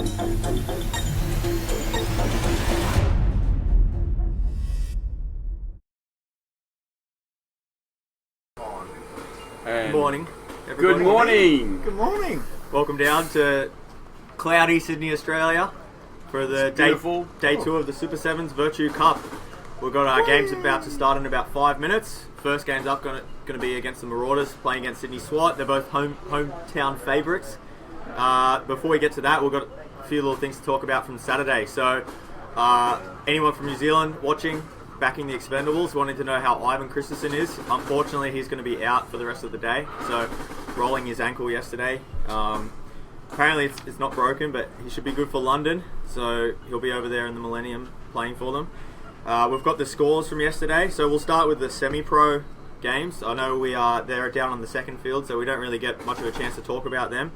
Good morning, everybody. Good morning. Good morning. Welcome down to cloudy Sydney, Australia for the day 2 of the Super Sevens Virtue Cup. We've got our games about to start in about 5 minutes. First game's up going to be against the Marauders, playing against Sydney SWAT. They're both hometown favourites. Before we get to that, we've got a few little things to talk about from Saturday. So, anyone from New Zealand watching, backing the Expendables, wanting to know how Ivan Christensen is. Unfortunately, he's going to be out for the rest of the day. So, rolling his ankle yesterday. Apparently, it's not broken, but he should be good for London. So, he'll be over there in the Millennium playing for them. We've got the scores from yesterday. So, we'll start with the semi-pro games. I know they're down on the second field, so we don't really get much of a chance to talk about them.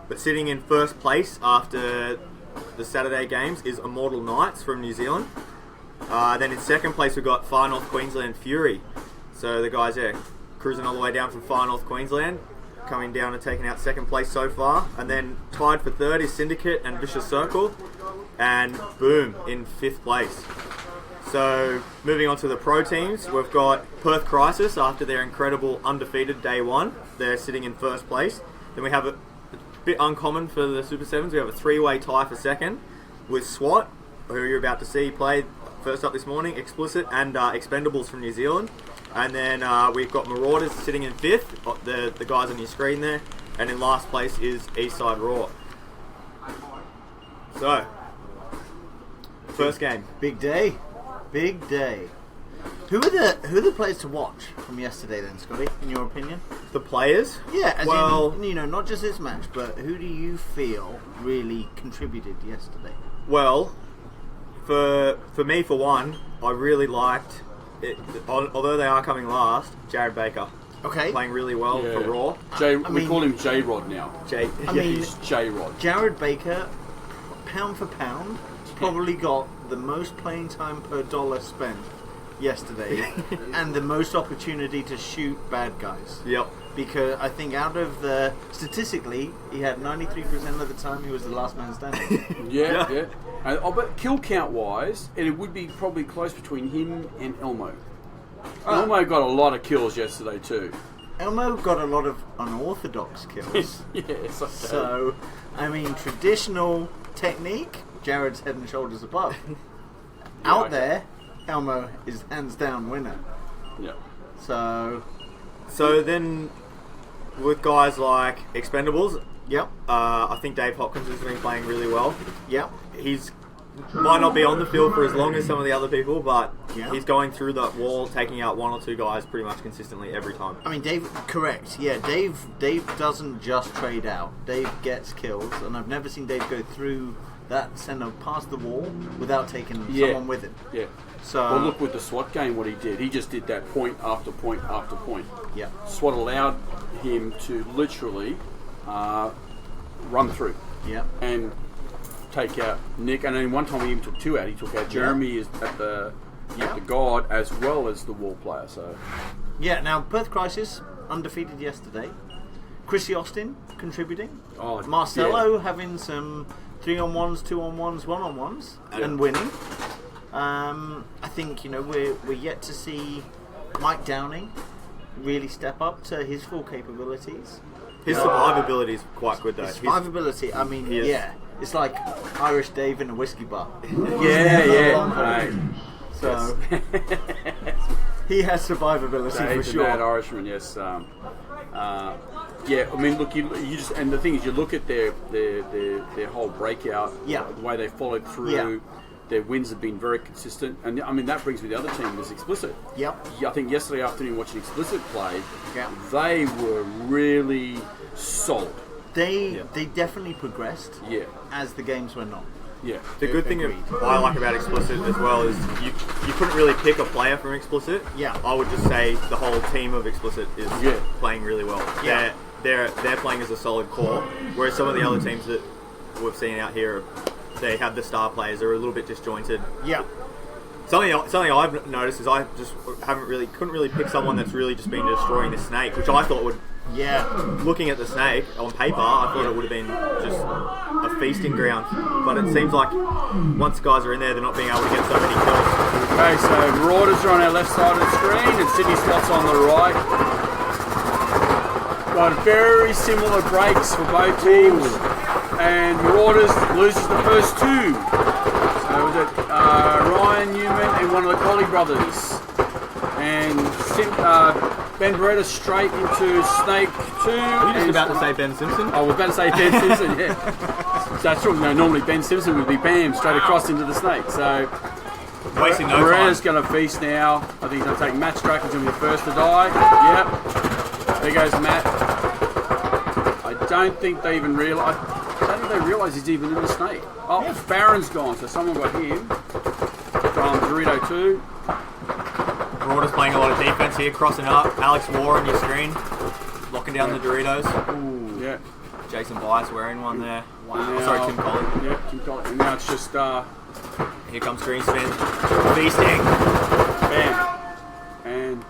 But sitting in first place after the Saturday games is Immortal Knights from New Zealand. Then in second place we've got Far North Queensland Fury. So the guys there cruising all the way down from Far North Queensland, coming down and taking out second place so far. And then tied for third is Syndicate and Vicious Circle. And boom, in fifth place. So moving on to the pro teams, we've got Perth Crisis after their incredible undefeated day 1. They're sitting in first place. Then we have a bit uncommon for the Super Sevens. We have a 3-way tie for second with SWAT, who you're about to see play first up this morning, Explicit and Expendables from New Zealand. And then we've got Marauders sitting in fifth, the guys on your screen there. And in last place is Eastside Raw. So, first game. Big day. Big day. Who are the players to watch from yesterday then, Scotty, in your opinion? The players? Yeah, as in, not just this match, but who do you feel really contributed yesterday? Well, for me, for one, I really liked it. Although they are coming last, Jared Baker. Okay. Playing really well for Raw. We call him J-Rod now. He's J-Rod. Jared Baker, pound for pound, probably got the most playing time per dollar spent yesterday and the most opportunity to shoot bad guys. Yep. Because I think statistically, he had 93% of the time he was the last man standing. Yeah. But kill count wise, it would be probably close between him and Elmo. Elmo got a lot of kills yesterday too. Elmo got a lot of unorthodox kills. Yes. Okay. So, I mean, traditional technique, Jared's head and shoulders above. There, Elmo is hands down winner. Yeah. So then, with guys like Expendables, I think Dave Hopkins has been playing really well. Yep. He's might not be on the field for as long as some of the other people, but he's going through that wall, taking out one or two guys pretty much consistently every time. I mean, Dave, correct. Yeah, Dave doesn't just trade out. Dave gets kills, and I've never seen Dave go through that center past the wall without taking someone with him. Yeah. So, well, look with the SWAT game what he did. He just did that point after point after point. Yeah. SWAT allowed him to literally run through. Yeah. And take out Nick. And then one time he even took 2 out. He took out Jeremy at the guard as well as the wall player. So. Yeah. Now Perth Crisis undefeated yesterday. Chrissy Austin contributing. Marcelo having some 3-on-1s, 2-on-1s, 1-on-1s and winning. I think we're yet to see Mike Downing really step up to his full capabilities. His survivability is quite good though. His survivability, I mean, it's like Irish Dave in a whiskey bar. Right. So he has survivability for sure. Mad Irishman, yes. I mean, look, you just, and the thing is, you look at their whole breakout, the way they followed through. Yeah. Their wins have been very consistent, and I mean that brings me to the other team was Explicit. Yep. I think yesterday afternoon watching Explicit play, they were really solid. They definitely progressed. Yeah. As the games went on. Yeah. The good thing I like about Explicit as well is you couldn't really pick a player from Explicit. Yeah. I would just say the whole team of Explicit is playing really well. Yeah. They're playing as a solid core, whereas some of the other teams that we've seen out here, they have the star players are a little bit disjointed. Yeah. Something I've noticed is I just couldn't really pick someone that's really just been destroying the snake, which I thought would Yeah. Looking at the snake on paper, I thought it would have been just a feasting ground, but it seems like once guys are in there, they're not being able to get so many kills. Okay, so Marauders are on our left side of the screen, and Sydney Slot's on the right. Got very similar breaks for both teams, and Marauders loses the first two. So was it Ryan Newman and one of the Colley brothers, and Ben Beretta straight into Snake 2. Were you just about to say Ben Simpson? I was about to say Ben Simpson, yeah. So that's true. No, normally Ben Simpson would be bam, straight across into the Snake. So wasting no Beretta's time. going to feast now. I think he's going to take Matt Strachan's going to be the first to die. Yep. There goes Matt. I don't think they even realise. I don't think they realise he's even in the Snake. Oh, yeah. Farron's gone, so someone got him. From Dorito 2. Marauders playing a lot of defense here, crossing up. Alex War on your screen, locking down the Doritos. Ooh, yeah. Jason Bias wearing one there. Wow. Sorry, Tim Colley. Yeah, Tim Colley. And now it's just here comes Greenspan. Feasting. Bam. And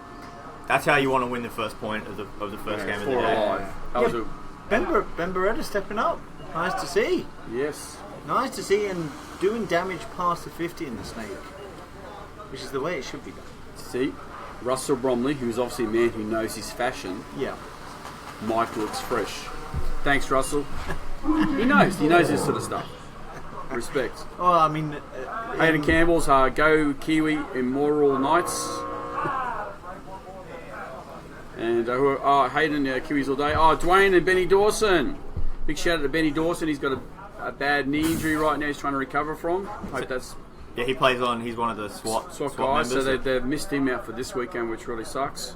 that's how you want to win the first point of the first game of the day. That was Ben Beretta stepping up. Nice to see. Yes. Nice to see, and doing damage past the 50 in the Snake, which is the way it should be done. See, Russell Bromley, who's obviously a man who knows his fashion. Yeah. Mike looks fresh. Thanks, Russell. He knows this sort of stuff. Respect. Oh, I mean, Hayden Campbell's Go Kiwi Immoral Knights. And Hayden Kiwis all day. Oh, Dwayne and Benny Dawson. Big shout out to Benny Dawson. He's got a bad knee injury right now. He's trying to recover from. Hope that's. Yeah, he plays on. He's one of the SWAT guys. Members. So they've missed him out for this weekend, which really sucks.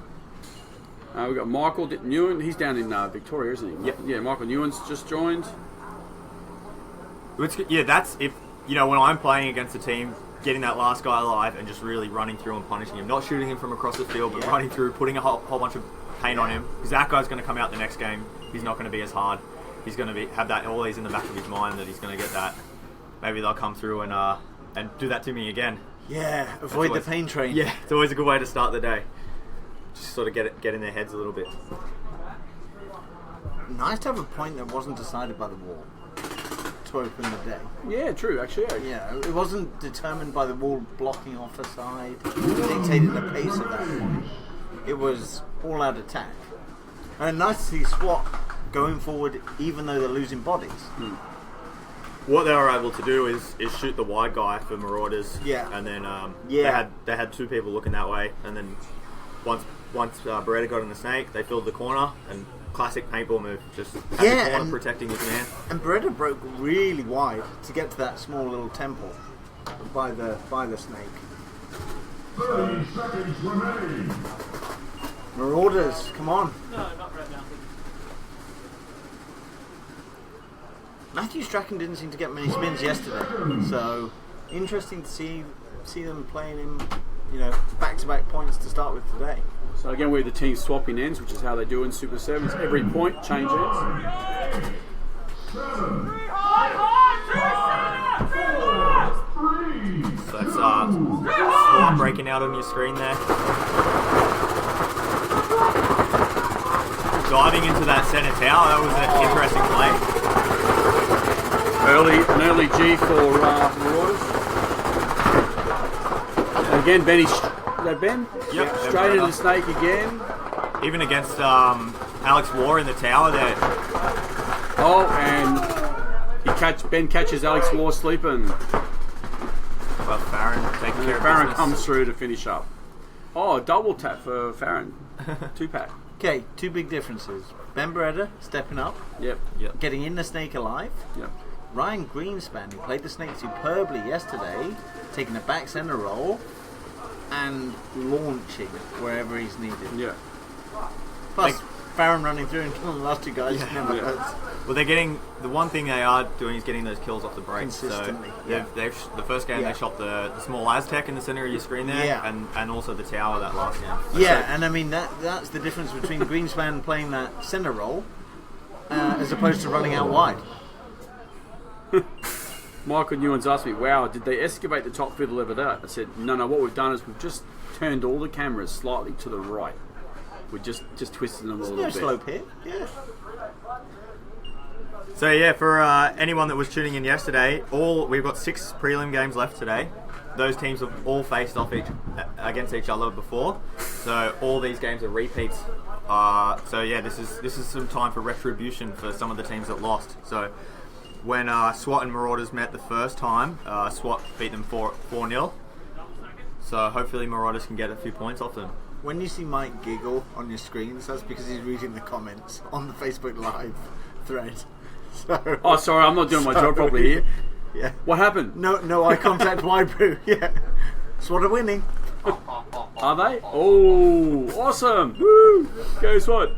We've got Michael Newen. He's down in Victoria, isn't he? Yep. Yeah, Michael Newen's just joined. Yeah, that's if when I'm playing against a team, getting that last guy alive and just really running through and punishing him, not shooting him from across the field, but running through, putting a whole bunch of pain on him. Because that guy's going to come out the next game. He's not going to be as hard. He's going to have that always in the back of his mind that he's going to get that. Maybe they'll come through and do that to me again. Yeah, avoid the pain train. Yeah, it's always a good way to start the day. Just sort of get in their heads a little bit. Nice to have a point that wasn't decided by the wall to open the day. Yeah, true, actually. Yeah, it wasn't determined by the wall blocking off a side, dictating the pace of that point. It was all-out attack. And nice to see SWAT going forward even though they're losing bodies. What they were able to do is shoot the wide guy for Marauders. Yeah. And then they had two people looking that way, and then once Beretta got in the Snake, they filled the corner, and classic paintball move, just had the corner protecting his man. And Beretta broke really wide to get to that small little temple by the Snake. 30 seconds remaining. Marauders, come on. No, not right now. Matthew Strachan didn't seem to get many spins yesterday, so interesting to see them playing him, back-to-back points to start with today. So again, we're the team swapping ends, which is how they do in Super Sevens. Every point change ends. So it's SWAT breaking out on your screen there. Diving into that center tower, that was an interesting play. An early G for Marauders. Again, Ben? Yep. Straight into the Snake again. Even against Alex War in the tower there. Oh, and Ben catches Alex War sleeping. Well, Farron taking care of Farron business. comes through to finish up. Oh, double tap for Farron. 2-pack. Okay, two big differences. Ben Beretta stepping up, Yep. getting in the Snake alive. Yep. Ryan Greenspan, who played the Snake superbly yesterday, taking a back center role and launching wherever he's needed. Yeah. Plus, Farron running through and killing the last two guys never hurts. Well, they're getting the one thing they are doing is getting those kills off the break. Consistently, So they've the first game they shot the small Aztec in the center of your screen there, and also the tower that last game. And I mean that's the difference between Greenspan playing that center role as opposed to running out wide. Michael Newens asked me, wow, did they excavate the top fiddle ever that? I said, no, what we've done is we've just turned all the cameras slightly to the right. We're just twisting them a little No bit. slope here. Yeah. So yeah, for anyone that was tuning in yesterday, we've got 6 prelim games left today. Those teams have all faced off against each other before, so all these games are repeats. So yeah, this is some time for retribution for some of the teams that lost. So when SWAT and Marauders met the first time, SWAT beat them 4-0. So hopefully Marauders can get a few points off them. When you see Mike giggle on your screens, that's because he's reading the comments on the Facebook Live thread. So, Oh, sorry, I'm not doing my job properly here. Yeah. What happened? No eye contact, Wybrew. Yeah. SWAT are winning. Are they? Oh, awesome! Woo! Go SWAT!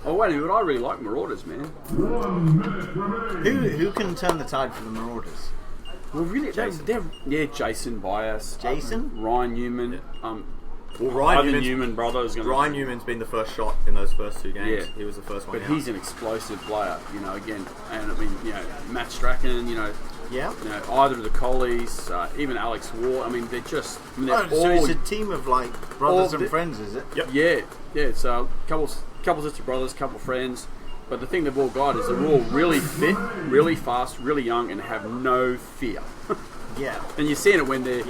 Oh wait a minute, I really like Marauders, man. 1 minute remaining. Who can turn the tide for the Marauders? Well, really, they're Jason Bias, Jason? Ryan Newman. Well, Ryan Other Newman's, Newman brother is going to. Ryan Newman's been the first shot in those first 2 games. Yeah. He was the first one But out. he's an explosive player, again. And I mean, Matt Strachan, Yeah. either of the Collies, even Alex Ward. I mean, they're just. They're Oh, so it's a team of like brothers and friends, is it? Yep. Yeah. It's a couple sister brothers, couple friends. But the thing they've all got is they're all really fit, really fast, really young, and have no fear. Yeah. And you're seeing it when they're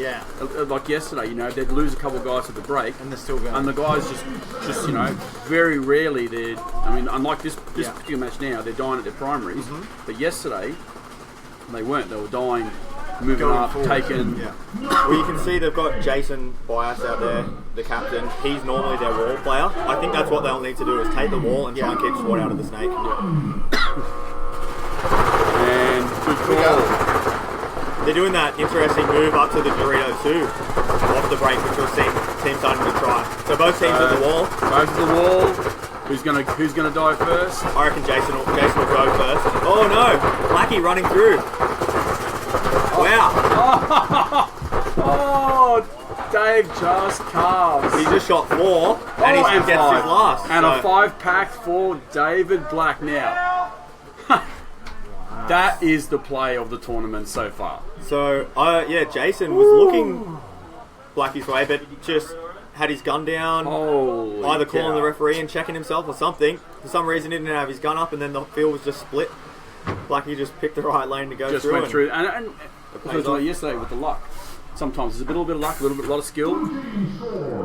like yesterday. They'd lose a couple of guys at the break, And they're still going. and the guys just very rarely they're. I mean, unlike this particular match now, they're dying at their primaries. But yesterday, they weren't. They were dying, moving Going up, forward. taking. Yeah. Well, you can see they've got Jason Bias out there, the captain. He's normally their wall player. I think that's what they'll need to do is take the wall and try and keep SWAT out of the snake. And good call. They're doing that interesting move up to the Dorito too, off the break, which we've seen teams starting to try. So both teams at the wall. Both to the wall. Who's gonna die first? I reckon Jason will go first. Oh no! Blackie running through. Wow! Oh, Dave just carves. He just shot 4 and he gets his last. And so. a 5-pack for David Black now. That is the play of the tournament so far. So, Jason was looking Blackie's way, but just had his gun down, Holy either calling cow. the referee and checking himself or something. For some reason, he didn't have his gun up, and then the field was just split. Blackie just picked the right lane to go Just through. went through. And pays because off. like yesterday with the luck. Sometimes there's a little bit of luck, a lot of skill.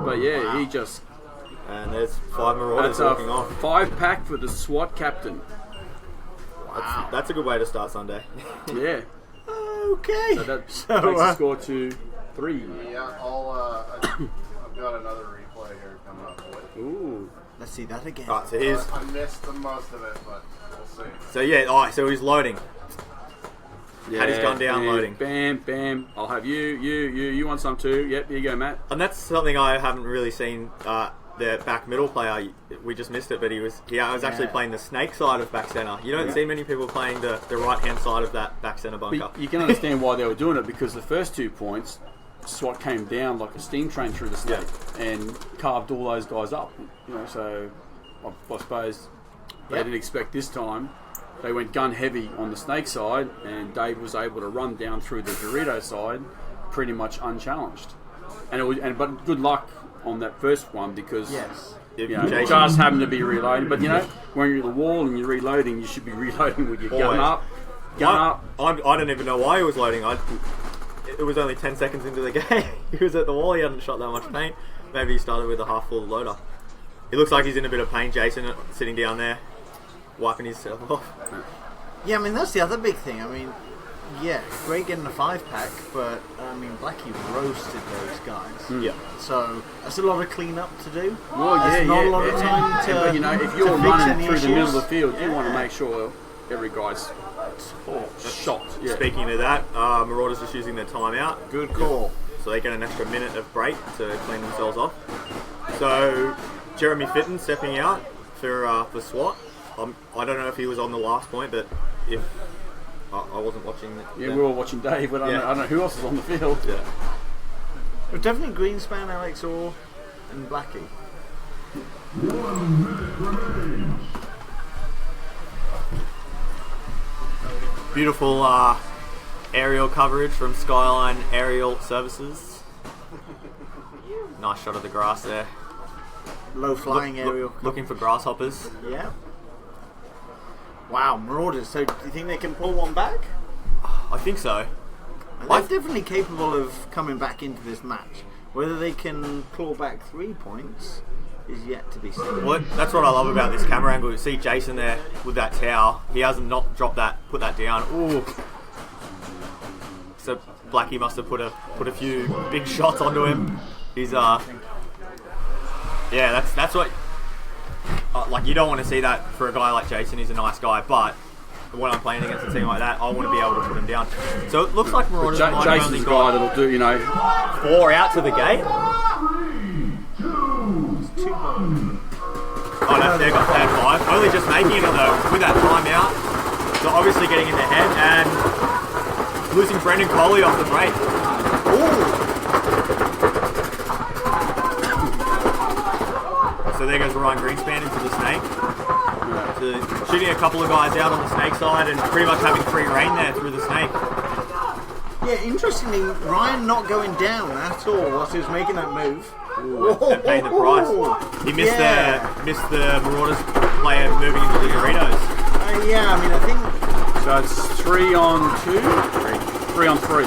But yeah, he just... And there's 5 Marauders That's a walking off. 5-pack for the SWAT captain. That's a good way to start Sunday. Yeah. Okay. So that takes the score to 3. Yeah, I've got another replay here coming up. Ooh. Let's see that again. Right, so here's... I missed the most of it, but we'll see. So yeah, alright, so he's loading. Had his gun down, and loading. Bam, bam. I'll have you want some too. Yep, here you go, Matt. And that's something I haven't really seen. The back middle player, we just missed it, but I was actually playing the snake side of back centre. You don't see many people playing the right hand side of that back centre bunker. But you can understand why they were doing it, because the first 2 points, SWAT came down like a steam train through the snake and carved all those guys up. So I suppose they didn't expect this time. They went gun heavy on the snake side, and Dave was able to run down through the Dorito side pretty much unchallenged. But good luck on that first one, because Jason- just happened to be reloading. But when you're at the wall and you're reloading, you should be reloading with your gun up. I don't even know why he was loading. It was only 10 seconds into the game. He was at the wall. He hadn't shot that much paint. Maybe he started with a half full loader. He looks like he's in a bit of pain. Jason sitting down there, wiping himself off. Yeah, I mean, that's the other big thing. I mean, yeah, great getting a 5-pack, but I mean, Blackie roasted those guys. Yeah. So that's a lot of clean-up to do. Well, There's not a lot of time to. But if you're to fix running any through the middle of the issues. field, you want to make sure every guy's shot. Yeah. Speaking of that, Marauders just using their timeout. Good call. So they get an extra minute of break to clean themselves off. So Jeremy Fitton stepping out for SWAT. I don't know if he was on the last point, but if I wasn't watching. Yeah, we were watching Dave, but I don't know who else is on the field. Yeah. But definitely Greenspan, Alex Orr, and Blackie. 1 minute remains. Beautiful aerial coverage from Skyline Aerial Services. Nice shot of the grass there. low flying aerial. Looking for grasshoppers. Yeah. Wow, Marauders. So do you think they can pull one back? I think so. They're definitely capable of coming back into this match. Whether they can claw back 3 points is yet to be seen. Well, that's what I love about this camera angle. You see Jason there with that tower. He hasn't not dropped that, put that down. Ooh. So Blackie must have put a few big shots onto him. He's yeah, that's what like you don't want to see that for a guy like Jason. He's a nice guy, but when I'm playing against a team like that, I want to be able to put him down. So it looks like Marauders might have Jason's only the guy got that'll do, 4 out to the gate. 3, 2, 1. Oh, no, they got 5. Only just making it though with that timeout. So obviously getting in the head and losing Brendan Coley off the break. So there goes Ryan Greenspan into the snake. So shooting a couple of guys out on the snake side and pretty much having free reign there through the snake. Yeah, interestingly, Ryan not going down at all whilst he was making that move. And paying the price. He missed the Marauders player moving into the Doritos. Yeah, I mean, I think... So it's 3 on 2? 3 on 3.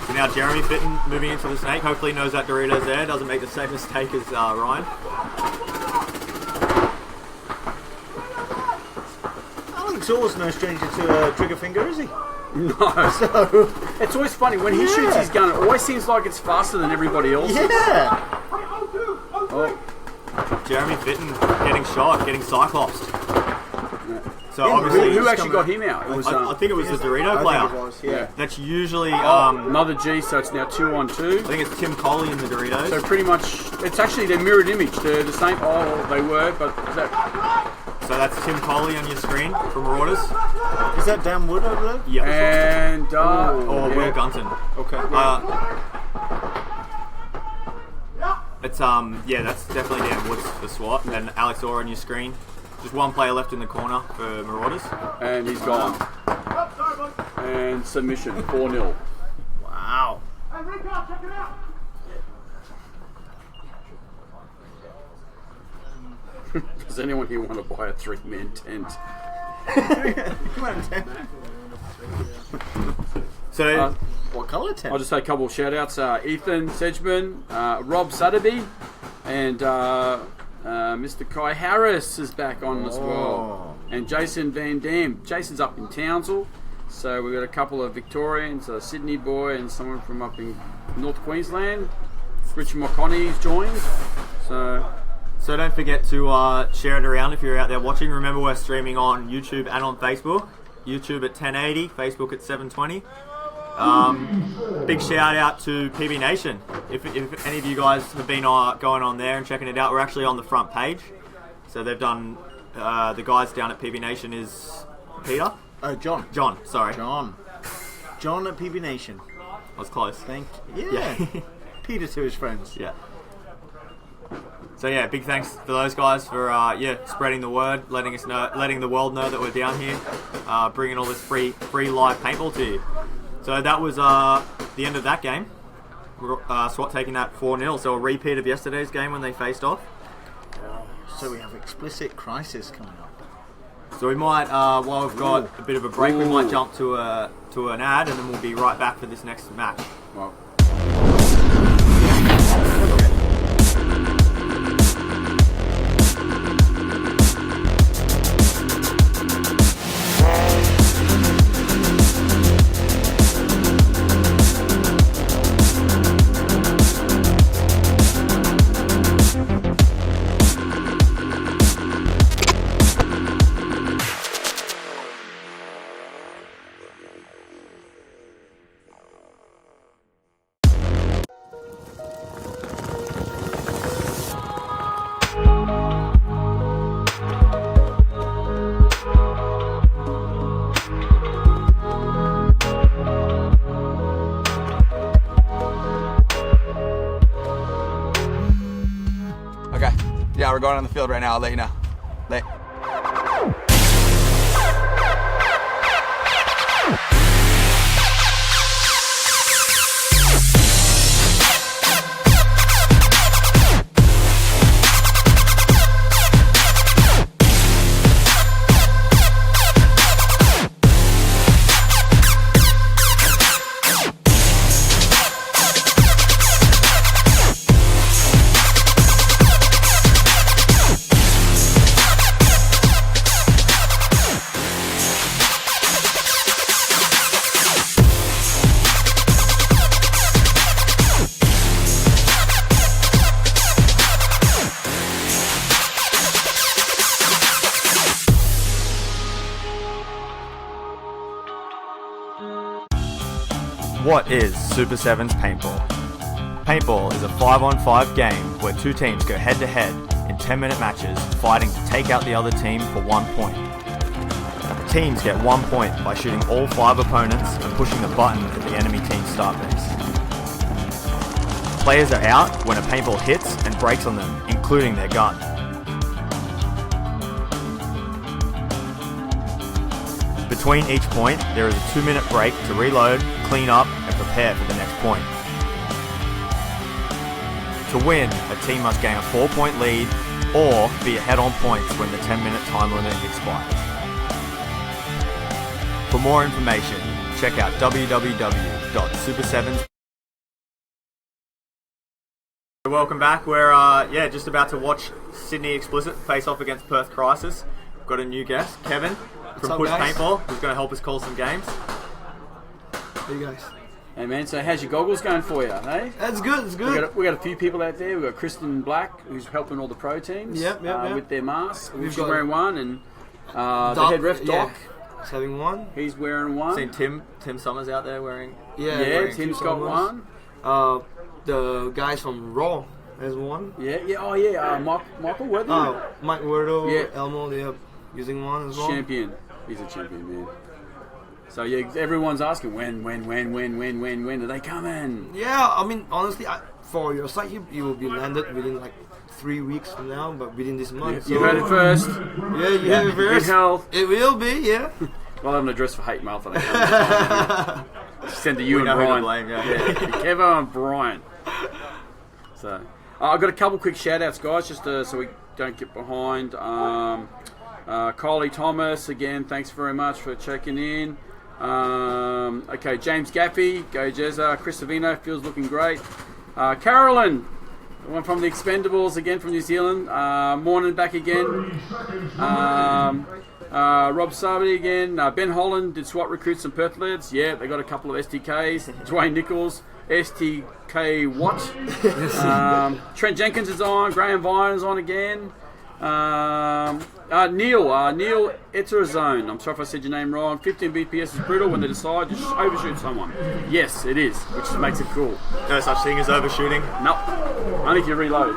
So now Jeremy Fitton moving into the snake. Hopefully he knows that Dorito's there. Doesn't make the same mistake as Ryan. Alex Orr's no stranger to a trigger finger, is he? No. So... It's always funny. When he shoots his gun, it always seems like it's faster than everybody else's. Yeah! Oh, Jeremy Fitton getting shot, getting cyclopsed. So Yeah, obviously, who actually got him out? It was I think it was the Dorito I player. think it was, yeah. That's usually another G, so it's now 2 on 2. I think it's Tim Coley in the Doritos. So pretty much, it's actually their mirrored image. They're the same. Oh, they were, but is that... So that's Tim Coley on your screen from Marauders. Is that Dan Wood over there? Yeah. And Or yeah. Will Gunton. Okay. It's that's definitely Dan Woods for SWAT and Alex Orr on your screen. Just one player left in the corner for Marauders. And he's gone. And submission 4-0. Wow. Does anyone here want to buy a 3-man tent? So What colour tent? I'll just say a couple of shout outs. Ethan Sedgman, Rob Sutterby, and Mr. Kai Harris is back on as well. And Jason Van Dam. Jason's up in Townsville. So we've got a couple of Victorians, a Sydney boy and someone from up in North Queensland. Richard McConney's joined. So don't forget to share it around if you're out there watching. Remember, we're streaming on YouTube and on Facebook. YouTube at 1080, Facebook at 720. Big shout out to PB Nation. If any of you guys have been going on there and checking it out, we're actually on the front page. So they've done, the guys down at PB Nation is Peter? John. John, sorry. John at PB Nation. I was close. Thank you. Yeah. Peter to his friends. Yeah. So yeah, big thanks for those guys for spreading the word, letting the world know that we're down here, bringing all this free live paintball to you. So that was the end of that game. SWAT taking that 4-0. So a repeat of yesterday's game when they faced off. So we have Explicit Crisis coming up. So we might, while we've got a bit of a break, we might jump to an ad, and then we'll be right back for this next match. Well, Yeah, we're going on the field right now. I'll let you know. What is Super 7's paintball? Paintball is a 5-on-5 game where two teams go head-to-head in 10-minute matches fighting to take out the other team for 1 point. Teams get 1 point by shooting all 5 opponents and pushing the button at the enemy team's start base. Players are out when a paintball hits and breaks on them, including their gun. Between each point, there is a 2-minute break to reload, clean up, and prepare for the next point. To win, a team must gain a 4-point lead or be ahead on points when the 10-minute time limit expires. For more information, check out www.super7s. Welcome back. We're just about to watch Sydney Explicit face off against Perth Crisis. We've got a new guest, Kevin from Push Paintball, who's going to help us call some games. Hey guys. Hey man, so how's your goggles going for you, hey? That's good, it's good. We got a few people out there. We've got Kristen Black, who's helping all the pro teams with their masks. She's wearing one, and the head ref, Doc. He's having one. He's wearing one. Seen Tim Summers out there wearing... Tim's got one. The guys from Raw has one. Michael Worthing. Mike Wordle, Elmo, they're using one as well. Champion. He's a champion, man. So everyone's asking when are they coming? Yeah, I mean honestly, for your site, you will be landed within like 3 weeks from now, but within this month. You heard it first. Yeah, you heard it first. Good health. It will be, yeah. Well, I'm an address for hate mail for that. Send to you and Brian. Kevin and Brian. So I've got a couple quick shout outs, guys, just so we don't get behind. Kylie Thomas, again, thanks very much for checking in. James Gaffey, go Jezza. Chris Savino, feels looking great. Carolyn, the one from the Expendables, again from New Zealand. Morning back again. Rob Sabity again. Ben Holland, did SWAT recruit some Perth lads? Yeah, they got a couple of STKs. Dwayne Nichols, STK what? Trent Jenkins is on. Graham Vine is on again. Neil Eterazone, I'm sorry if I said your name wrong. 15 BPS is brutal when they decide to overshoot someone. Yes, it is, which makes it cool. No such thing as overshooting? No, only if you reload.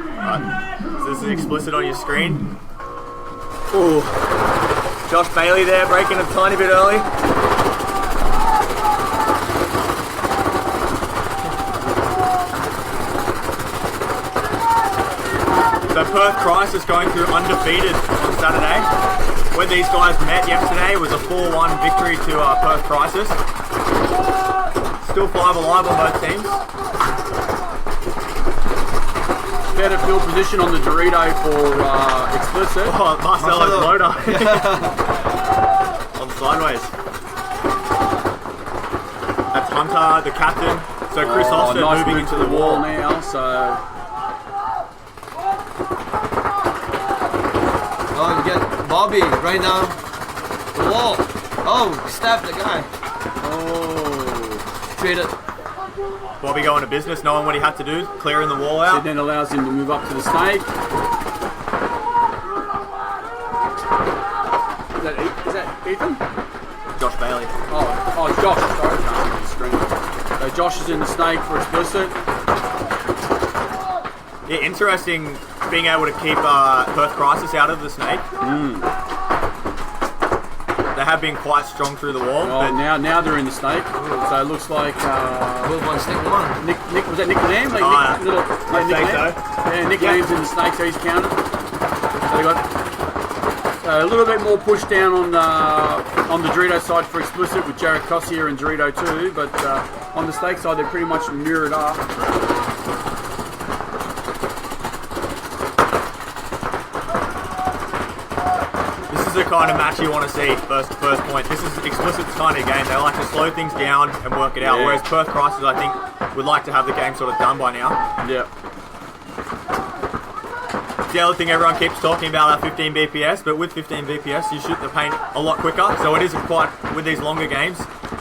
So this is explicit on your screen. Ooh. Josh Bailey there, breaking a tiny bit early. So Perth Crisis going through undefeated on Saturday. When these guys met yesterday, it was a 4-1 victory to Perth Crisis. Still 5 alive on both teams. Better field position on the Dorito for Explicit. Oh, Marcelo's loader. On sideways. That's Hunter, the captain. So Chris Austin nice moving into the wall now. So. Oh, you get Bobby right now. The wall. Oh, stabbed the guy. Oh. Traded. Bobby going to business, knowing what he had to do, clearing the wall out. It then allows him to move up to the snake. Is that Ethan? Josh Bailey. Oh, Josh. Sorry, can't see the screen. So Josh is in the snake for Explicit. Yeah, interesting being able to keep Perth Crisis out of the snake. They have been quite strong through the wall. Oh, now they're in the snake. So it looks like snake one. Nick was that Nick Lamb? Nick Lamb? So. Yeah, Nick Lamb's in the snake, so he's counted. So they got a little bit more push down on the Dorito side for Explicit with Jared Cossier and Dorito too, but on the snake side they're pretty much mirrored up. The kind of match you want to see first point. This is Explicit's kind of game. They like to slow things down and work it out, whereas Perth Crisis, I think, would like to have the game sort of done by now. Yeah. The other thing everyone keeps talking about are 15 BPS, but with 15 BPS you shoot the paint a lot quicker, so it is quite, with these longer games,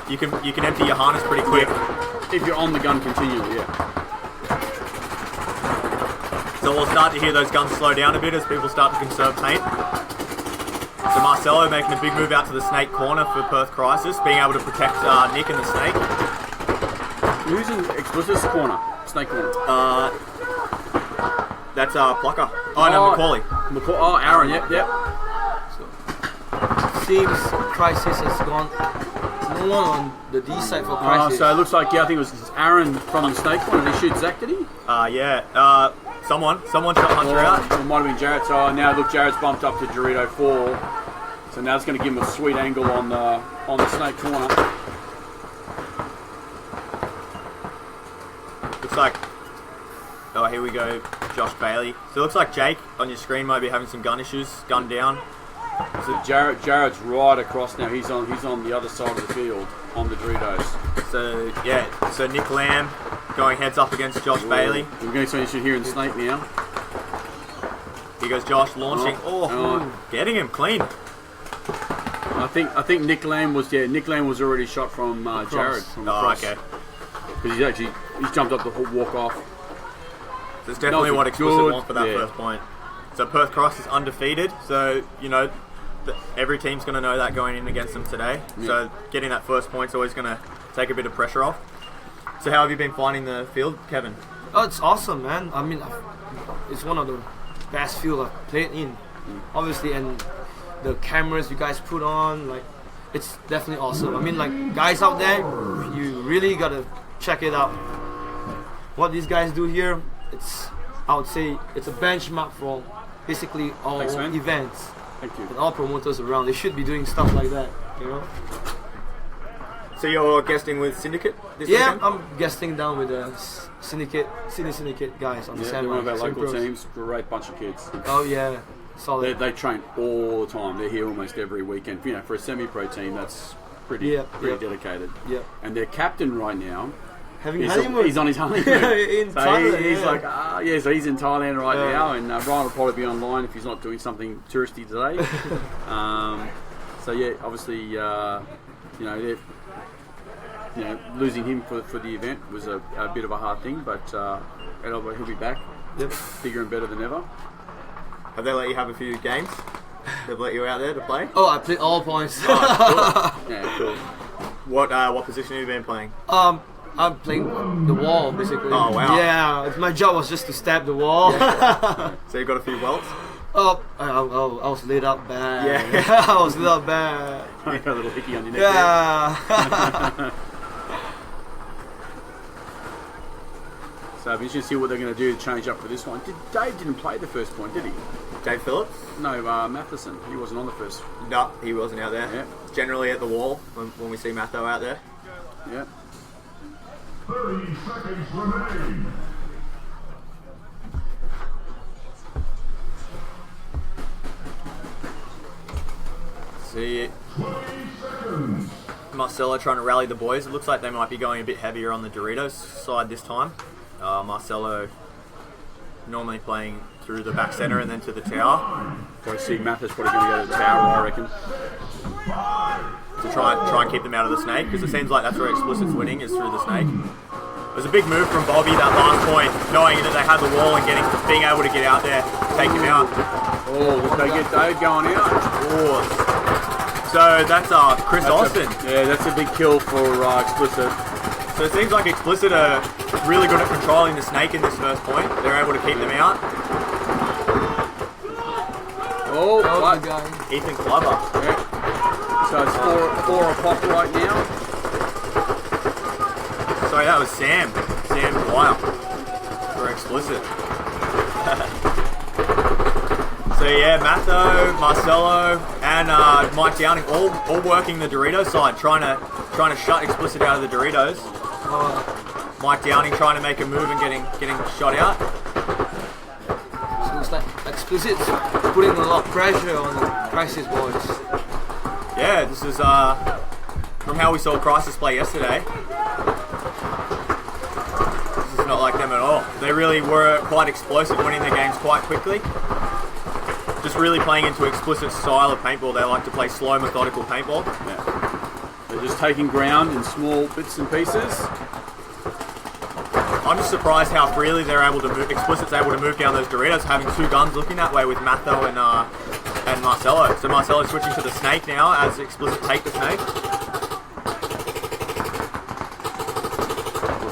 you can empty your harness pretty quick. If you're on the gun continually, yeah. So we'll start to hear those guns slow down a bit as people start to conserve paint. So Marcelo making a big move out to the snake corner for Perth Crisis, being able to protect Nick and the snake. Who's in Explicit's corner? Snake corner. That's Plucker. Oh, no, Macaulay. Oh, Aaron. Yep. Seems Crisis has gone no one on the D side for Crisis. So it looks like, I think it was Aaron from the Snake corner. Did he shoot Zach, did he? Yeah. Someone shot Hunter out. It might have been Jared. So now look, Jared's bumped up to Dorito 4. So now it's going to give him a sweet angle on the Snake corner. Looks like, oh, here we go, Josh Bailey. So it looks like Jake on your screen might be having some gun issues, gun down. So Jared's right across now. He's on the other side of the field on the Doritos. So yeah, so Nick Lamb going heads up against Josh Bailey. We're going to see issue here in the Snake now. Here goes Josh launching. Getting him clean. I think Nick Lamb was already shot from Jared from across. Okay. Because he's jumped up the walk off. That's definitely what Explicit want for that first point. So Perth Cross is undefeated, so you know every team's going to know that going in against them today. Yeah. So getting that first point is always going to take a bit of pressure off. So how have you been finding the field, Kevin? Oh, it's awesome, man. I mean, it's one of the best field I've played in. Obviously, and the cameras you guys put on, like, it's definitely awesome. I mean, like, guys out there, you really got to check it out. What these guys do here, I would say it's a benchmark for basically all events. Thank you. And all promoters around. They should be doing stuff like that, you know? So you're guesting with Syndicate this weekend? Yeah, I'm guesting down with the Syndicate guys on the They're one of our local teams. Great bunch of kids. Oh yeah, solid. They train all the time. They're here almost every weekend. You know, for a semi-pro team, that's pretty dedicated. Yeah. And their captain right now, he's on his honeymoon. In Thailand, he's like, so he's in Thailand right now, and Ryan will probably be online if he's not doing something touristy today. So yeah, obviously, losing him for the event was a bit of a hard thing, but he'll be back, bigger and better than ever. Have they let you have a few games? They've let you out there to play? Oh, I played all points. Cool. Yeah, cool. What position have you been playing? I'm playing the wall, basically. Oh, wow. Yeah, my job was just to stab the wall. So you got a few welts? Oh, I was lit up bad. Yeah. I was lit up bad. You got a little hickey on your neck. Yeah. So it'll be interesting to see what they're going to do to change up for this one. Dave didn't play the first point, did he? Dave Phillips? No, Matheson. He wasn't on the first. No, he wasn't out there. Yeah. Generally at the wall when we see Matho out there. Yeah. 30 seconds remain. See 20 seconds. Marcelo trying to rally the boys. It looks like they might be going a bit heavier on the Doritos side this time. Marcelo normally playing through the back centre and then to the tower. I see Mathis probably going to go to the tower, I reckon. To try and keep them out of the snake, because it seems like that's where Explicit's winning, is through the snake. It was a big move from Bobby that last point, knowing that they had the wall and being able to get out there, take him out. Oh, did they get Dave going out? Oh. So that's Chris Austin. That's a big kill for Explicit. So it seems like Explicit are really good at controlling the snake in this first point. They're able to keep them out. Oh, what? Ethan Glover. Yeah. So it's four o'clock right now. Sorry, that was Sam Dwyer for Explicit. So yeah, Matho, Marcelo, and Mike Downing all working the Doritos side, trying to shut Explicit out of the Doritos. Mike Downing trying to make a move and getting shot out. So it's like Explicit's putting a lot of pressure on the Crisis boys. Yeah, this is from how we saw Crisis play yesterday. This is not like them at all. They really were quite explosive, winning their games quite quickly. Just really playing into Explicit style of paintball. They like to play slow, methodical paintball. Yeah. They're just taking ground in small bits and pieces. I'm just surprised how freely they're able to move. Explicit's able to move down those Doritos, having two guns looking that way with Matho and Marcelo. So Marcelo's switching to the snake now as Explicit take the snake.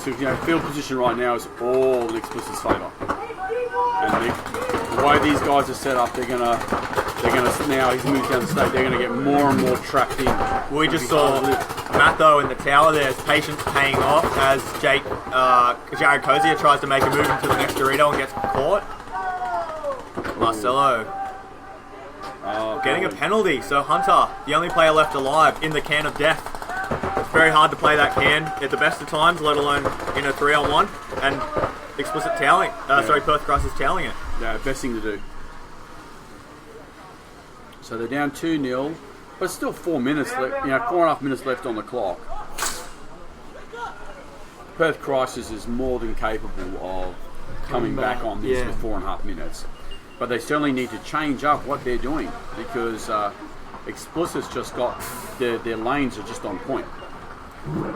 So, field position right now is all in Explicit's favour. And the way these guys are set up, they're gonna now he's moved down the state. They're gonna get more and more trapped in. We just saw Matho in the tower. There's patience paying off as Jared Cozier tries to make a move into the next Dorito and gets caught. Marcelo getting a penalty. So Hunter, the only player left alive in the can of death. It's very hard to play that can at the best of times, let alone in a 3-on-1. And Explicit toweling. Perth Crisis toweling it. Yeah, best thing to do. So they're down 2-0, but still 4 minutes left. 4.5 minutes left on the clock. Perth Crisis is more than capable of coming back on this with 4.5 minutes. But they certainly need to change up what they're doing because Explicit's just got their lanes are just on point.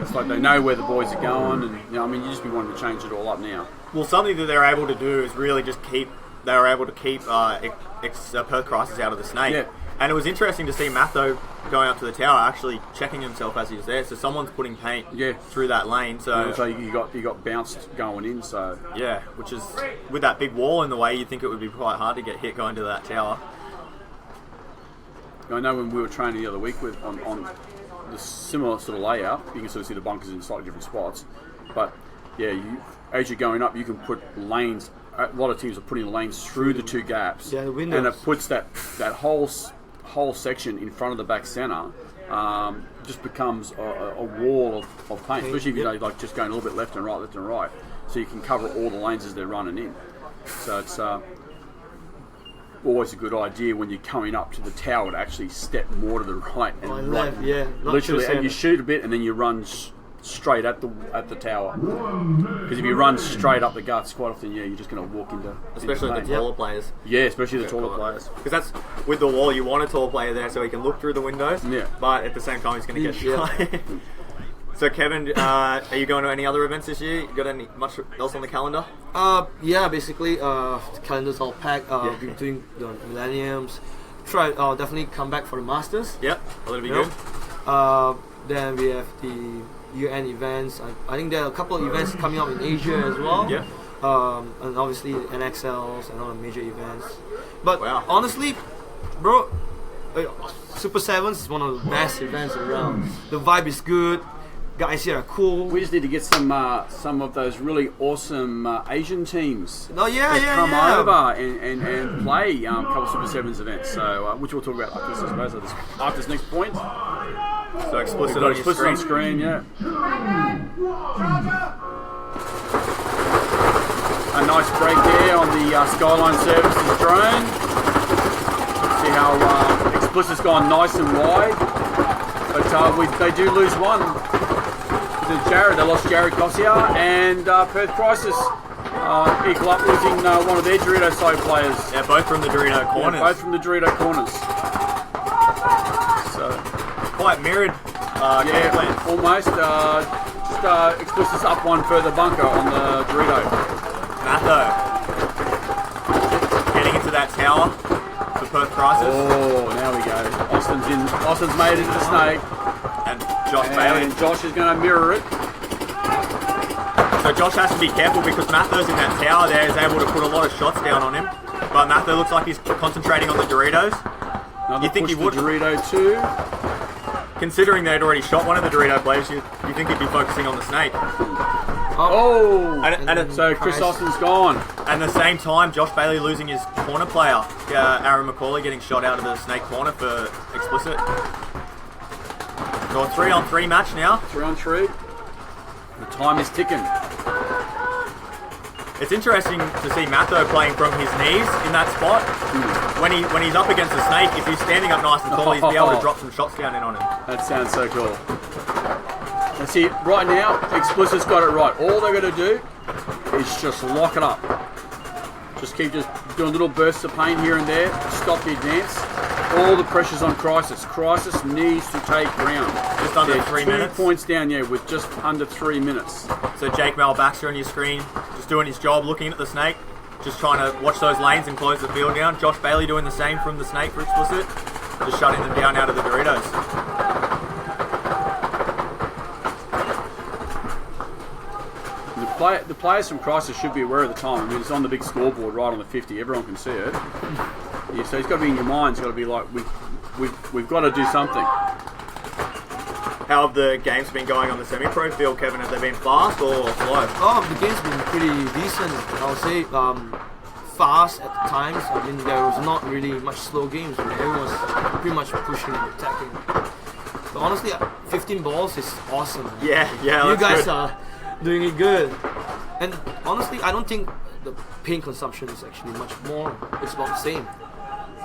It's like they know where the boys are going, and you just be wanting to change it all up now. Well, something that they're able to do is really just keep Perth Crisis out of the snake. Yeah. And it was interesting to see Matho going up to the tower, actually checking himself as he was there. So someone's putting paint through that lane. So you got bounced going in. So yeah, which is with that big wall in the way, you'd think it would be quite hard to get hit going to that tower. I know when we were training the other week on the similar sort of layout, you can sort of see the bunkers in slightly different spots. But as you're going up, you can put lanes. A lot of teams are putting lanes through the two gaps, the windows. And it puts that whole section in front of the back centre just becomes a wall of paint, especially if you're just going a little bit left and right, so you can cover all the lanes as they're running in. So it's always a good idea when you're coming up to the tower to actually step more to the right and left, literally, and you shoot a bit and then you run straight at the tower. Because if you run straight up the guts, quite often, you're just going to walk into. Especially the taller players. Yeah, especially the taller players. Because that's with the wall, you want a tall player there so he can look through the windows. Yeah. But at the same time, he's going to get shot. So Kevin, are you going to any other events this year? You got any much else on the calendar? Basically, the calendar's all packed. We're doing the Millenniums. Definitely come back for the Masters. Yep, that'll be good. Then we have the year-end events. I think there are a couple of events coming up in Asia as well. Yeah. And obviously NXLs and all the major events. But wow. Honestly, bro, Super Sevens is one of the best events around. The vibe is good. Guys here are cool. We just need to get some of those really awesome Asian teams come over and play a couple of Super Sevens events. So which we'll talk about after this next point. So explicit on screen, yeah. A nice break there on the Skyline Services drone. See how Explicit's gone nice and wide, but they do lose one. They lost Jared Cossier, and Perth Crisis equal up losing one of their Dorito side players. Yeah, both from the Dorito corners. Both from the Dorito corners. So quite mirrored. Almost. Explicit's up one further bunker on the Dorito. Matho getting into that tower for Perth Crisis. Oh, now we go. Austin's made it into the snake. And Josh Bailey. And Josh is going to mirror it. So Josh has to be careful because Matho's in that tower there, is able to put a lot of shots down on him. But Matho looks like he's concentrating on the Doritos. You think he would? Dorito too. Considering they'd already shot one of the Dorito players, you think he'd be focusing on the snake. So Chris Austin's gone. At the same time, Josh Bailey losing his corner player. Aaron McCauley getting shot out of the snake corner for Explicit. So a 3-on-3 match now. 3-on-3. The time is ticking. It's interesting to see Matho playing from his knees in that spot. When he's up against the snake, if he's standing up nice and tall, he's be able to drop some shots down in on him. That sounds so cool. And see, right now, Explicit's got it right. All they're going to do is just lock it up. Just keep doing little bursts of pain here and there. Stop the advance. All the pressure's on Crisis. Crisis needs to take ground. Just under 3 minutes. 2 points down, with just under 3 minutes. So Jake Malbaxter on your screen, just doing his job, looking at the snake, just trying to watch those lanes and close the field down. Josh Bailey doing the same from the snake for Explicit, just shutting them down out of the Doritos. the players from Crisis should be aware of the time. I mean, it's on the big scoreboard right on the 50. Everyone can see it. Yeah, so it's got to be in your mind. It's got to be like we've got to do something. How have the games been going on the semi-pro field, Kevin? Have they been fast or slow? Oh, the game's been pretty decent. I would say fast at times. I mean, there was not really much slow games. Everyone was pretty much pushing and attacking. But honestly, 15 balls is awesome. Yeah. You guys good. are doing it good. And honestly, I don't think the paint consumption is actually much more. It's about the same.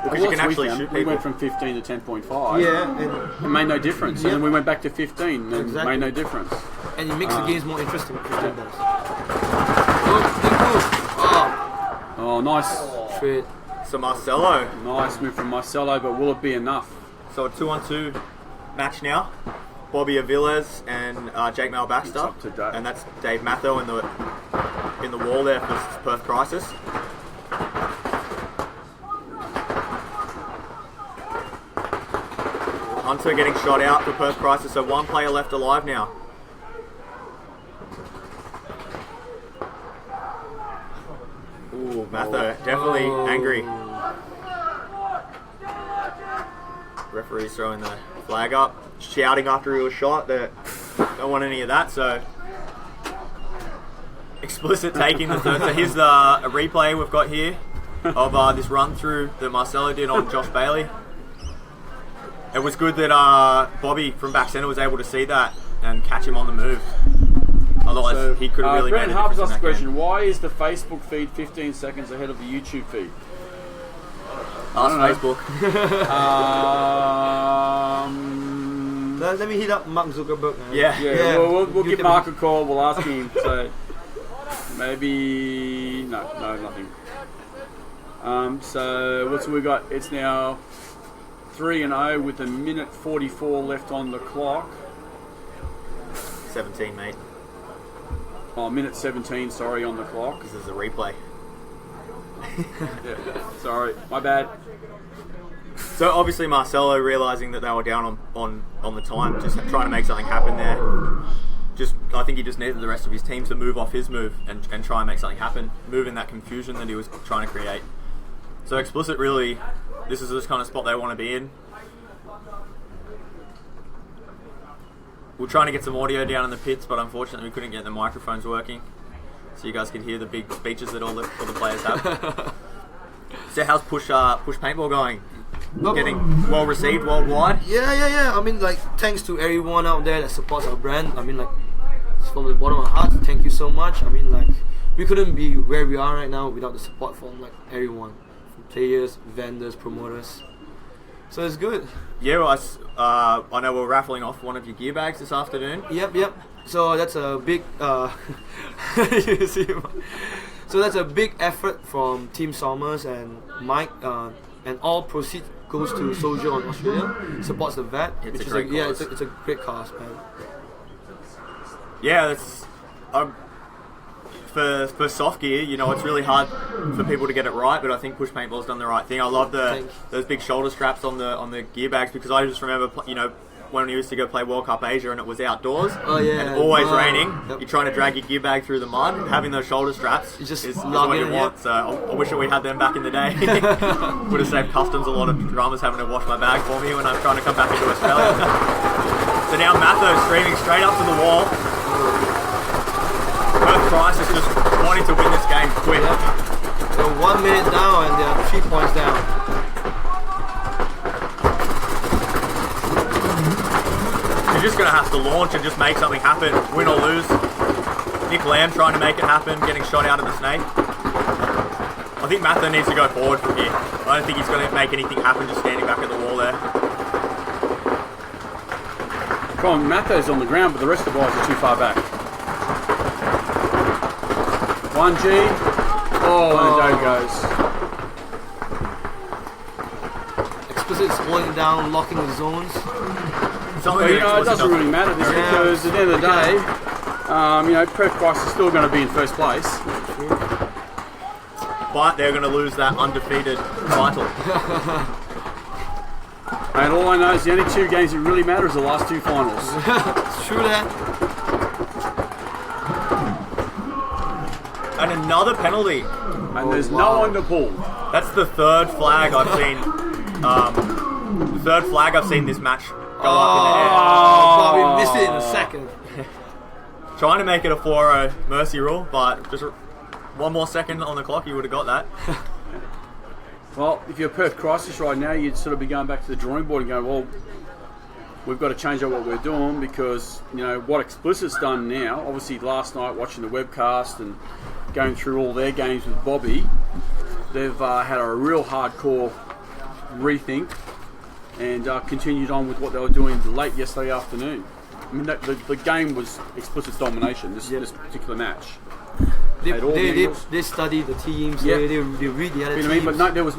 Because you can actually shoot we people. went from 15 to 10.5. Yeah, It made no difference. Yeah. And then we went back to 15 and Exactly. made no difference. and it makes the games more interesting with 15 balls. Oh, big move. Oh, nice. Straight. So Marcelo. Nice move from Marcelo, but will it be enough? So a 2-on-2 match now. Bobby Aviles and Jake Mal It's Baxter, up to date. and that's Dave Matho in the wall there for Perth Crisis. Hunter getting shot out for Perth Crisis, so one player left alive now. Ooh, Matho definitely angry. Referee's throwing the flag up, shouting after he was shot that don't want any of that, so Explicit taking the third. So here's a replay we've got here of this run through that Marcelo did on Josh Bailey. It was good that Bobby from back centre was able to see that and catch him on the move. Otherwise, he could have really Brent made a Harper's difference in asked that the question, game. why is the Facebook feed 15 seconds ahead of the YouTube feed? Ask Facebook. Let me hit up Mark Zuckerberg. Man. Yeah. Yeah, we'll You give can- Mark a call, we'll ask him. So maybe... No, nothing. So what's we got? It's now 3-0 with a minute 44 left on the clock. 17, mate. Oh, minute 17, sorry, on the clock. This is a replay. Yeah, sorry, my bad. So obviously Marcelo realising that they were down on the time, just trying to make something happen there. I think he just needed the rest of his team to move off his move and try and make something happen, move in that confusion that he was trying to create. So Explicit really, this is the kind of spot they want to be in. We're trying to get some audio down in the pits, but unfortunately we couldn't get the microphones working, so you guys could hear the big speeches that all the players have. So how's push paintball going? Getting well received worldwide? Yeah. I mean, like, thanks to everyone out there that supports our brand. I mean, like, from the bottom of my heart, thank you so much. I mean, like, we couldn't be where we are right now without the support from, like, everyone. From players, vendors, promoters. So it's good. Yeah, well, I know we're raffling off one of your gear bags this afternoon. Yep. So that's a big you see, so that's a big effort from Team Somers and Mike, and all proceeds goes to Soldier on Australia, supports the vet. It's which a is great yeah, cause. it's a great cause, man. Yeah, that's for soft gear. You know, it's really hard for people to get it right, but I think Push Paintball's done the right thing. I love those big shoulder straps on the gear bags, because I just remember, when we used to go play World Cup Asia and it was outdoors, Oh, yeah. and always Oh, raining. yep. You're trying to drag your gear bag through the mud. Having those shoulder straps You just is lug what in, you yeah. want. So I wish that we had them back in the day. Would have saved customs a lot of drummers having to wash my bag for me when I'm trying to come back into Australia. So now Matho streaming straight up to the wall. Perth Crisis just wanting to win this game quick. So 1 minute down and they're 3 points down. You're just going to have to launch and just make something happen, win or lose. Nick Lamb trying to make it happen, getting shot out of the snake. I think Matho needs to go forward from here. I don't think he's going to make anything happen just standing back at the wall there. Come on, Matho's on the ground, but the rest of the guys are too far back. 1G. Oh, and the dough goes. Explicit is holding down, locking the zones. Something But, that it doesn't really matter this, Yeah. because at the end of the day, Perth Crisis is still going to be in first place. But they're going to lose that undefeated title. And all I know is the only two games that really matter is the last two finals. It's true that. And another penalty. And there's no one to pull. That's the third flag I've seen. This match go up in the air. Oh, we missed it in a second. Trying to make it a 4-0 mercy rule, but just one more second on the clock, you would have got that. Well, if you're Perth Crisis right now, you'd sort of be going back to the drawing board and going, well, we've got to change up what we're doing because, what Explicit's done now, obviously last night watching the webcast and going through all their games with Bobby, they've had a real hardcore rethink and continued on with what they were doing late yesterday afternoon. I mean, the game was Explicit's domination, this particular match. They study the teams, they read the other teams. But there was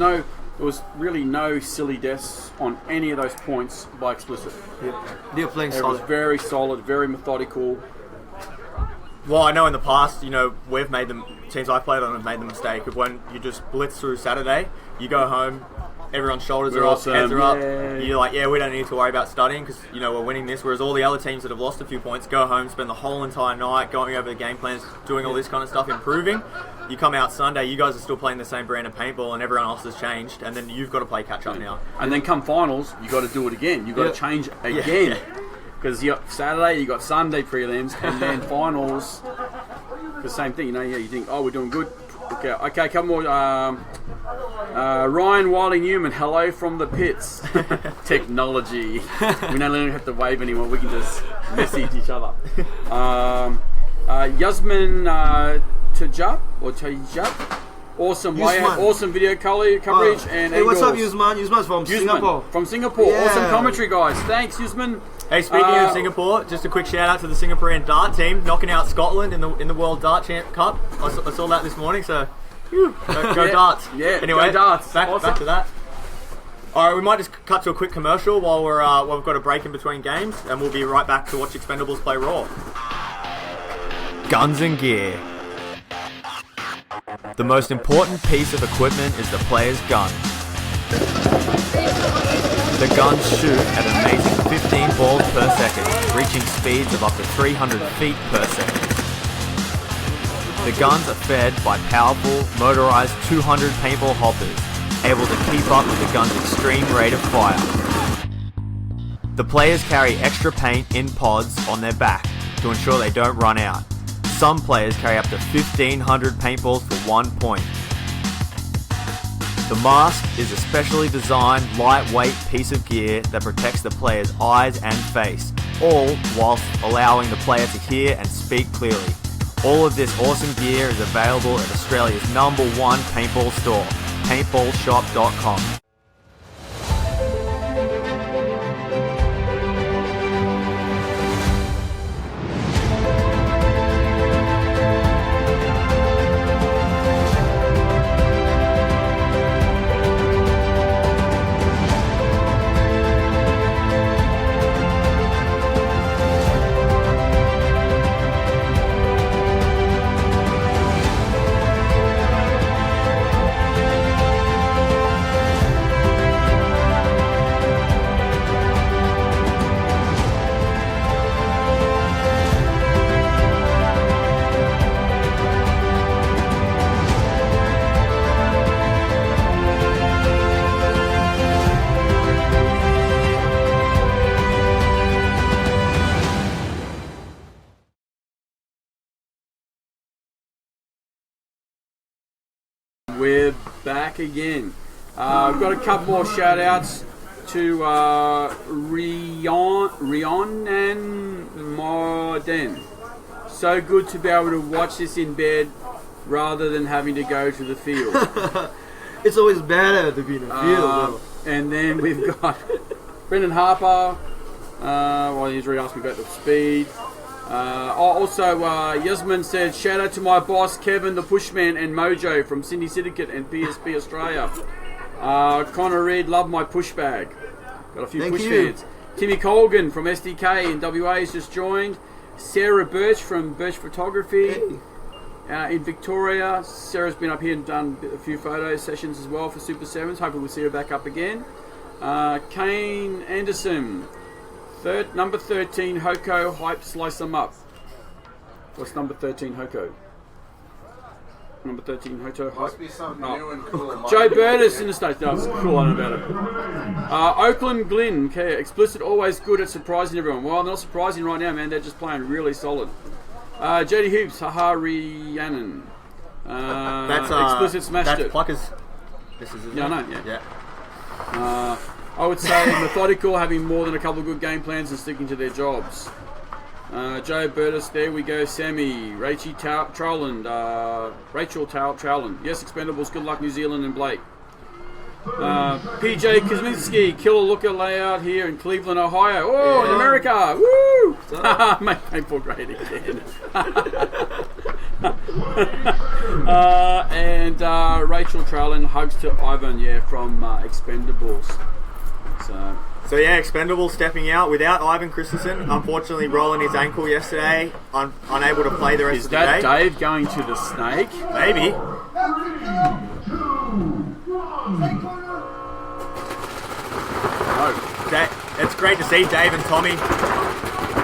really no silly deaths on any of those points by Explicit. Yeah. They were playing solid. solid. It was very solid, very methodical. Well, I know in the past, we've made teams I've played on have made the mistake of when you just blitz through Saturday, you go home, everyone's shoulders are up, heads are up. You're like, we don't need to worry about studying because, we're winning this. Whereas all the other teams that have lost a few points go home, spend the whole entire night going over the game plans, doing all this kind of stuff, improving. You come out Sunday, you guys are still playing the same brand of paintball and everyone else has changed. And then you've got to play catch up now. And then come finals, you've got to do it again. You've got to change again. Because you got Saturday, you got Sunday prelims, and then finals. The same thing, you think, we're doing good. Okay, couple more. Ryan Wiley Newman, hello from the pits. Technology. We no longer have to wave anymore. We can just message each other. Yasmin Tajab. Awesome layout, awesome video coverage. And hey, what's up, Yusman? Yusman's from Singapore. From Singapore. Yeah. Awesome commentary, guys. Thanks, Yusman. Hey, speaking of Singapore, just a quick shout out to the Singaporean dart team knocking out Scotland in the World Dart Cup. I saw that this morning, so go darts. Yeah, anyway, go darts. Back to that. All right, we might just cut to a quick commercial while we've got a break in between games, and we'll be right back to watch Expendables play Raw. Guns and gear. The most important piece of equipment is the player's gun. The guns shoot at an amazing 15 balls per second, reaching speeds of up to 300 feet per second. The guns are fed by powerful, motorized 200 paintball hoppers, able to keep up with the gun's extreme rate of fire. The players carry extra paint in pods on their back to ensure they don't run out. Some players carry up to 1,500 paintballs for 1 point. The mask is a specially designed, lightweight piece of gear that protects the player's eyes and face, all whilst allowing the player to hear and speak clearly. All of this awesome gear is available at Australia's #1 paintball store, paintballshop.com. We're back again. We've got a couple more shout outs to Rhiannon Marden. So good to be able to watch this in bed rather than having to go to the field. It's always better to be in the field. And then we've got Brendan Harper. He's already asked me about the speed. Also, Yasmin said, shout out to my boss Kevin the Pushman and Mojo from Sydney Syndicate and PSP Australia. Connor Reed, love my push bag. Got a few push fans. Timmy Colgan from SDK in WA has just joined. Sarah Birch from Birch Photography in Victoria. Sarah's been up here and done a few photo sessions as well for Super 7s. Hopefully we'll see her back up again. Kane Anderson. Number 13, Hoko, hype, slice them up. What's number 13, Hoko? Number 13, Hoto Hype. Must be something new and cool. Joe Burtis in the States. That was cool. I don't know about it. Oakland Glynn. Okay, explicit, always good at surprising everyone. Well, not surprising right now, man. They're just playing really solid. JD Hoops, Haha Rhiannon. That's explicit smashed that's it. Pluckers. This is Yeah, I know. Yeah. I would say methodical, having more than a couple of good game plans and sticking to their jobs. Joe Burtis, there we go. Sammy, Rachel Trowland. Yes, Expendables. Good luck, New Zealand and Blake. PJ Kuzminski, killer looker layout here in Cleveland, Ohio. Oh, in America! Woo! Mate, painful grade again. And Rachel Trowland, hugs to Ivan, from Expendables. So yeah, Expendable stepping out without Ivan Christensen. Unfortunately, rolling his ankle yesterday, unable to play the rest Is of the day. that Dave going to the snake? Maybe. No. It's great to see Dave and Tommy,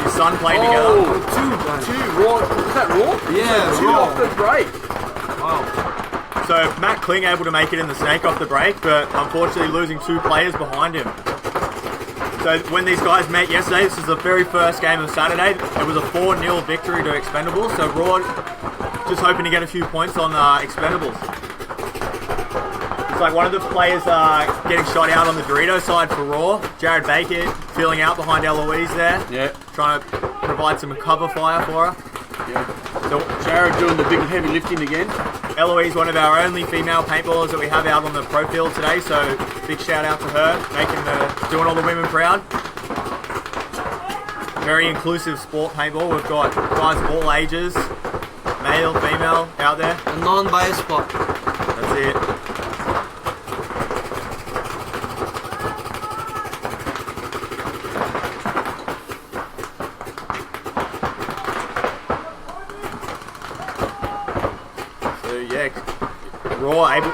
his son, playing together. Two raw. Is that raw? Yeah, two raw. off the break. Wow. So Matt Kling able to make it in the snake off the break, but unfortunately losing 2 players behind him. So when these guys met yesterday, this is the very first game of Saturday. It was a 4-0 victory to Expendables. So Raw just hoping to get a few points on Expendables. It's like one of the players getting shot out on the Dorito side for Raw. Jared Baker feeling out behind Eloise there. Yeah. Trying to provide some cover fire for her. Yeah. So Jared doing the big heavy lifting again. Eloise, one of our only female paintballers that we have out on the pro field today, so big shout out to her, doing all the women proud. Very inclusive sport paintball. We've got guys of all ages, male, female, out there. A non-biased spot. That's it. Raw able.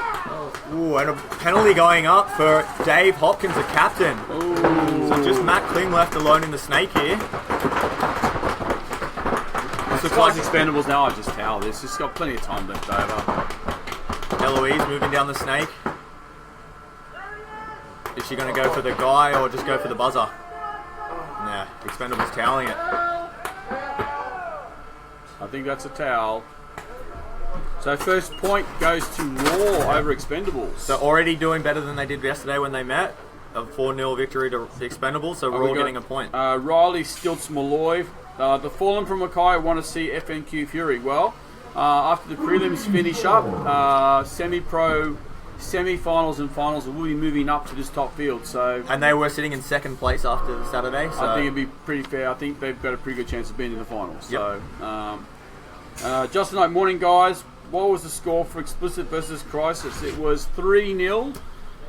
Ooh, and a penalty going up for Dave Hopkins, the captain. Ooh. So just Matt Kling left alone in the snake here. This looks like Expendables now. I just towel this. It's got plenty of time left over. Eloise moving down the snake. Is she going to go for the guy or just go for the buzzer? Nah, Expendables toweling it. I think that's a towel. So first point goes to Raw over Expendables. So already doing better than they did yesterday when they met. A 4-0 victory to the Expendables, so Raw getting a point. Riley Stilts Malloy. The Fallen from Mackay want to see FNQ Fury. Well, after the prelims finish up, semi-pro, semi-finals and finals will be moving up to this top field. So, and they were sitting in second place after Saturday. So I think it'd be pretty fair. I think they've got a pretty good chance of being in the finals. Yep. So, Justin Knight, morning guys. What was the score for Explicit versus Crisis? It was 3-0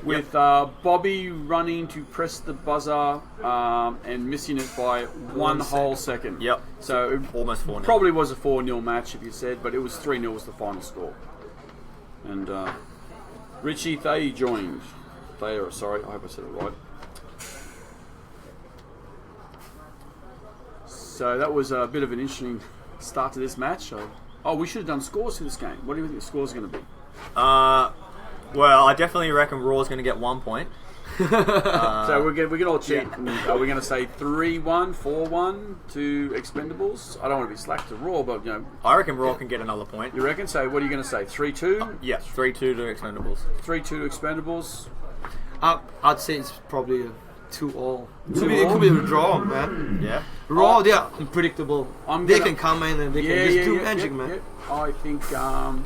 with Bobby running to press the buzzer and missing it by one whole second. Yep. So it almost 4-0. Probably was a 4-0 match if you said, but it was 3-0 was the final score. And Richie Thayer joined. Thayer, sorry, I hope I said it right. So that was a bit of an interesting start to this match. Oh, we should have done scores for this game. What do you think the score's going to be? Well, I definitely reckon Raw's going to get 1 point. So we can all cheat. Yeah. Are we going to say 3-1, 4-1 to Expendables? I don't want to be slack to Raw, but you know. I reckon Raw can get another point. You reckon? So what are you going to say? 3-2? Yeah, 3-2 to Expendables. 3-2 to Expendables. I'd say it's probably a 2-all. It could be a draw, man. Yeah. Raw, they're unpredictable. They can come in and they can just do magic, man. Yeah. I think I'm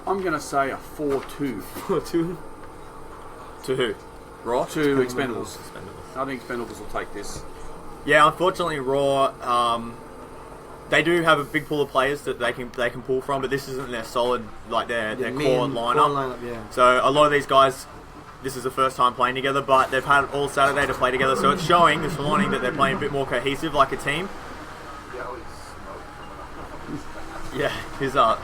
going to say a 4-2. 4-2? To who? Raw? To Expendables. I think Expendables will take this. Yeah, unfortunately, Raw. They do have a big pool of players that they can pull from, but this isn't their solid, like their core lineup. Yeah. So a lot of these guys, this is the first time playing together, but they've had all Saturday to play together. So it's showing this morning that they're playing a bit more cohesive, like a team. Yeah, he's up.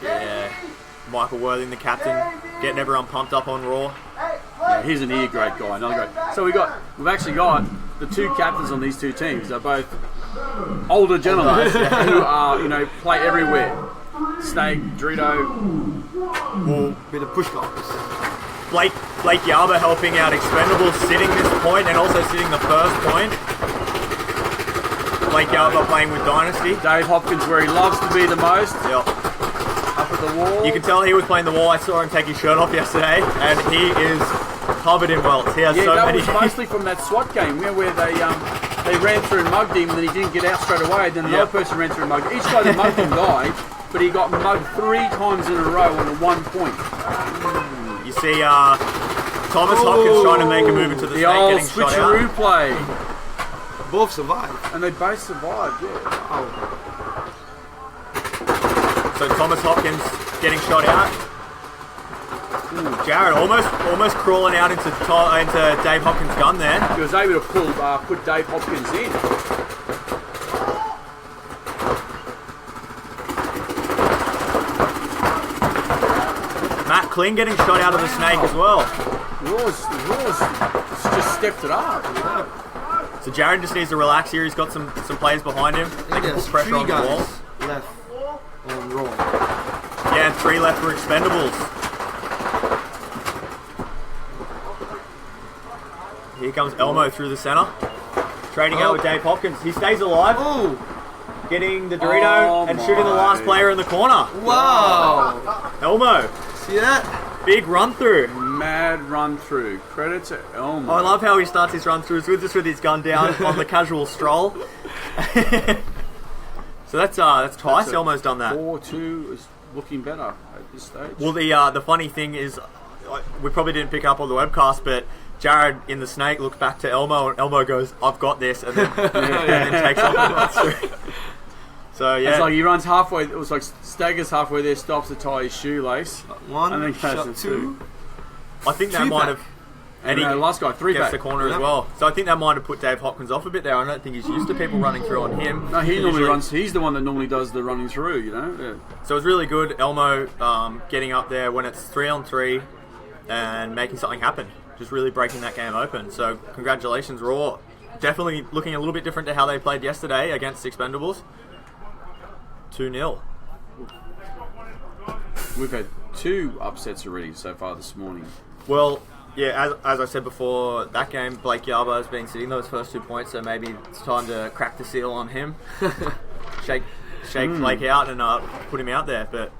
Yeah, Michael Worthing, the captain, getting everyone pumped up on Raw. Yeah, he's an great guy, another great. So we've actually got the two captains on these two teams. They're both older gentlemen who are, play everywhere. Snake, Dorito. With the push goals. Blake Yarber helping out Expendables, sitting this point and also sitting the first point. Blake Yarber playing with Dynasty. Dave Hopkins, where he loves to be the most. Yep. Up at the wall. You can tell he was playing the wall. I saw him take his shirt off yesterday, and he is covered in welts. He has so that many. was mostly from that SWAT game where they ran through and mugged him, and then he didn't get out straight away. Then another person ran through and mugged him. Each guy that mugged him died, but he got mugged 3 times in a row on 1 point. You see Thomas Hopkins trying to make a move into the snake, old getting shot switcheroo out. play. Both survived. And they both survived, yeah. So Thomas Hopkins getting shot out. Ooh, Jared almost crawling out into Dave Hopkins' gun there. He was able to put Dave Hopkins in. Matt Kling getting shot out of the snake as well. Roars just stepped it up. So Jared just needs to relax here. He's got some players behind him. They can put pressure on the wall. Left on Raw. Yeah, and 3 left for Expendables. Here comes Elmo through the center. Trading out with Dave Hopkins. He stays alive. Ooh. Getting the Dorito and shooting the last player in the corner. Wow. Elmo. See that? Big run through. Mad run through. Credit to Elmo. I love how he starts his run throughs with his gun down on the casual stroll. So that's twice Elmo's done that. 4-2 is looking better at this stage. Well, the funny thing is, we probably didn't pick up on the webcast, but Jared in the snake looks back to Elmo, and Elmo goes, "I've got this," and then, and then takes off and runs through. So yeah, it's like he runs halfway. It was like staggers halfway there, stops to tie his shoelace, 1, and then goes shot to 2. I think that might have. And the last guy 3 gets back the corner as well. So I think that might have put Dave Hopkins off a bit there. I don't think he's used to people running through on him. No, he normally runs. He's the one that normally does the running through. Yeah. So it's really good, Elmo getting up there when it's 3-on-3 and making something happen. Just really breaking that game open. So congratulations, Raw. Definitely looking a little bit different to how they played yesterday against Expendables. 2-0. We've had 2 upsets already so far this morning. Well, yeah, as I said before, that game, Blake Yarber has been sitting those first 2 points, so maybe it's time to crack the seal on him. shake Blake out and put him out there. But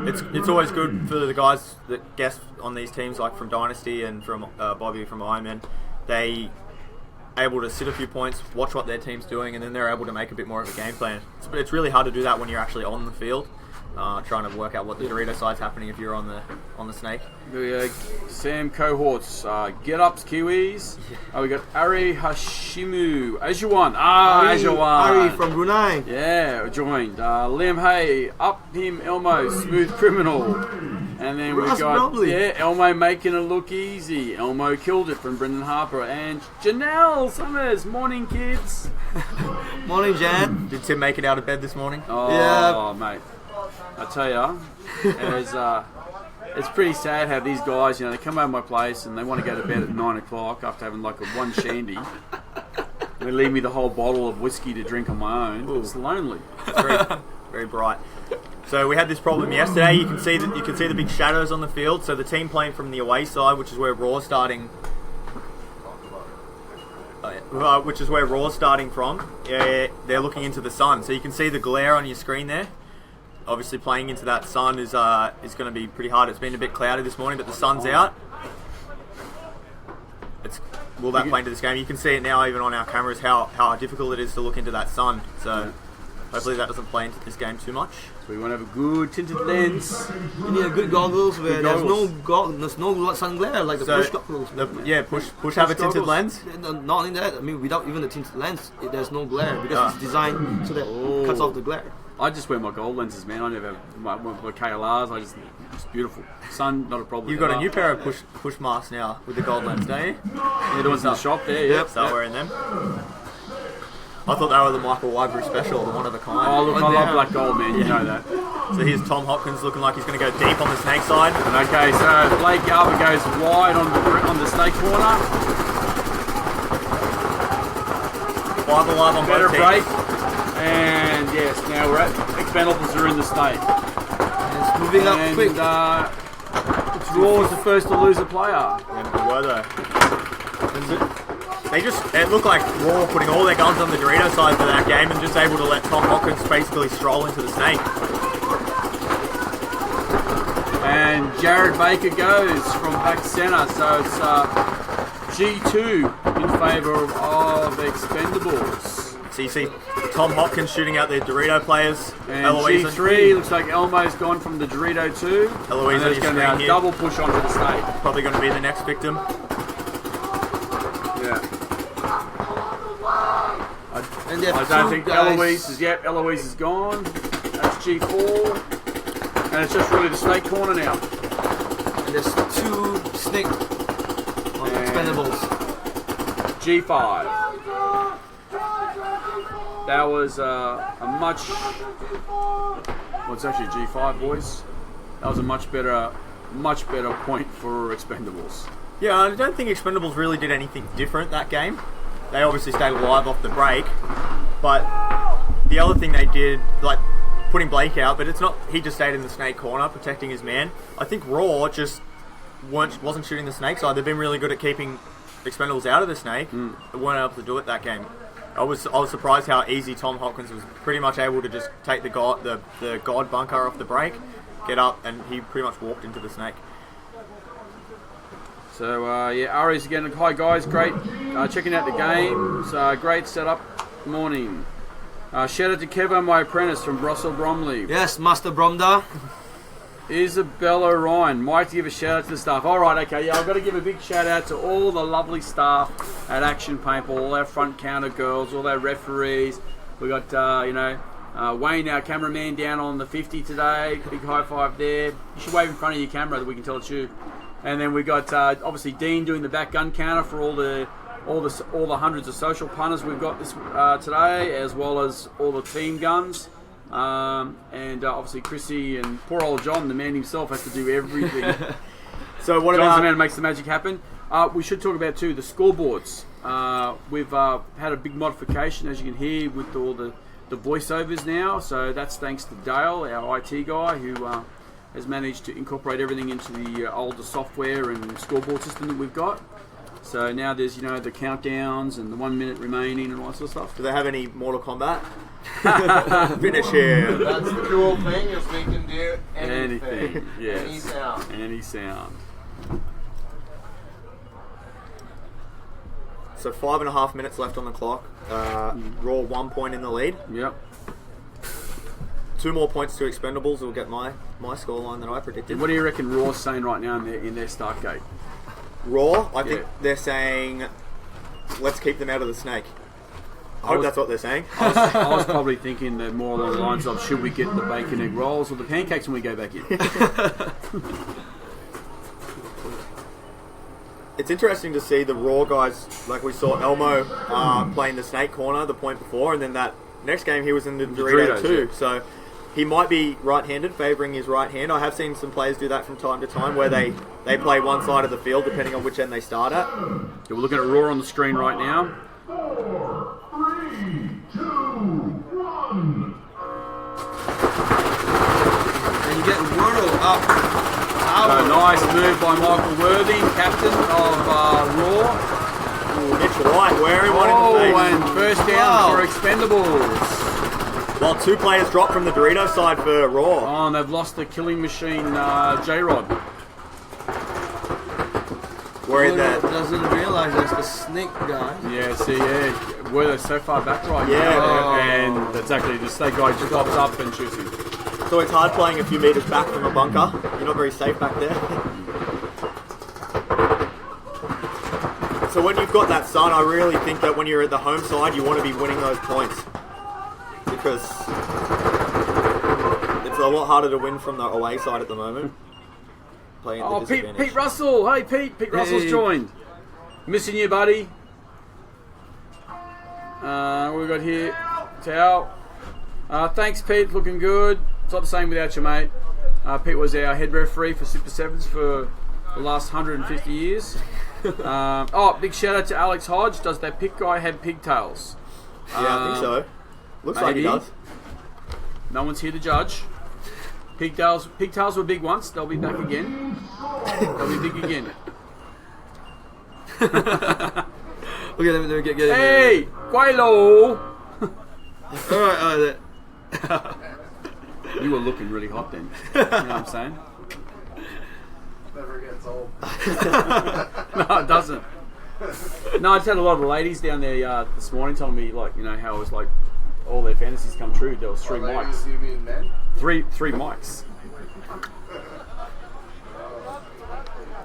it's always good for the guys that guess on these teams, like from Dynasty and from Bobby from Ironman. They able to sit a few points, watch what their team's doing, and then they're able to make a bit more of a game plan. It's really hard to do that when you're actually on the field, trying to work out what the Dorito side's happening if you're on the snake. Sam cohorts, get ups Kiwis. We got Ari Hashimu, Ajuan. Ajuan. Ari from Brunei. Yeah, joined. Liam Hay, up him Elmo, smooth criminal. And then we got Elmo making it look easy. Elmo killed it from Brendan Harper and Janelle Summers. Morning, kids. Morning, Jan. Did Tim make it out of bed this morning? Oh, Yeah. mate. I tell ya, it's pretty sad how these guys, they come over my place and they want to go to bed at 9 o'clock after having like one shandy. They leave me the whole bottle of whiskey to drink on my own. Ooh. It's lonely. It's very, very bright. So we had this problem yesterday. You can see the big shadows on the field. So the team playing from the away side, which is where Raw's starting. From. They're looking into the sun, so you can see the glare on your screen there. Obviously, playing into that sun is going to be pretty hard. It's been a bit cloudy this morning, but the sun's out. Will that play into this game? You can see it now, even on our cameras, how difficult it is to look into that sun. So hopefully that doesn't play into this game too much. So we want to have a good tinted lens. You need a good goggles where there's no sun glare, like the push goggles. Push have a tinted lens. Not only that, I mean, without even the tinted lens, there's no glare because it's designed so that it cuts off the glare. I just wear my gold lenses, man. I never have my KLRs. It's beautiful. Sun, not a problem. You've got a new pair of push masks now with the gold lens, don't you? Yeah, the ones in the shop there. Yep. Start wearing them. I thought they were the Michael Weidbury special, the one of a kind. Oh, look, I love black gold, man. You know that. So here's Tom Hopkins looking like he's going to go deep on the snake side. Okay, so Blake Yarber goes wide on the snake corner. 5 alive on better both break. teams. And yes, now we're at Expendables are in the snake. It's moving up And quick. it's Raw was the first to lose a player. And we were though. It looked like Raw putting all their guns on the Dorito side for that game and just able to let Tom Hawkins basically stroll into the snake. And Jared Baker goes from back centre, so it's G2 in favour of Expendables. So you see Tom Hopkins shooting out the Dorito players. And Eloise G3 looks like Elmo's gone from the Dorito 2. Eloise and on he's your going to screen here. double push onto the snake. Probably going to be the next victim. Yeah. And they have I don't two think guys. Eloise is gone. That's G4. And it's just really the snake corner now. And there's 2 snake on And- Expendables. G5. That was a much. Well, it's actually G5, boys. That was a much better point for Expendables. Yeah, I don't think Expendables really did anything different that game. They obviously stayed alive off the break, but the other thing they did, like putting Blake out, but it's not. He just stayed in the snake corner, protecting his man. I think Raw just wasn't shooting the snake side. They've been really good at keeping Expendables out of the snake. They weren't able to do it that game. I was surprised how easy Tom Hopkins was. Pretty much able to just take the God bunker off the break, get up, and he pretty much walked into the snake. So Ari's again. Hi guys, great checking out the games. Great setup. Morning. Shout out to Kevo, my apprentice from Brussels Bromley. Yes, Master Bromda. Isabella Ryan. Mike, to give a shout out to the staff. All right, okay, yeah, I've got to give a big shout out to all the lovely staff at Action Paintball, all our front counter girls, all our referees. We got Wayne, our cameraman, down on the 50 today. Big high five there. You should wave in front of your camera that we can tell it's you. And then we got obviously Dean doing the back gun counter for all the hundreds of social punters we've got this today, as well as all the team guns. And obviously Chrissy and poor old John, the man himself, has to do everything. So what John's about the man who makes the magic happen. We should talk about too the scoreboards. We've had a big modification, as you can hear, with all the voiceovers now. So that's thanks to Dale, our IT guy, who has managed to incorporate everything into the older software and scoreboard system that we've got. So now there's the countdowns and the 1 minute remaining and all that sort of stuff. Do they have any Mortal Kombat? Finish him. That's the cool thing is we can do anything. Yes. Any sound. Any sound. So 5.5 minutes left on the clock. Raw 1 point in the lead. Yep. 2 more points to Expendables will get my scoreline that I predicted. What do you reckon Raw's saying right now in their start gate? Raw, I think they're saying, let's keep them out of the snake. I hope that's what they're saying. I was probably thinking that more along the lines of, should we get the bacon egg rolls or the pancakes when we go back in? It's interesting to see the Raw guys, like we saw Elmo playing the snake corner the point before, and then that next game he was in the Dorito too. Yeah. So he might be right-handed, favouring his right hand. I have seen some players do that from time to time, where they play one side of the field depending on which end they start at. Yeah, we're looking at Raw on the screen right now. 4, 3, 2, 1. And you get Wordle up. So nice move by Michael Worthing, captain of Raw. Mitch White wearing one in the face. And first down for Expendables. While 2 players dropped from the Dorito side for Raw. Oh, and they've lost the killing machine, J-Rod. Worried that. Doesn't realize that's the snake guy. Yeah, see, were they so far back right Yeah, now? they And exactly, the snake guy just pops up and shoots him. So it's hard playing a few metres back from a bunker. You're not very safe back there. So when you've got that sun, I really think that when you're at the home side, you want to be winning those points. Because it's a lot harder to win from the away side at the moment. Playing at the disadvantage. Pete Russell. Hey, Pete Russell's joined. Missing you, buddy. What we got here? Towel. Thanks, Pete. Looking good. It's not the same without you, mate. Pete was our head referee for Super Sevens for the last 150 years. Big shout out to Alex Hodge. Does that pig guy have pigtails? Yeah, I think so. Looks like he maybe. does. No one's here to judge. Pigtails were big once. They'll be back again. They'll be big again. Okay, let me get Hey, Quailo! Alright, You were looking really hot then. You know what I'm saying? Never gets old. No, it doesn't. No, I just had a lot of the ladies down there this morning telling me, like, you know, how it was like all their fantasies come true. There was three mics. You mean men? Three mics.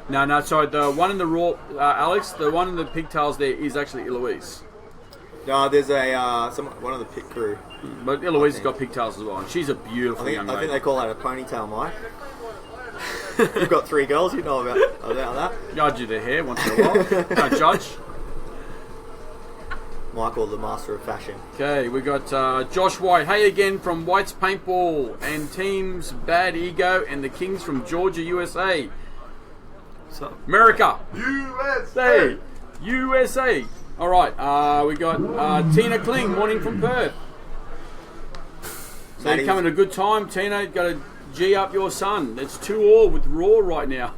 No, sorry. The one in the raw, Alex. The one in the pigtails there is actually Eloise. No, there's one of the pit crew. But Eloise has got pigtails as well, and she's a beautiful young I lady. think they call that a ponytail, Mike. You've got 3 girls, you know about that. Judge you their hair once in a while. Don't judge. Michael, the master of fashion. Okay, we got Josh White. Hey again from White's Paintball and teams Bad Ego and the Kings from Georgia, USA. So, America. USA! USA. All right, we got Tina Kling, morning from Perth. So you're coming at a good time, Tina. Got to G up your son. It's 2-2 with Raw right now.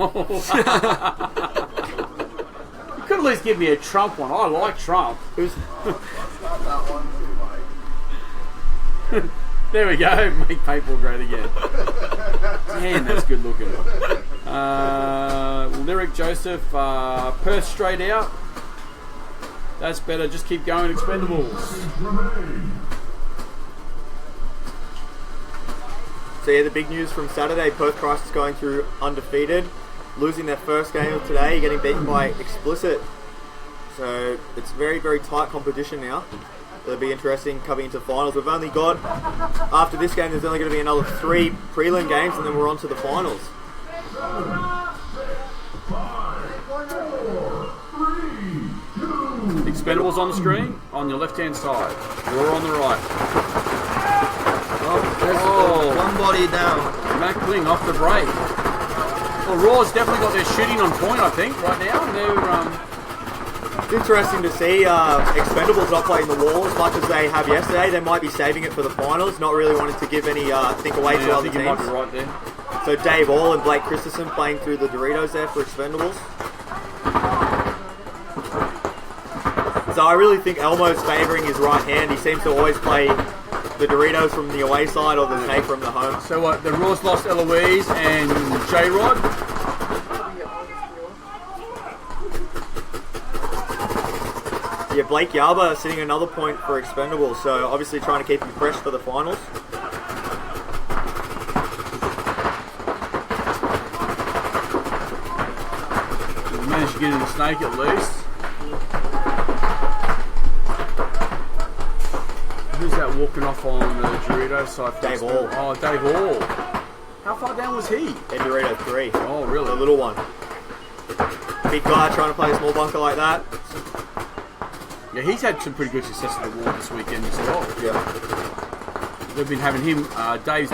You could at least give me a Trump one. I like Trump. Who's Not that one too, Mike. There we go. Make paintball great again. Damn, that's good looking. Lyric Joseph, Perth straight out. That's better. Just keep going, Expendables. So yeah, the big news from Saturday, Perth Christ is going through undefeated, losing their first game of today, getting beaten by Explicit. So it's very, very tight competition now. It'll be interesting coming into the finals. We've only got, after this game, there's only going to be another 3 prelim games and then we're on to the finals. Expendables on the screen, on your left-hand side. Raw on the right. one body down. Matt Kling off the break. Well, Raw's definitely got their shooting on point, I think, right now. They're, It's interesting to see Expendables not playing the wall as much as they have yesterday. They might be saving it for the finals, not really wanting to give any think away to I other think you might be teams. right there. So Dave All and Blake Christensen playing through the Doritos there for Expendables. So I really think Elmo's favouring his right hand. He seems to always play the Doritos from the away side or the snake from the home. So what? The Raws lost Eloise and J-Rod. Yeah, Blake Yarba sitting another point for Expendables, so obviously trying to keep him fresh for the finals. He managed to get in the snake at least. Who's that walking off on the Dorito side? Dave Hall. Oh, Dave Hall. How far down was he? And Dorito 3. Oh, really? The little one. Big guy trying to play a small bunker like that. Yeah, he's had some pretty good success in the wall this weekend as well. Yeah. They've been having him. Dave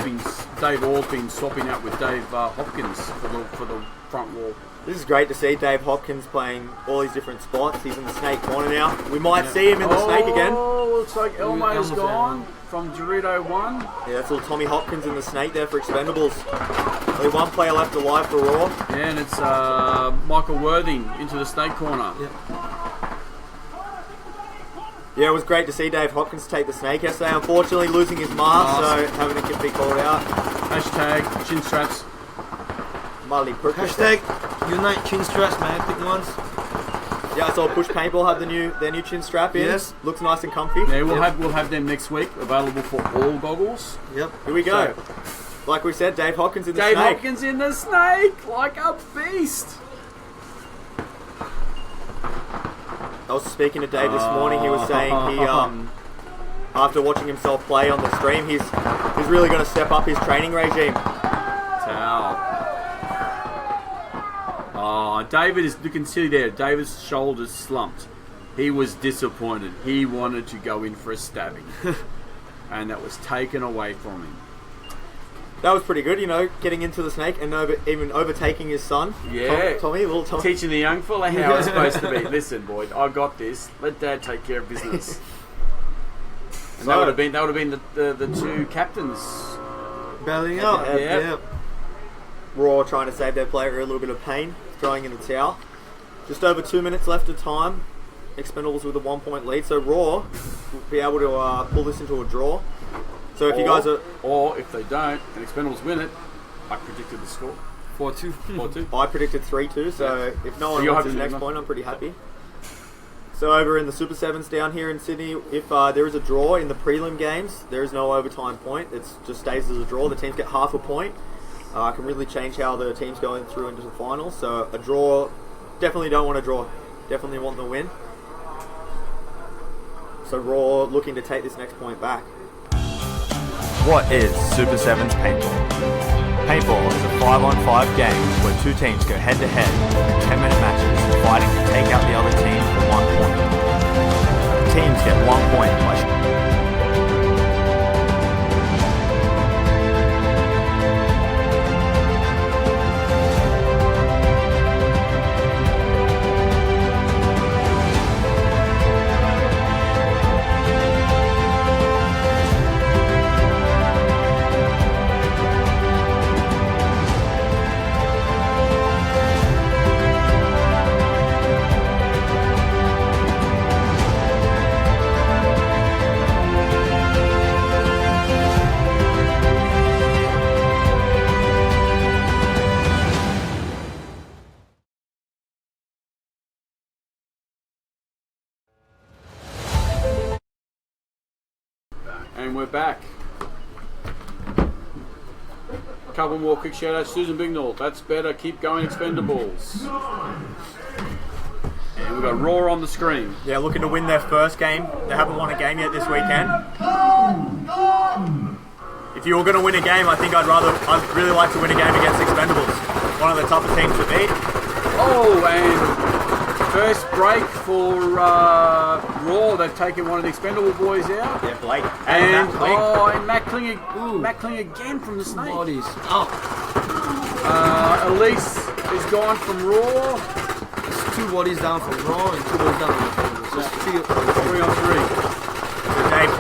Hall's been swapping out with Dave Hopkins for the front wall. This is great to see Dave Hopkins playing all these different spots. He's in the snake corner now. We might see him in the snake again. Oh, looks like Elmo's gone from Dorito 1. Yeah, that's little Tommy Hopkins in the snake there for Expendables. Only one player left alive for Raw. And it's Michael Worthing into the snake corner. Yeah, it was great to see Dave Hopkins take the snake yesterday. Unfortunately, losing his mask, so having to be called out. Hashtag chin straps. Mildly crooked. Hashtag Unite Chin Straps, man. Pick ones. Yeah, I saw Push Paintball have their new chin strap in. Yes. Looks nice and comfy. Yeah, we'll have them next week, available for all goggles. Yep. Here we go. Like we said, Dave Hopkins in the Dave snake. Hopkins in the snake, like a beast. I was speaking to Dave this morning. He was saying he, after watching himself play on the stream, he's really going to step up his training regime. Towel. Oh, David is, you can see there, David's shoulders slumped. He was disappointed. He wanted to go in for a stabbing. And that was taken away from him. That was pretty good, getting into the snake and even overtaking his son. Yeah. Tommy, little Tommy. Teaching the young fella how it's supposed to be. Listen, boy, I got this. Let Dad take care of business. And that would have been the two captains. Belling up. Yeah. Raw trying to save their player a little bit of pain, throwing in the towel. Just over 2 minutes left of time. Expendables with a 1 point lead, so Raw will be able to pull this into a draw. So if you guys are... Or if they don't, and Expendables win it, I predicted the score. 4-2. 4-2. I predicted 3-2, so if no one wants his next point, I'm pretty happy. So over in the Super Sevens down here in Sydney, if there is a draw in the prelim games, there is no overtime point. It just stays as a draw. The teams get half a point. Can really change how the team's going through into the finals. So a draw, definitely don't want a draw. Definitely want the win. So Raw looking to take this next point back. What is Super Sevens paintball? Paintball is a 5-on-5 game where two teams go head-to-head in 10-minute matches, fighting to take out the other team for 1 point. Teams get 1 point by And we're back. Couple more quick shout outs. Susan Bignall, that's better. Keep going, Expendables. And we've got Raw on the screen. Yeah, looking to win their first game. They haven't won a game yet this weekend. If you were going to win a game, I think I'd really like to win a game against Expendables. One of the toughest teams to beat. Oh, and first break for Raw. They've taken one of the Expendable boys out. Yeah, Blake. And Matt Kling. Matt Kling again from the Snake. Bodies. Elise is gone from Raw. It's 2 bodies down from Raw and 2 bodies down from Expendables. So it's 3 on 3. So Dave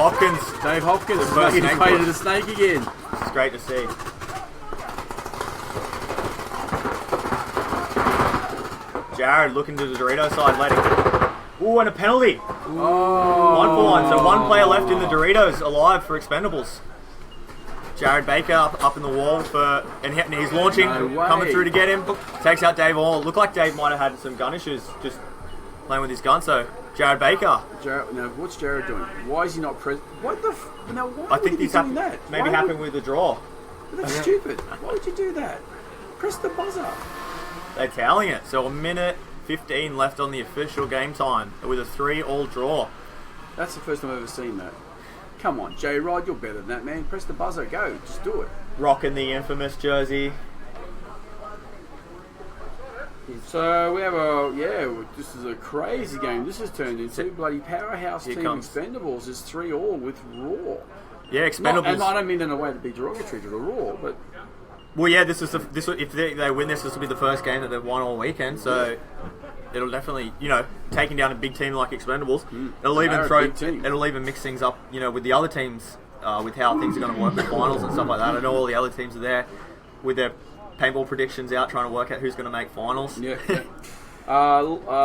Hopkins. He's first snake painted push. the Snake again. It's great to see. Jared looking to the Dorito side, letting. Ooh, and a penalty. Oh. 1 for 1. So one player left in the Doritos alive for Expendables. Jared Baker up in the wall and he's launching, coming through to get him. Takes out Dave Hall. Looked like Dave might have had some gun issues just playing with his gun. So Jared Baker. Now what's Jared doing? Why is he not present? What the? Now why I think would he this be doing that? maybe happened with the draw. That's stupid. Why would you do that? Press the buzzer. They're tallying it. So 1:15 left on the official game time with a 3-all draw. That's the first time I've ever seen that. Come on, J-Rod, you're better than that, man. Press the buzzer, go. Just do it. Rocking the infamous jersey. So we have this is a crazy game. This has turned into bloody powerhouse team Expendables is 3-all with Raw. Yeah, Expendables. And I don't mean in a way to be derogatory to the Raw, but well, yeah, if they win this will be the first game that they've won all weekend. So it'll definitely, taking down a big team like Expendables, it'll even mix things up, with the other teams, with how things are going to work with finals and stuff like that. I know all the other teams are there with their paintball predictions out, trying to work out who's going to make finals. Yeah.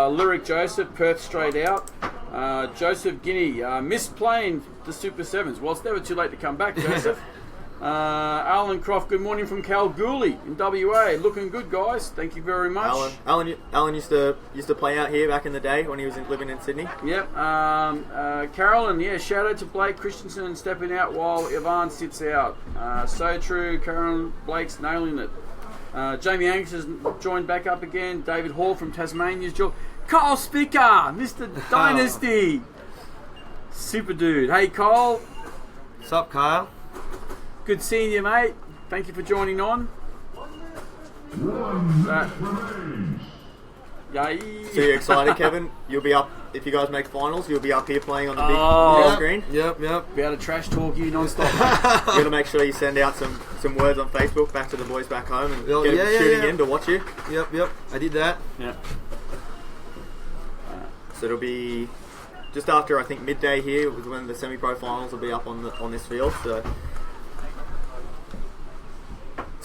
Lyric Joseph, Perth straight out. Joseph Guinea, missed playing the Super Sevens. Well, it's never too late to come back, Joseph. Alan Croft, good morning from Kalgoorlie in WA. Looking good, guys. Thank you very much. Alan used to play out here back in the day when he was living in Sydney. Yep. Carolyn, shout out to Blake Christensen stepping out while Ivan sits out. So true, Carolyn. Blake's nailing it. Jamie Angus has joined back up again. David Hall from Tasmania's joined. Kyle Spicker, Mr. Dynasty. Super dude. Hey, Kyle. What's up, Kyle? Good seeing you, mate. Thank you for joining on. Yay. So you're excited, Kevin? You'll be up, if you guys make finals, you'll be up here playing on the big screen? Yep. Be able to trash talk you non-stop. You got to make sure you send out some words on Facebook back to the boys back home and get them shooting in to watch you. Yep. I did that. Yeah. So it'll be just after I think midday here was when the semi-pro finals will be up on this field. So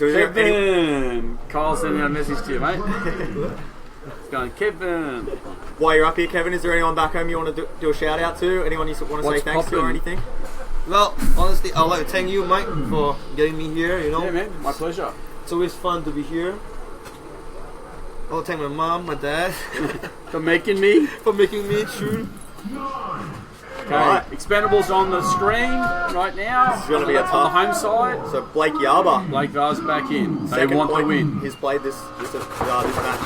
is there any, Kevin! Kyle sending a message to you, mate. It's going, Kevin. while you're up here, Kevin, is there anyone back home you want to do a shout out to? Anyone you want to say What's thanks to or poppin'? anything? Well, honestly, I'd like to thank you, Mike, for getting me here. You know, Yeah, man, my pleasure. it's always fun to be here. I want to thank my mom, my dad, For making me. for making me true. Okay, Right. Expendables on the screen right now. It's gonna be a on the tough- home side. So Blake Yarber, Blake Vaz back in. They second want the point, win. He's played this match.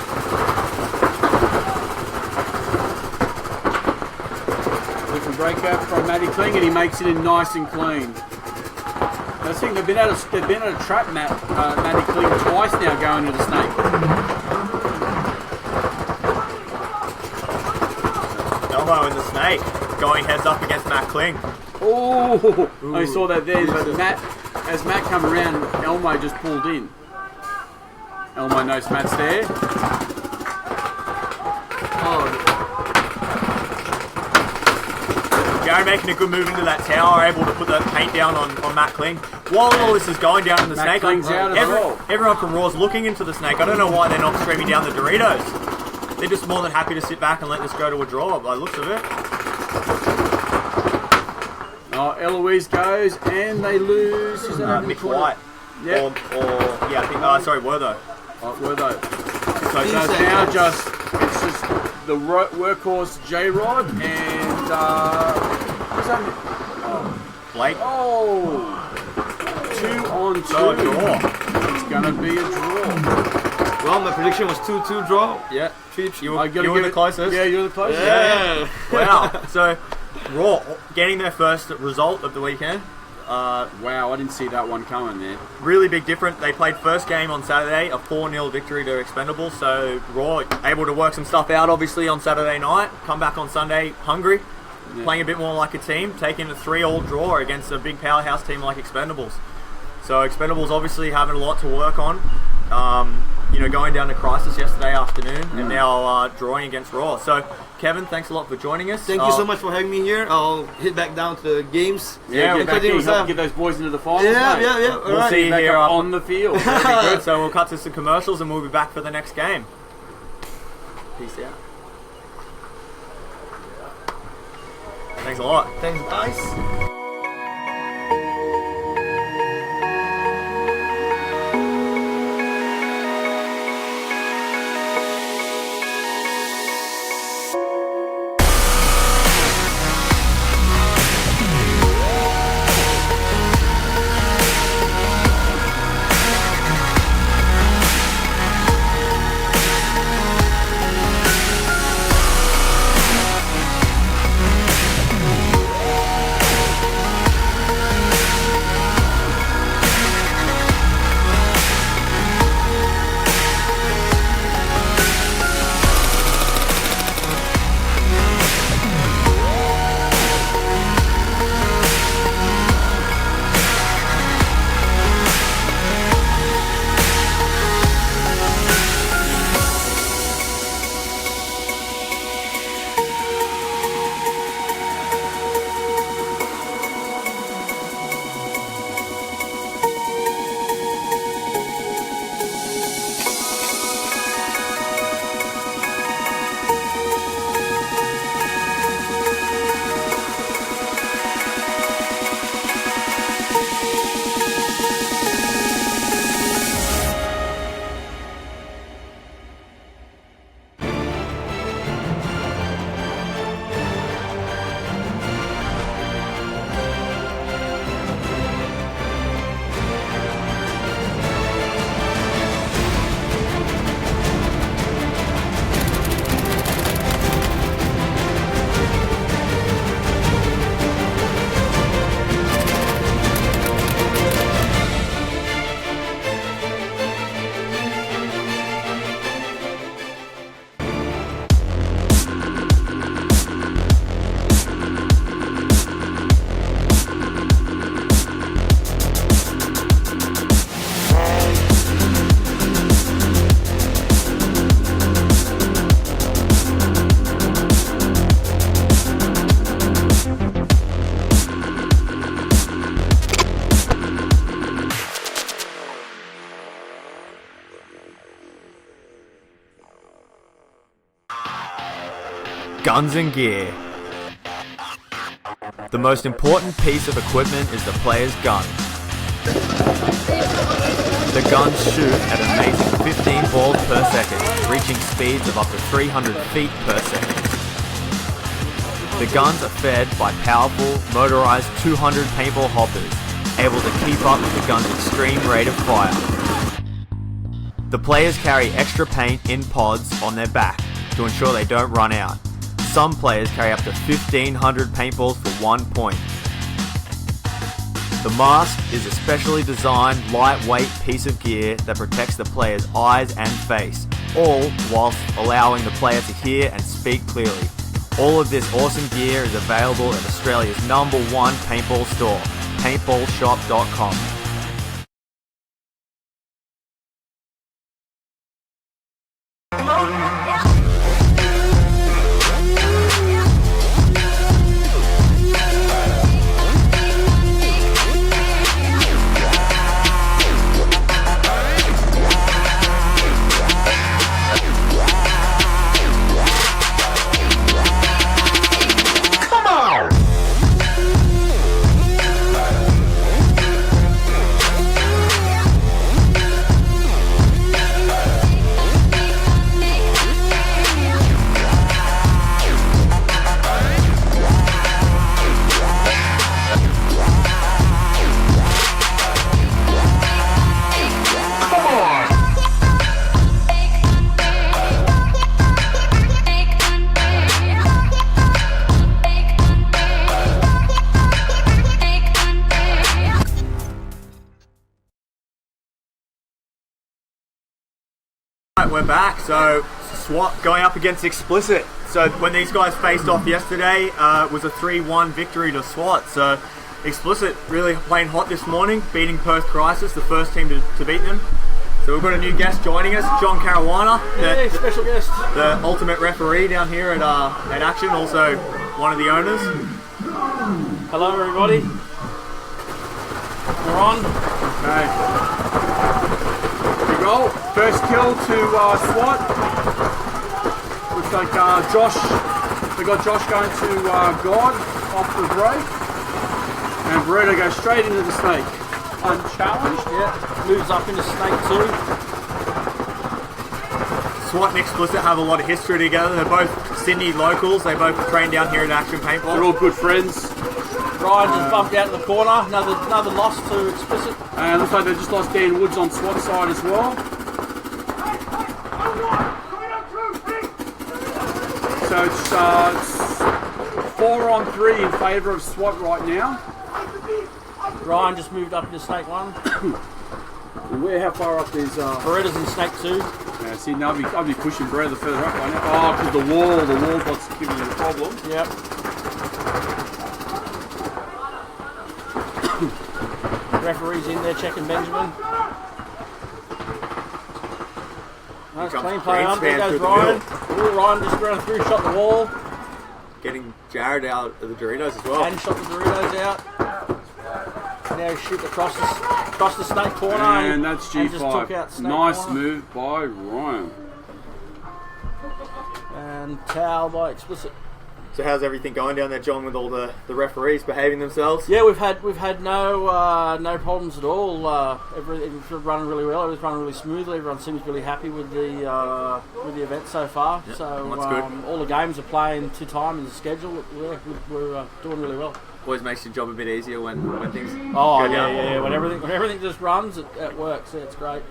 Different breakup from Matty Kling, and he makes it in nice and clean. I think they've been at a trap, Matty Kling twice now going to the snake. Elmo in the snake, going heads up against Matt Kling. Oh, I saw that there, but as Matt come around, Elmo just pulled in. Elmo knows Matt's there. Gary making a good move into that tower, able to put the paint down on Matt Kling. While all this is going down in the Matt snake, Kling's out as well. everyone from Raw's looking into the snake. I don't know why they're not screaming down the Doritos. They're just more than happy to sit back and let this go to a draw by the looks of it. Eloise goes, and they lose. Is that over the Mick corner? White. Yeah. Or yeah, I think, sorry, Wertho. Were they? So it's now just the workhorse J-Rod and who's that? Blake. Oh, 2 on 2. So a draw. It's gonna be a draw. Well, my prediction was 2-2 draw. Yeah. You I were gotta give the it- closest. Yeah, you're the closest. Yeah. Wow. So Raw getting their first result of the weekend. Wow, I didn't see that one coming there. Really big difference. They played first game on Saturday, a 4-0 victory to Expendables. So Raw able to work some stuff out, obviously, on Saturday night. Come back on Sunday hungry, playing a bit more like a team, taking a 3-all draw against a big powerhouse team like Expendables. So Expendables obviously having a lot to work on. Going down to Crisis yesterday afternoon, and now drawing against Raw. So Kevin, thanks a lot for joining us. Thank you so much for having me here. I'll hit back down to the games. Yeah, and back continue in, with help that. get those boys into the finals. Yeah, mate. yeah, yeah. We'll Alright. see you Back here up up on the field. That'd be good. So we'll cut to some commercials and we'll be back for the next game. Peace out. Thanks a lot. Thanks, guys. Guns and gear. The most important piece of equipment is the player's gun. The guns shoot at an amazing 15 balls per second, reaching speeds of up to 300 feet per second. The guns are fed by powerful, motorized 200 paintball hoppers, able to keep up with the gun's extreme rate of fire. The players carry extra paint in pods on their back to ensure they don't run out. Some players carry up to 1,500 paintballs for 1 point. The mask is a specially designed, lightweight piece of gear that protects the player's eyes and face, all whilst allowing the player to hear and speak clearly. All of this awesome gear is available at Australia's #1 paintball store, paintballshop.com. We're back. So SWAT going up against Explicit. So when these guys faced off yesterday, it was a 3-1 victory to SWAT. So Explicit really playing hot this morning, beating Perth Crisis, the first team to beat them. So we've got a new guest joining us, John Caruana, Special guest, the ultimate referee down here at Action, also one of the owners. Hello everybody. We're on. Okay. Goal. First kill to SWAT. Looks like Josh. We got Josh going to God off the break, and Burrito goes straight into the snake. Unchallenged. Yeah. Moves up into snake 2. SWAT and Explicit have a lot of history together. They're both Sydney locals. They both train down here at Action Paintball. They're all good friends. Ryan just bumped out in the corner. Another loss to Explicit. And looks like they just lost Dan Woods on SWAT side as well. So it's 4-on-3 in favour of SWAT right now. Ryan just moved up into Snake 1. And how far up is Beretta's in Snake 2. Yeah, see, now I'll be pushing Beretta further up right now. Oh, because the wall's what's giving you the problem. Yep. Referee's in there checking Benjamin. Nice clean play on. There goes Ryan. Ooh, Ryan just ran through, shot the wall. Getting Jared out of the Doritos as well. And shot the Doritos out. Now shoot across the snake corner. And that's G5. And just took out snake nice corner. move by Ryan. And towel by Explicit. So how's everything going down there, John, with all the referees behaving themselves? Yeah, we've had no problems at all. Everything's running really well. Everything's running really smoothly. Everyone seems really happy with the event so far. Yep, So that's good. all the games are playing to time in the schedule. Yeah, we're doing really well. Always makes your job a bit easier when things Oh go yeah, down. yeah. When everything just runs, it works. Yeah, it's great.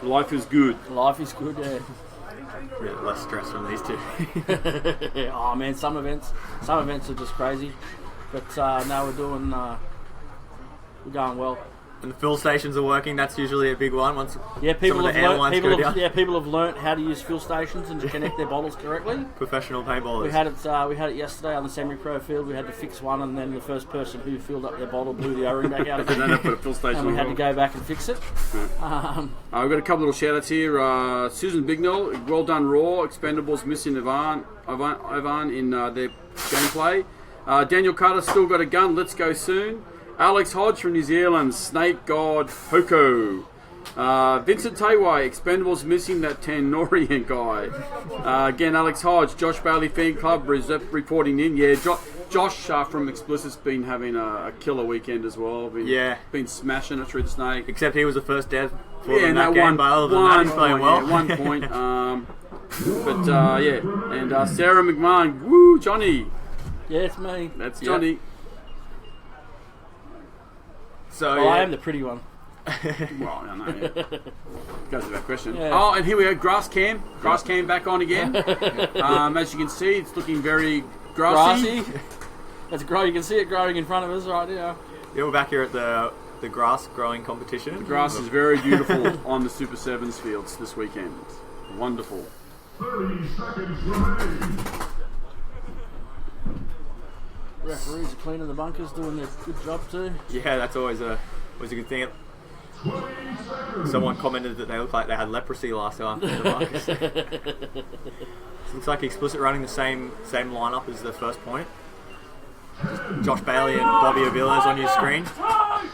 Life is good. Life is good. Yeah. Yeah, less stress from these two. Oh man, some events are just crazy, but now we're going well. And the fill stations are working. That's usually a big one. Once people some of the airlines go down. people have learnt how to use fill stations and to connect their bottles correctly. Professional paintballers. We had it yesterday on the semi-pro field. We had to fix one, and then the first person who filled up their bottle blew the O-ring back out again. And then they put a fill station And we on had to well. go back and fix it. We've got a couple little shout outs here. Susan Bignell, well done Raw. Expendables missing Ivan in their gameplay. Daniel Carter still got a gun. Let's go soon. Alex Hodge from New Zealand. Snake God Hoko. Vincent Tayway, Expendables missing that Tanorian guy. Again, Alex Hodge, Josh Bailey Fan Club reporting in. Yeah, Josh from Explicit's been having a killer weekend as well. Been smashing it through the snake. Except he was the first dead for Yeah, and that that game, one, but other than that, he's playing well. yeah, 1 point. And Sarah McMahon, woo, Johnny. Yeah, it's me. That's Johnny. So Oh, I am the pretty one. Well, I know. Yeah. Goes without question. Yeah. Oh, and here we go, grass cam back on again. As you can see, it's looking very grassy. That's growing. You can see it growing in front of us right now. Yeah, we're back here at the grass growing competition. The grass is very beautiful on the Super Sevens fields this weekend. Wonderful. 30 seconds remain. Referees are cleaning the bunkers, doing their good job too. Yeah, that's always a good thing. 20 seconds. Someone commented that they looked like they had leprosy last time. Looks like Explicit running the same lineup as the first point. Josh Bailey and Bobby Avila's on your screen.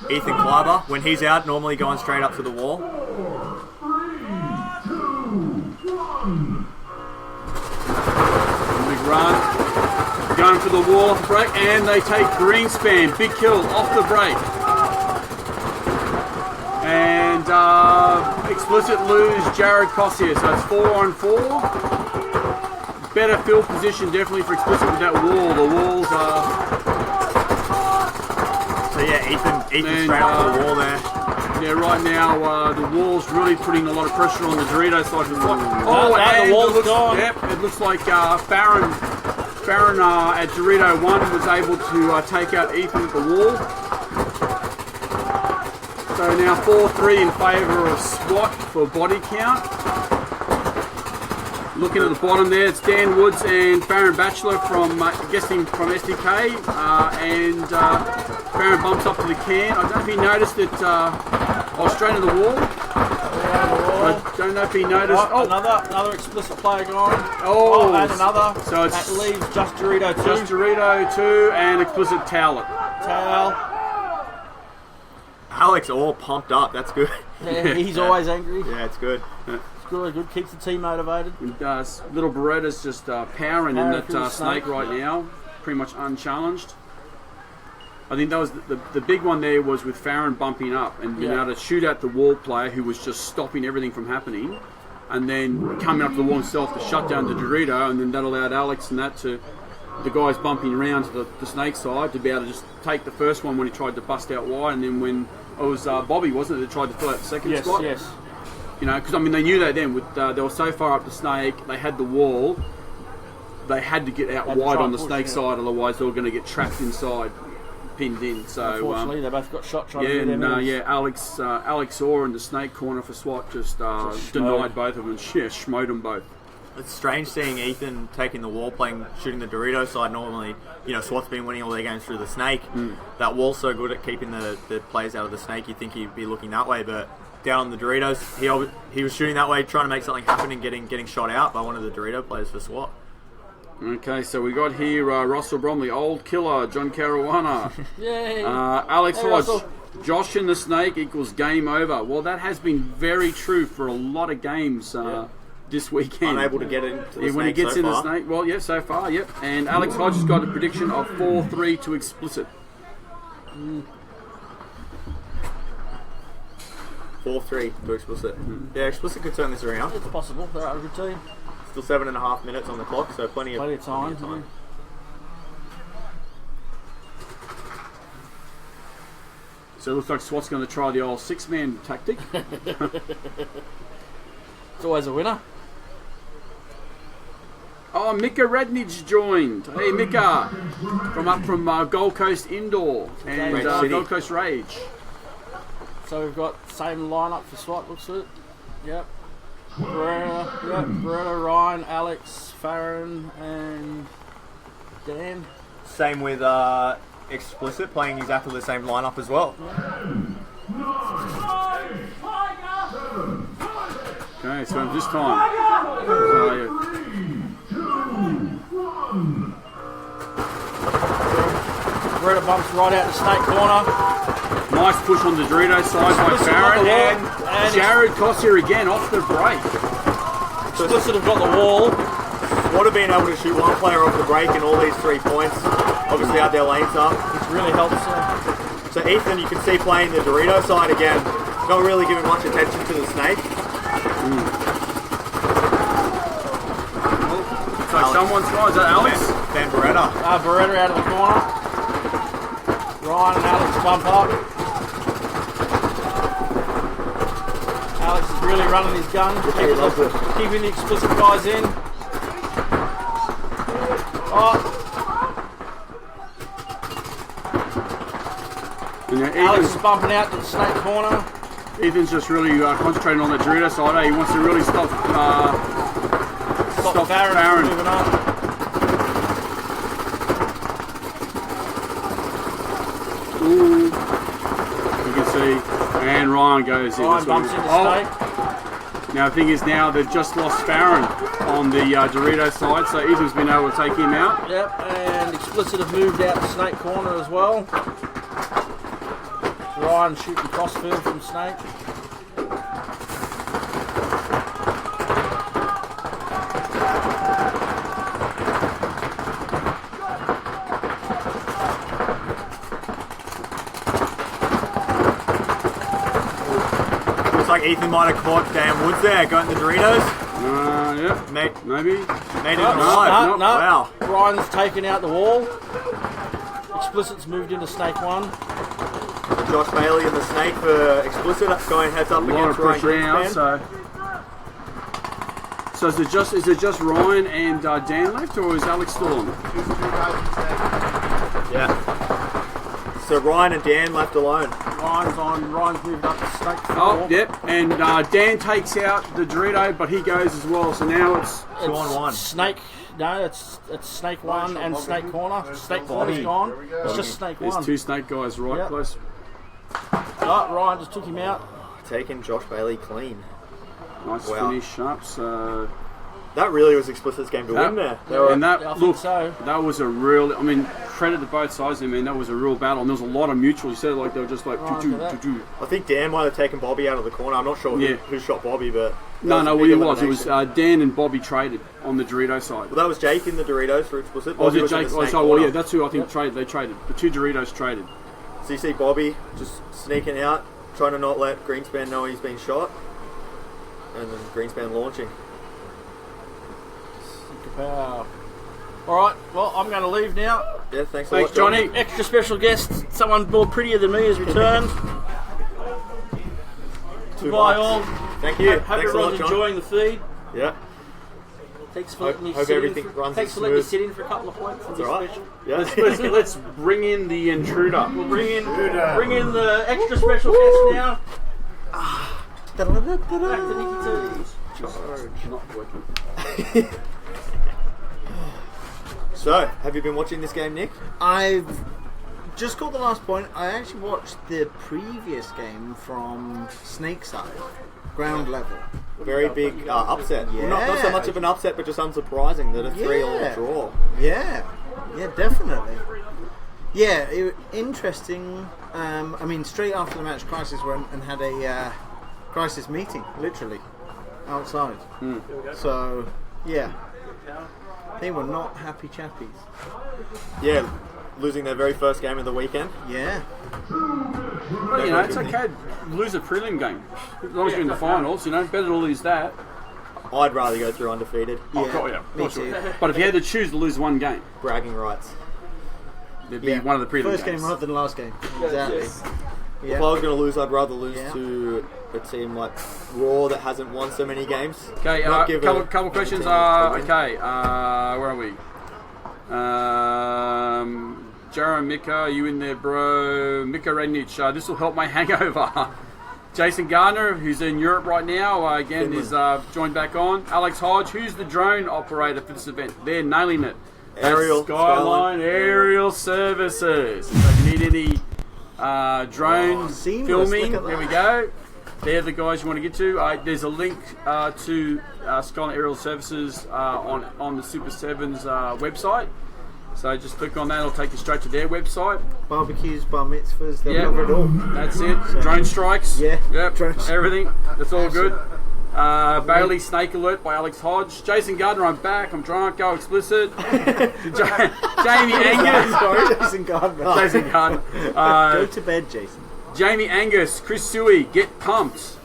Ethan Kleiber, when he's out, normally going straight up to the wall. 3, 2, 1. Big run. Going for the wall off the break, and they take Greenspan. Big kill off the break. And Explicit lose Jared Cossier, so it's 4-on-4. Better field position definitely for Explicit with that wall. The walls are... So yeah, Ethan straight up to the wall there. Yeah, right now the wall's really putting a lot of pressure on the Dorito side. Oh, and the wall's looks, gone. Yep, it looks like Farron at Dorito 1 was able to take out Ethan at the wall. So now 4-3 in favour of SWAT for body count. Looking at the bottom there, it's Dan Woods and Farron Batchelor from guessing from SDK, and Farron bumps up to the can. I don't know if he noticed that. Straight to the wall. I don't know if he noticed. Another Explicit player gone. And another. So it's that leaves Just Dorito 2. Just Dorito 2 and Explicit Towel. Alex all pumped up. That's good. Yeah, he's always angry. Yeah, it's good. It's good. Keeps the team motivated. Little Beretta's just powering in that through the snake right now, pretty much unchallenged. I think that was the big one there was with Farron bumping up and being able to shoot at the wall player who was just stopping everything from happening, and then coming up to the wall himself to shut down the Dorito, and then that allowed Alex and the guys bumping around to the snake side to be able to just take the first one when he tried to bust out wide, and then when it was Bobby, wasn't it, that tried to fill out the second spot? Yes. You know, because I mean they knew that then. They were so far up the snake, they had the wall. They had to get out wide on the snake side, otherwise they were going to get trapped inside, pinned in. So unfortunately, they both got shot trying to do their Alex Orr in the snake corner for SWAT just denied both of them. Yeah, schmoed them both. It's strange seeing Ethan taking the wall, shooting the Dorito side. Normally, SWAT's been winning all their games through the snake. That wall's so good at keeping the players out of the snake. You'd think he'd be looking that way, but down on the Doritos, he was shooting that way, trying to make something happen and getting shot out by one of the Dorito players for SWAT. Okay, so we got here Russell Bromley, Old Killer, John Caruana. Yay! Alex Hodge, Russell. Josh in the snake equals game over. Well, that has been very true for a lot of games this weekend. Unable to get into the snake when he gets so in far. the snake, well, yeah, so far, yep. And Alex Hodge has got a prediction of 4-3 to Explicit. 4-3 to Explicit. Yeah, Explicit could turn this around. It's possible. They're a good team. Still 7.5 minutes on the clock, so plenty of time. So it looks like SWAT's going to try the old 6-man tactic. It's always a winner. Oh, Mika Radnich joined. Hey, Mika, from Gold Coast Indoor and Gold Coast Rage. So we've got same lineup for SWAT. Looks it. Yep. Beretta, Ryan, Alex, Farron, and Dan. Same with Explicit, playing exactly the same lineup as well. Okay, so this time. Beretta bumps right out the snake corner. Nice push on the Dorito side by Explicit Farron, on the wall, and and Jared Cossier again off the break. Explicit have got the wall. Would have been able to shoot one player off the break in all these 3 points. Obviously had their lanes up. Which really helps them. So Ethan, you can see playing the Dorito side again. Not really giving much attention to the snake. So someone's got, is that Alex? Van Beretta. Beretta out of the corner. Ryan and Alex bump up. Alex is really running his gun, keeping the explicit guys in. And Alex is bumping out to the snake corner. Ethan's just really concentrating on the Dorito side. He wants to really stop Farron Farron. moving up. Ooh. You can see, and Ryan goes in. Ryan bumps into snake. Now the thing is, now they've just lost Farron on the Dorito side, so Ethan's been able to take him out. Yep, and Explicit have moved out the snake corner as well. Ryan shooting crossfield from snake. Looks like Ethan might have caught Dan Woods there, going the Doritos. Yeah, maybe. Made it alive. No. Wow. Ryan's taken out the wall. Explicit's moved into snake one. Josh Bailey and the snake for Explicit going heads up A lot of against Ryan pressure now. Greenspan. So is it just Ryan and Dan left, or is Alex still on? Yeah. So Ryan and Dan left alone. Ryan's on. Ryan's moved up to snake four. Oh, yep. And Dan takes out the Dorito, but he goes as well. So now it's 2-on-1. Snake. No, it's snake one and snake corner. Snake corner's gone. It's just snake there's one. 2 snake guys right Yep. close. Oh, Ryan just took him out. Taking Josh Bailey clean. Nice Wow. finish up. So That really was Explicit's game to win there. and that I think look, so. that was a real. I mean, credit to both sides. I mean, that was a real battle, and there was a lot of mutuals. You said like they were just like Right, doo for that. doo doo. I think Dan might have taken Bobby out of the corner. I'm not sure Yeah. who shot Bobby, but No, that no, a well, big it was. It was elimination. Dan and Bobby traded on the Dorito side. Well, that was Jake in the Doritos for Explicit. Oh, was Bobby it was in Jake? the Oh, snake sorry, well, corner. yeah, that's who I think traded. They traded. The 2 Doritos traded. So you see Bobby just sneaking out, trying to not let Greenspan know he's been shot, and then Greenspan launching. Alright, well, I'm going to leave now. Yeah, thanks a Thanks, lot, John. Johnny. Extra special guest, someone more prettier than me, has returned. Goodbye, bucks. all. Thank you. Hope Thanks a lot, everyone's John. enjoying the feed. Yeah, Thanks for Hope- letting me hope sit everything in. runs Thanks as for letting me smooth. sit in for a couple of points. it's alright. Yeah. Let's bring in the intruder. We'll bring in the extra special guest now. Back to Nikki T's. Not working. So, have you been watching this game, Nick? I've just got the last point. I actually watched the previous game from Snakeside, ground level. Very big upset. Well, not so Yeah. much of an upset, but just unsurprising that a 3-all Yeah. draw. Yeah, definitely. Yeah, interesting. I mean, straight after the match, Crisis went and had a crisis meeting, literally, outside. So, yeah, they were not happy chappies. Yeah, losing their very first game of the weekend. Yeah, But, you know, it's okay to lose a prelim game. As long as you're in the finals, you know, better to lose that. I'd rather go through undefeated. yeah, Sure. me too. But if you had to choose to lose one game, Bragging rights. it'd be one of the prelim First games. game rather than last game. Exactly. If I Yeah. was going to lose, I'd rather lose Yeah. to a team like Raw that hasn't won so many games. Okay, Not give couple a questions. team a win. Okay, where are we? Jaron Mika, are you in there, bro? Mika Rednich, this will help my hangover. Jason Gardner, who's in Europe right now, again is joined back on. Alex Hodge, who's the drone operator for this event? They're nailing it. That's Aerial, Skyline Aerial Services. So if you need any drone seamless, filming, look at there we that. go. They're the guys you want to get to. There's a link to Skyline Aerial Services on the Super Sevens website. So just click on that, it'll take you straight to their website. Barbecues, bar mitzvahs, they'll Yep. cover it all. That's it. Drone strikes. Yeah. Yep. Drone strikes. Everything. That's all good. Bailey Snake Alert by Alex Hodge. Jason Gardner, I'm back. I'm drunk. Go explicit. Jamie Angus. Sorry, Jason Gardner. Jason Gardner. Go to bed, Jason. Jamie Angus. Chris Suey. Get pumped.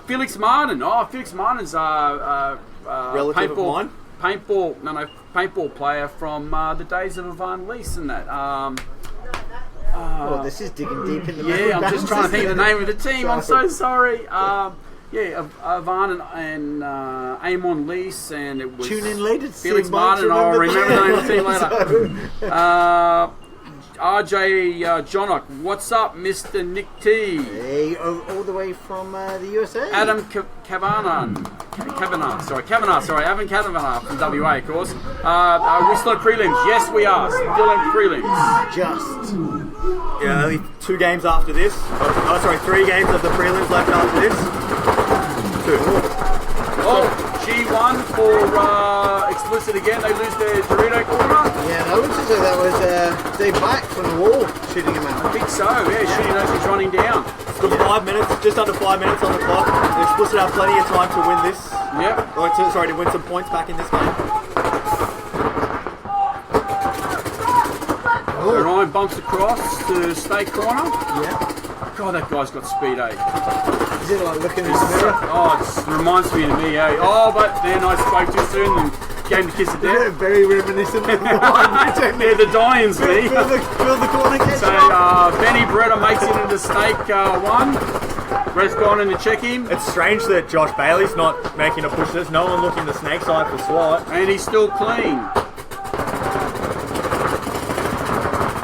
Felix Martin. Oh, Felix Martin's Relative of mine? paintball player from the days of Ivan Lees and that. Oh, this is digging deep in the Yeah, I'm just trying to think of the name of the team. I'm so sorry. Ivan and Amon Lees, and it was Tune in later to see Felix if Mike's Martin. I'll remember the name of the team later. RJ Jonock, what's up, Mr. Nick T? Hey, all the way from the USA. Adam Kavanagh, Evan Kavanagh from WA, of course. Are we still in prelims? Yes, we are. Still in prelims. Just. Yeah, only 2 games after this. 3 games of the prelims left after this. 2. Oh, G1 for explicit again. They lose their Dorito corner. Yeah, that looks as though that was Dave Black from the wall shooting him I out. think so. Yeah, shooting as he's running down. Still 5 minutes, just under 5 minutes on the clock. The Explicit have plenty of time to win this. Yep. To win some points back in this game. Ryan bumps across to Snake corner. Yeah. God, that guy's got speed, eh? Is it like looking in the mirror? Oh, it reminds me of me, eh? Oh, but then I spoke too soon and gave him the kiss of Yeah, death. very reminiscent of the one. Yeah, the dying's me. Feel the corner catch So, Benny Breda makes it into Snake 1. Red's gone in to check him. It's strange that Josh Bailey's not making a push. There's no one looking the snake side for SWAT. And he's still clean.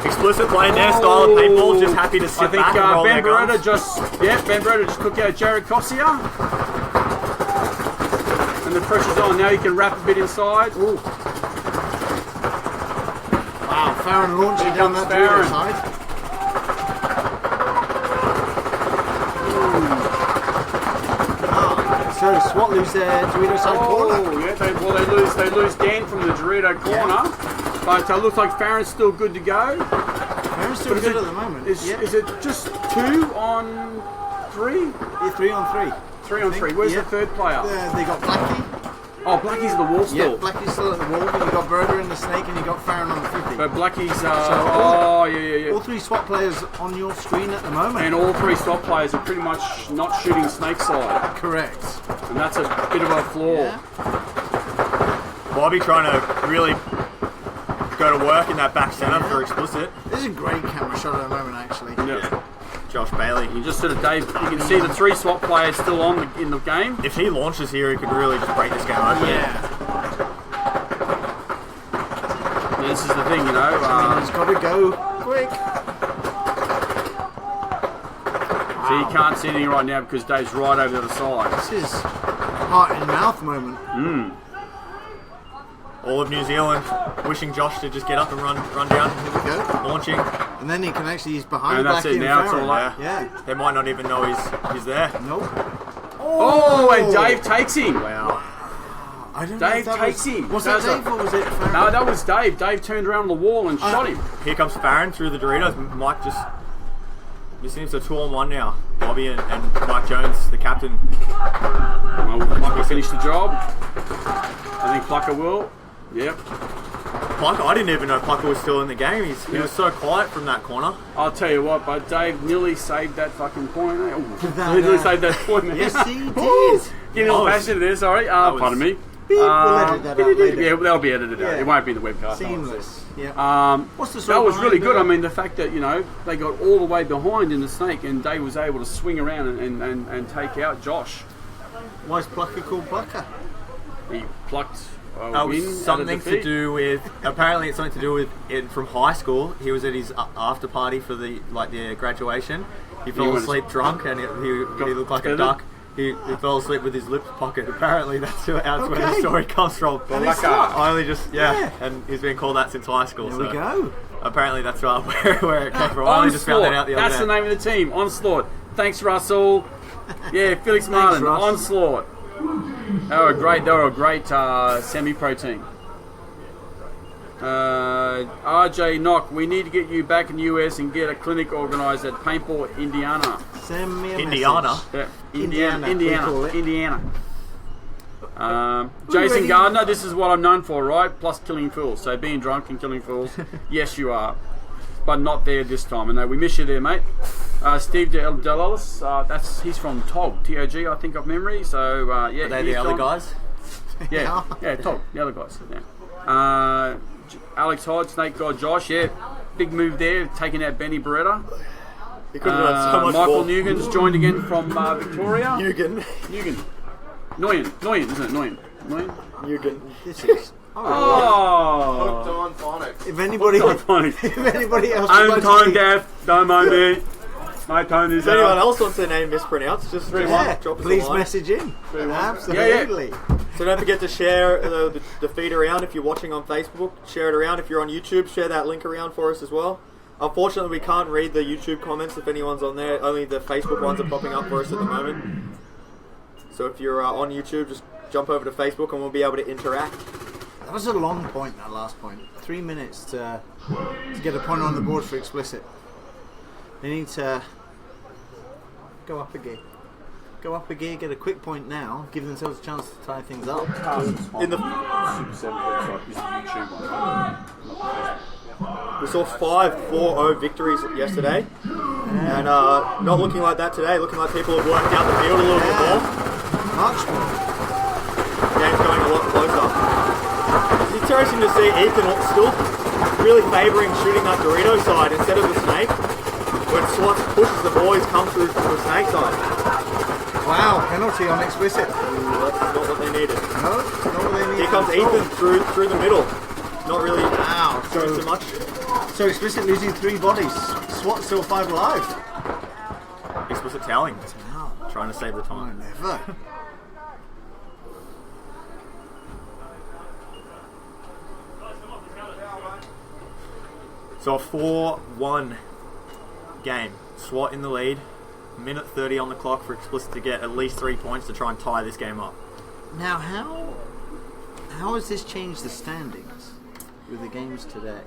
Explicit playing their style of paintball, just happy to sit I think back and roll Ben their guns. Ben Beretta just took out Jared Kossia. And the pressure's on. Now he can wrap a bit inside. Ooh. Wow, Farron launching down that Farron. Dorito side. So SWAT lose their Dorito side corner. Oh, yeah, they lose Dan from the Dorito corner. But looks like Farron's still good to go. Farron's still But good at the moment. Is it just 2 on 3? Yeah, 3 on 3. 3 on 3. Where's Yeah. the third player? They got Blackie. Oh, Blackie's at the wall Yeah, still. Blackie's still at the wall, but you got Berger in the snake and you got Farron on the 50. But Blackie's, all- yeah. All 3 SWAT players on your screen at the moment. And all 3 stop players are pretty much not shooting snake side. Correct. And that's a bit of a flaw. Yeah. Bobby trying to really go to work in that back centre for Explicit. This is a great camera shot at the moment, actually. Yeah. Josh Bailey. You just sort of, Dave, you can see the 3 SWAT players still on in the game. If he launches here, he could really just break this game open. Yeah. This is the thing, you know. He's got to go quick. So you can't see anything right now because Dave's right over the other side. This is heart and mouth moment. All of New Zealand wishing Josh to just get up and run down. Here we go. Launching. And then he can actually, he's behind And the that's back it in now, it's Farron. all like- Yeah. They might not even know he's there. Nope. Oh, and Dave takes him. Wow. I don't know if Dave that takes was, him. Was that That was Dave or was it Farron? No, that was Dave. Dave turned around on the wall and shot him. Here comes Farron through the Doritos. Mike just... This seems a 2-on-1 now. Bobby and Mike Jones, the captain. Well, Plucker finished the job. I think Plucker will. Yep. Plucker, I didn't even know Plucker was still in the game. He was so quiet from that corner. I'll tell you what, but Dave nearly saved that fucking point. Oh, That, nearly saved that point. Yes, he did. Getting all passionate there, sorry. was- Pardon me. Beep, we'll edit that out later. Yeah, that'll be edited out. Yeah. It won't be in the webcast. Seamless. Yeah. What's the That story was really behind, good. I mean, the fact that, you know, they got all the way behind in the snake and Dave was able to swing around and take out Josh. Why is Plucker called Plucker? He plucked a It win was out of something to defeat. do with... Apparently it's something to do with it from high school. He was at his after party for the graduation. He fell went- asleep drunk and he looked like a Feathered? duck. He fell asleep with his lips pocket. Apparently that's where the Okay. story comes from. And he sucked. I only just... Yeah. And he's been called that since high school. There so we go. Apparently that's where it came from. I only just found that out the other That's day. the name of the team. Onslaught. Thanks, Russell. Yeah, Felix Martin. Russ. Onslaught. They were a great semi-pro team. RJ Knock, we need to get you back in the US and get a clinic organised at Paintball, Indiana. Send me a Indiana. message. Yeah, Indiana, we call it. Indiana. Jason Gardner, this is what I'm known for, right? Plus killing fools. So being drunk and killing fools. Yes, you are. But not there this time. And we miss you there, mate. Steve Delalis, he's from TOG, T-O-G, I think, of memory. So, yeah. Are they the other guys? Yeah, TOG, the other guys. Yeah. Alex Hodge, Snake God Josh, yeah. Big move there, taking out Benny Beretta. He could have done so much Michael more. Nugent's joined again from Victoria. Eugen. Nguyen, isn't it? Nguyen. Eugen. This is. Oh! Hooked on phonics. If anybody, if anybody else, I'm would like tone to- deaf, don't mind me. My tone is If anyone out. else wants their name mispronounced, just Yeah, drop us a please line. message in. Yeah, Absolutely. So don't forget to share the feed around if you're watching on Facebook. Share it around. If you're on YouTube, share that link around for us as well. Unfortunately, we can't read the YouTube comments if anyone's on there. Only the Facebook ones are popping up for us at the moment. So if you're on YouTube, just jump over to Facebook and we'll be able to interact. That was a long point, that last point. 3 minutes to get a point on the board for explicit. They need to go up a gear. Go up a gear, get a quick point now, give themselves a chance to tie things up. In the Super 7 website, this is YouTube one. We saw 5 4-0 victories yesterday, and not looking like that today. Looking like people have worked out the field a little bit more. Much more. Game's going a lot closer. It's interesting to see Ethan still really favouring shooting that Dorito side instead of the snake. When Swats pushes the boys come through from the snake side. Wow, penalty on explicit. That's not what they needed. No, it's not what they need. Here comes at all. Ethan through the middle. Not really doing so- too much. So explicit losing 3 bodies. SWAT still 5 alive. Explicit toweling. Wow. Trying to save the Oh, time. never. So a 4-1 game. SWAT in the lead. Minute 30 on the clock for Explicit to get at least 3 points to try and tie this game up. Now, how has this changed the standings with the games today?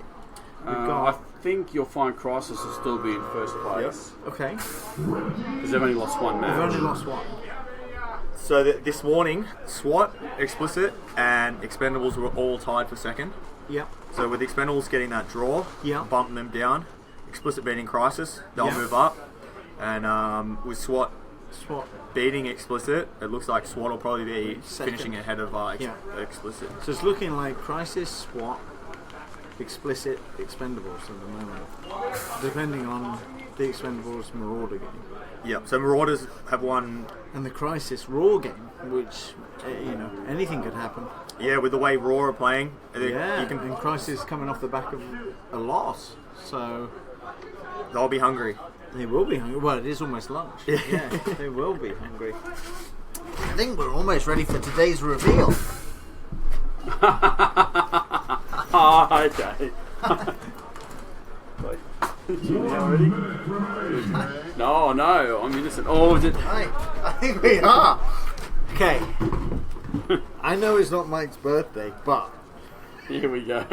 I think you'll find Crisis will still be in first place. Okay, Because they've only lost one match. we've only lost one. So this morning, SWAT, Explicit, and Expendables were all tied for second. Yep. So with Expendables getting that draw, Yeah. bumping them down, Explicit beating Crisis, they'll Yeah. move up. And with SWAT SWAT. beating Explicit, it looks like SWAT will probably be Second. finishing ahead of Yeah. Explicit. So it's looking like Crisis, SWAT, Explicit, Expendables at the moment, depending on the Expendables Marauder game Yep. So Marauders have won. and the Crisis Raw game, which anything could happen. Yeah, with the way Raw are playing, Yeah, you can. and Crisis coming off the back of a loss, so They'll be hungry. they will be hungry. Well, it is almost lunch. Yeah, they will be hungry. I think we're almost ready for today's reveal. Oh, okay. Already? No, I'm innocent. Oh, is it? Right, I think we are. Okay. I know it's not Mike's birthday, but Here we go.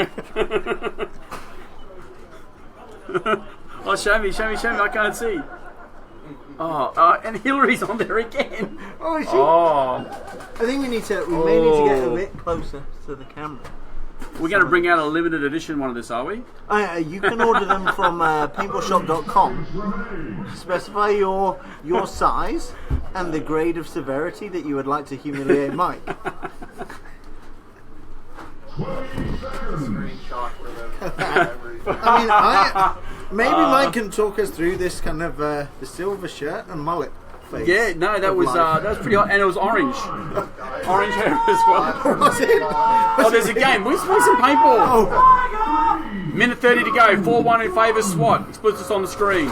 Oh, show me. I can't see. Oh, and Hillary's on there again. oh, is she? Oh, I think we may need to get a bit closer to the camera. we're going to bring out a limited edition one of this, are we? You can order them from paintballshop.com. Specify your size and the grade of severity that you would like to humiliate Mike. Screenshot for them. I mean, maybe Mike can talk us through this kind of the silver shirt and mullet face. Yeah, no, that of was life. pretty hot, and it was orange, orange hair as well. Was it? Oh, there's a game. We're playing some paintball. Oh, Minute 30 to go. 4-1 in favour SWAT. Explicit's on the screen.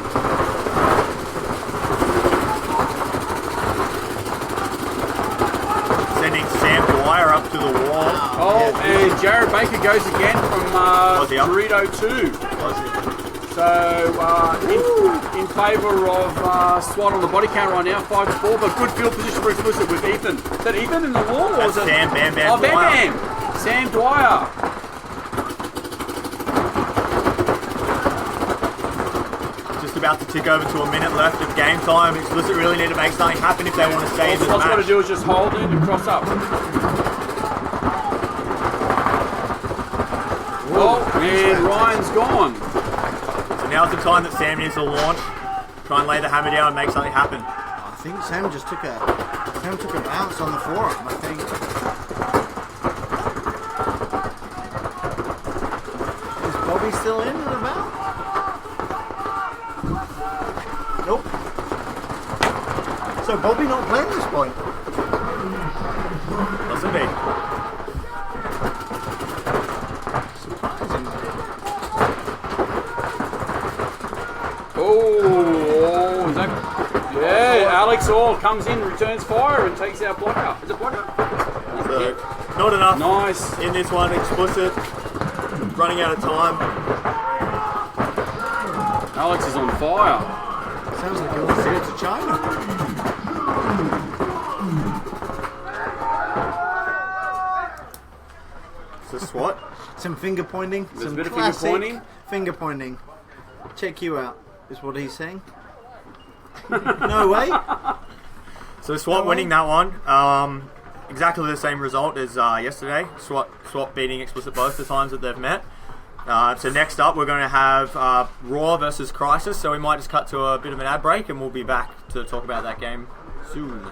Sending Sam Dwyer up to the wall. Oh, and Jared Baker goes again from he up? Dorito 2. So, in favour of SWAT on the body count right now, 5-4, but good field position for Explicit with Ethan. Is that Ethan in the wall? Or That's is it? Sam Bam Bam Oh, Bam Dwyer. Bam! Sam Dwyer. just about to tick over to a minute left of game time. Explicit really need to make something happen if they want to stay in the All I've got to match. do is just hold it and cross up. Oh, and Ryan's gone. So now's the time that Sam needs to launch, try and lay the hammer down and make something happen. I think Sam just took a bounce on the forearm, I think. Is Bobby still in and about? Nope. So Bobby not playing this point? Doesn't be. Surprising. Oh, is that... Yeah, Alex Orr comes in, returns fire, and takes out blocker. Is it blocker? So, not enough Nice. in this one. Explicit. Running out of time. Alex is on fire. Sounds like he wants to go to China. So SWAT. Some finger pointing. There's a Some bit of finger classic pointing. finger pointing. Check you out, is what he's saying. No way. So SWAT winning that one. Exactly the same result as yesterday. SWAT beating Explicit both the times that they've met. So next up we're going to have Raw versus Crisis. So we might just cut to a bit of an ad break and we'll be back to talk about that game soon.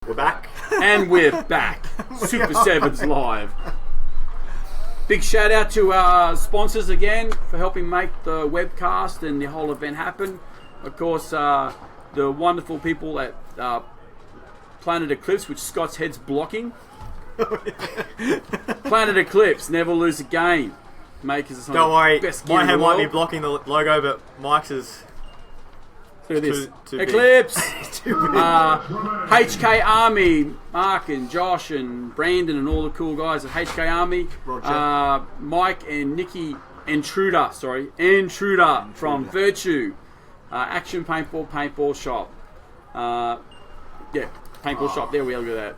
We're back. And we're back. Super Sevens live. Big shout out to our sponsors again for helping make the webcast and the whole event happen. Of course, the wonderful people at Planet Eclipse, which Scott's head's blocking. Planet Eclipse, never lose a game. Makers some Don't worry, best gear my in the head might be world. blocking the logo, but Mike's is. Look at this. too big. Eclipse. HK Army, Mark and Josh and Brandon and all the cool guys at HK Army. Roger. Mike and Nikki Intruder from Virtue. Action Paintball Shop. Paintball Shop. There we are. Look at that.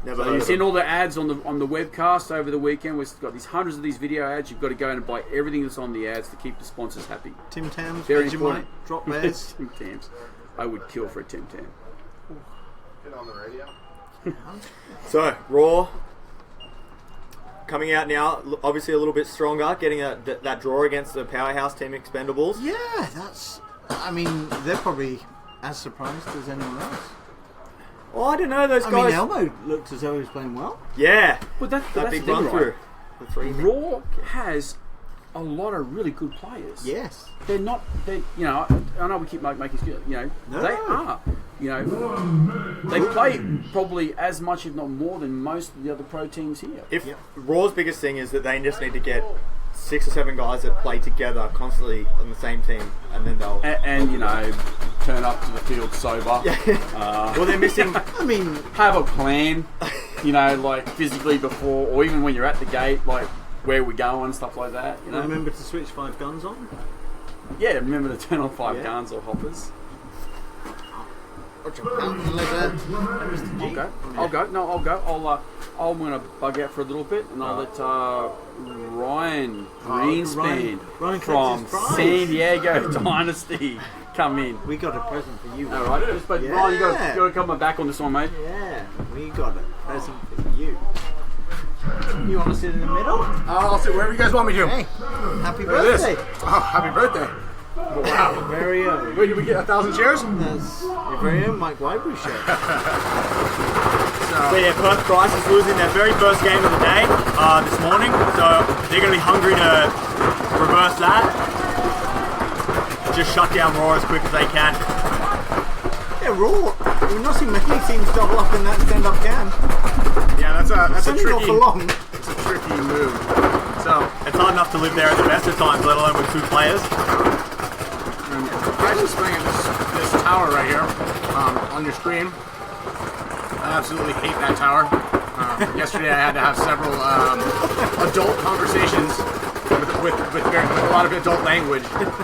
Never So heard you've of seen them. all the ads on the webcast over the weekend. We've got these hundreds of these video ads. You've got to go in and buy everything that's on the ads to keep the sponsors happy. Tim Tams, Very Vegemite, important. Drop Bears. Tim Tams. I would kill for a Tim Tam. Get on the radio. So, Raw coming out now, obviously a little bit stronger, getting that draw against the powerhouse team Expendables. Yeah, that's. I mean, they're probably as surprised as anyone else. Oh, I don't know, those I guys. mean, Elmo looked as though he was playing well. Yeah, But that that's big the thing, run through. right? The three. Raw has a lot of really good players. Yes. They're not. They, you know, I know we keep making. You know, No. they are. You know, they play probably as much, if not more, than most of the other pro teams here. If Raw's biggest thing is that they just need to get 6 or 7 guys that play together constantly on the same team, and then they'll. And you know, turn up to the field sober. Well, they're missing. I mean, Have a plan. You know, like physically before, or even when you're at the gate, like where we're going, stuff like that. You know. remember to switch 5 guns on. Yeah, remember to turn on 5 Yeah. guns or hoppers. Roger. Mr. G. I'll go. No, I'll go. I'm going to bug out for a little bit, and I'll let Ryan Greenspan Ryan from collects his prize. San Diego Dynasty come in. We got a present for you. All right, but Ryan, you got to come back on this one, mate. Yeah, we got a present for you. You want to sit in the middle? I'll sit wherever you guys want me to. Hey, happy Look at this. birthday. Oh, happy birthday. Wow. Very own. Wait, did we get 1,000 shares? That's your very own Mike Wybury show. So yeah, Perth Crisis losing their very first game of the day this morning, so they're going to be hungry to reverse that. Just shut down Raw as quick as they can. Yeah, Raw. We've not seen many teams double up in that stand-up can. Yeah, that's a It's only not tricky, for long. it's a tricky move. So, It's hard enough to live there at the best of times, let alone with 2 players. I'm just playing at this tower right here on your screen. I absolutely hate that tower. Yesterday I had to have several adult conversations with a lot of adult language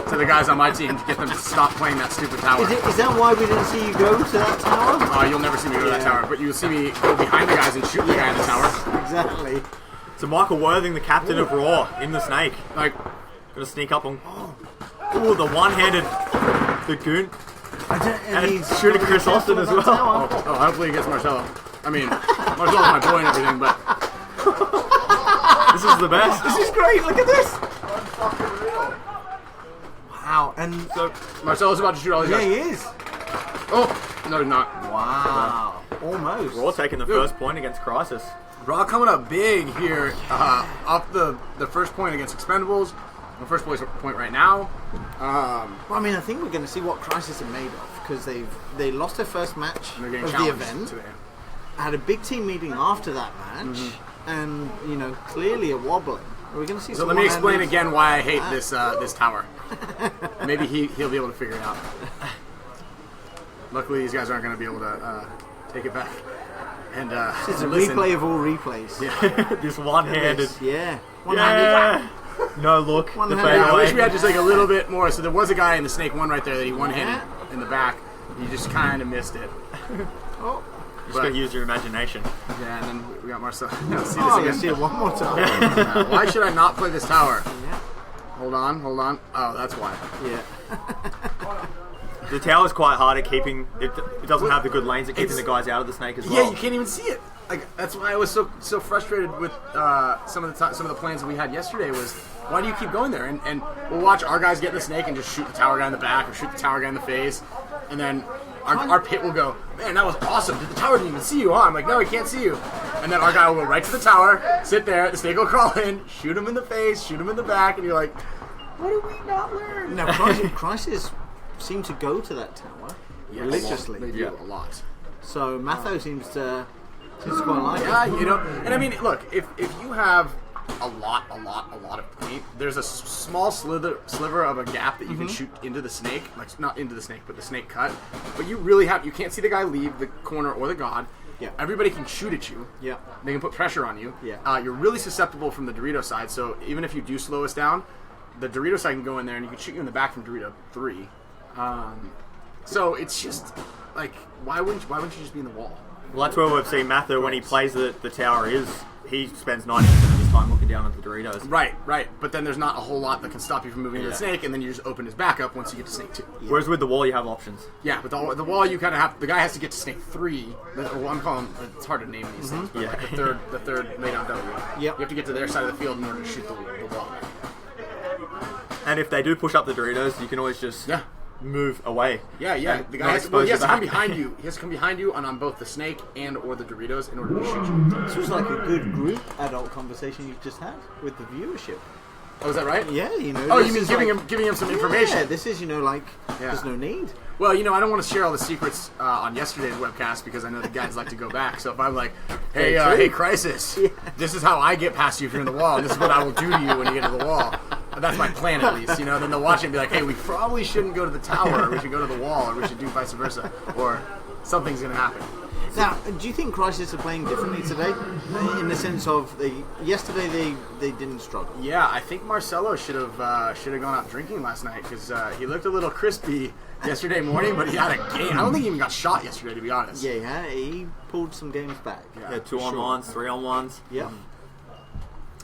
to the guys on my team to get them to stop playing that stupid tower. Is that why we didn't see you go to that tower? You'll never see me go to that tower, but you'll see me go behind the guys and shoot the guy in the tower. Exactly. So Michael Worthing, the captain of Raw, in the snake. Like, Gonna sneak up on. Oh, the one-handed, the goon. And he's shooting Chris Austin as well. hopefully he gets Marcelo. I mean, Marcelo's my boy and everything, but This is the best. This is great. Look at this. Wow. And so Marcelo's about to shoot all these yeah, guys. he is. Oh, no, he's not. Wow. Almost. Raw taking the first point against Crisis. Raw coming up big here off the first point against Expendables. The first point right now. Well, I mean, I think we're going to see what Crisis are made of because they lost their first match They're getting of the challenged event. today. Had a big team meeting after that match, and clearly a wobbling. Are we going to see? So some let me explain one-handed- again why I hate this tower. Maybe he'll be able to figure it out. Luckily, these guys aren't going to be able to take it back. And It's a listen. replay of all replays. Yeah. This one-handed. Yeah. One-handed. Yeah. No look. The One-handed. fadeaway. I wish we had just like a little bit more. So there was a guy in the Snake 1 right there that he one-handed in the back. You just kind of missed it. Oh, Just gotta use your imagination. Yeah, and then we got Marcel. See this I'm going to again. see it one more time. Why should I not play this tower? Yeah. Hold on. Oh, that's why. Yeah. The tower's quite hard at keeping. It doesn't have the good lanes at keeping the guys out of the snake as well. Yeah, you can't even see it. Like that's why I was so frustrated with some of the plans that we had yesterday. Was why do you keep going there? And we'll watch our guys get in the snake and just shoot the tower guy in the back or shoot the tower guy in the face, and then our pit will go, man, that was awesome. The tower didn't even see you, huh? I'm like, no, he can't see you. And then our guy will go right to the tower, sit there, the snake will crawl in, shoot him in the face, shoot him in the back, and you're like, what did we not learn? Now, Crisis seem to go to that tower religiously. They do a lot. So Matho seems to It's quite like Yeah, you know, and I mean, look, if you have a lot of paint, there's a small sliver of a gap that you can shoot into the snake, like not into the snake, but the snake cut. But you can't see the guy leave the corner or the god. Yeah. Everybody can shoot at you. Yeah. They can put pressure on you. Yeah. You're really susceptible from the Dorito side, so even if you do slow us down, the Dorito side can go in there and you can shoot you in the back from Dorito 3. So it's just like, why wouldn't you just be in the wall? Well, that's where we've seen Mather when he plays the tower. He spends 90% of his time looking down at the Doritos. Right. But then there's not a whole lot that can stop you from moving to the snake, and then you just open his back up once you get to snake 2. Yeah. Whereas with the wall, you have options. Yeah, but the wall you kind of have. The guy has to get to snake 3. Or I'm calling. It's hard to name these things. But Yeah. like the third lay down W. Yep. You have to get to their side of the field in order to shoot the wall. And if they do push up the Doritos, you can always just move away. Yeah. And The not guy has to expose come your back. behind you. He has to come behind you on both the snake and or the Doritos in order to shoot you. This was like a good group adult conversation you've just had with the viewership. Oh, is that right? Yeah, you know. Oh, this you mean is giving him some information? Yeah, this is, there's no need. Well, I don't want to share all the secrets on yesterday's webcast because I know the guys like to go back. So if I'm like, hey, Crisis, this is how I get past you if you're in the wall. This is what I will do to you when you get to the wall. That's my plan, at least. Then they'll watch it and be like, hey, we probably shouldn't go to the tower, or we should go to the wall, or we should do vice versa, or something's going to happen. Now, do you think Crisis are playing differently today? In the sense of yesterday they didn't struggle. Yeah, I think Marcelo should have gone out drinking last night because he looked a little crispy yesterday morning, but he had a game. I don't think he even got shot yesterday, to be honest. Yeah, he pulled some games back. Yeah, 2-on-1s, 3-on-1s. Yeah.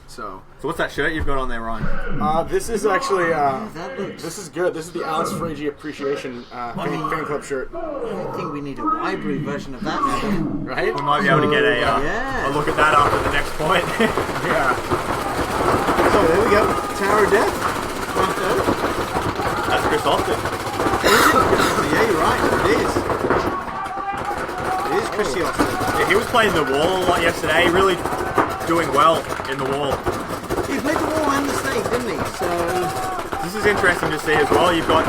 So what's that shirt you've got on there, Ryan? this is actually That looks. this is good. This is the Alex Fragy Appreciation fan club shirt, I think we need a library version of that now. right? We might be able to get Yeah. a look at that after the next point. Yeah. So there we go. Tower of Death. That's Chris Austin. Yeah, you're right. It is. It is Chrissy Austin. Yeah, he was playing the wall a lot yesterday, really doing well in the wall. He played the wall and the snake, didn't he? So This is interesting to see as well. You got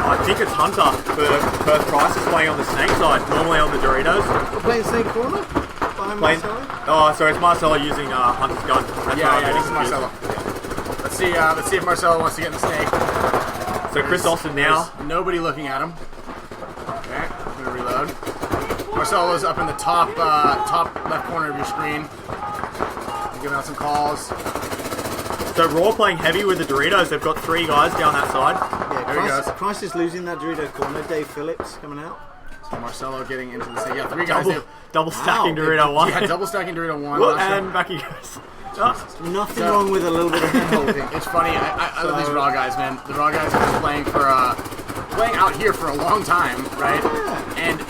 I think it's Hunter for Perth Crisis playing on the snake side, normally on the Doritos. we're playing snake corner behind Playing, Marcelo. sorry, it's Marcelo using Hunter's gun. That's Yeah, right, this is Marcelo. Let's see if Marcelo wants to get in the snake. So Chris Austin now. There's nobody looking at him. Okay, I'm gonna reload. Marcelo's up in the top left corner of your screen. Giving out some calls. So Raw playing heavy with the Doritos. They've got 3 guys down that side. Yeah, There he goes. Price is losing that Dorito corner. Dave Phillips coming out. So Marcelo getting into the snake. Yeah, 3 guys. Double stacking Dorito 1. Yeah, double stacking Dorito 1. And back he goes. Nothing wrong with a little bit of hand holding. It's funny. I love these Raw guys, man. The Raw guys have been playing out here for a long time, right? And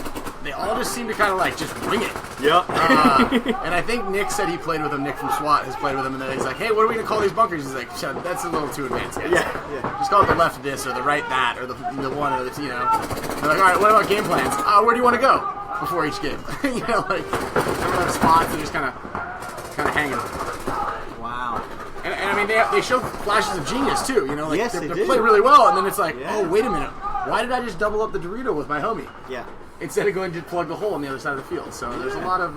they all just seem to kind of like just wing it. Yep. And I think Nick said he played with him. Nick from SWAT has played with him, and then he's like, "Hey, what are we gonna call these bunkers?" He's like, "Shut, that's a little too advanced, guys. Yeah. Just call it the left this or the right that or the one or the They're like, all right, what about game plans? Where do you want to go before each game? Like everyone have spots and just kind of hanging. Wow. And I mean, they show flashes of genius too. Like Yes, they they do. play really well, and then it's like, Yeah. oh, wait a minute, why did I just double up the Dorito with my homie Yeah. instead of going to plug the hole on the other side of the field? So there's a lot of.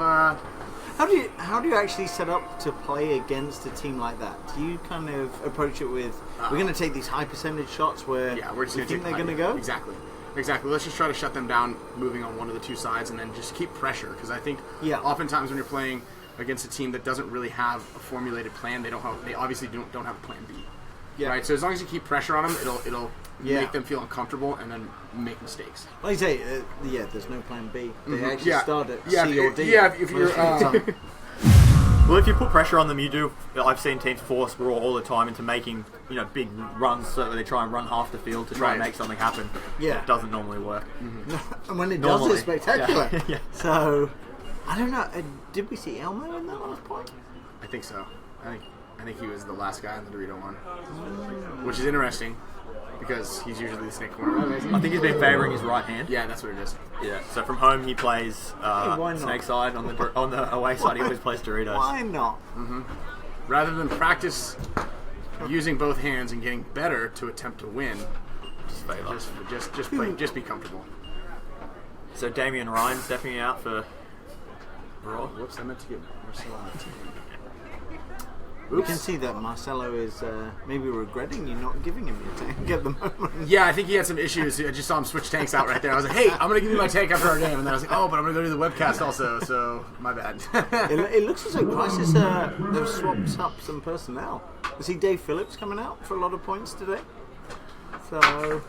How do you actually set up to play against a team like that? Do you kind of approach it with we're going to take these high percentage shots where We're just we gonna think take they're going to go? Exactly. Let's just try to shut them down, moving on one of the 2 sides, and then just keep pressure. Because I think oftentimes when you're playing against a team that doesn't really have a formulated plan, they obviously don't have a plan B. Yeah. Right. So as long as you keep pressure on them, it'll Yeah. make them feel uncomfortable and then make mistakes. Like you say, there's no plan B. They actually start at C or D. If you're. most of the time. Well, if you put pressure on them, you do. I've seen teams force Raw all the time into making big runs, so they try and run half the field to try and Right. make something happen. Yeah. It doesn't normally work. And when it Normally. does, it's spectacular. Yeah. Yeah. So, I don't know. Did we see Elmo in that last point? I think so. I think he was the last guy on the Dorito one, which is interesting because he's usually the snake corner. I think he's been favouring his right hand. Yeah, that's what it is. Yeah. So from home he plays why not? snake side. On the away side he always plays Doritos. Why not? Rather than practice using both hands and getting better to attempt to win, Just favour. just play, just be comfortable. So Damian Ryan stepping out for Oh, whoops! I meant to get Marcelo on the team. We can see that Marcelo is maybe regretting you not giving him your tank at the moment. Yeah, I think he had some issues. I just saw him switch tanks out right there. I was like, hey, I'm going to give you my tank after our game. And then I was like, oh, but I'm going to go do the webcast also, so my bad. It looks as though Crisis they've swapped up some personnel. I see Dave Phillips coming out for a lot of points today. So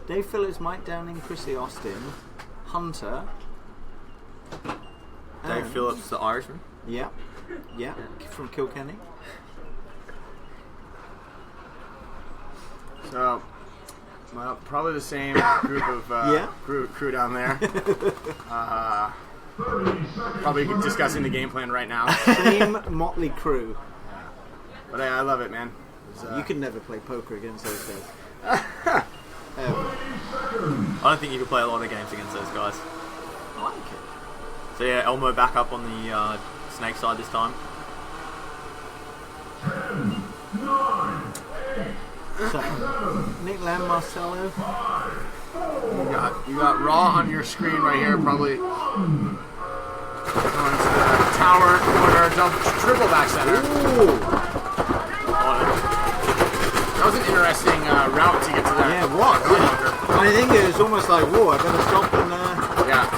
Dave Phillips, Mike Downing, Chrissy Austin, Hunter. Dave Phillips, the Irishman. Yeah, from Kilkenny. So, well, probably the same group of crew down there. Probably discussing the game plan right now. Same motley crew. But I love it, man. You could never play poker against those guys. I don't think you could play a lot of games against those guys. I like it. So yeah, Elmo back up on the snake side this time. 10, 9, 8, So, Nick Lamb, Marcelo. You got Raw on your screen right here, probably going to the tower corner, triple back center. Ooh. That was an interesting route to get to that. Yeah, what? I think it was almost like, whoa, I better stop and... Yeah.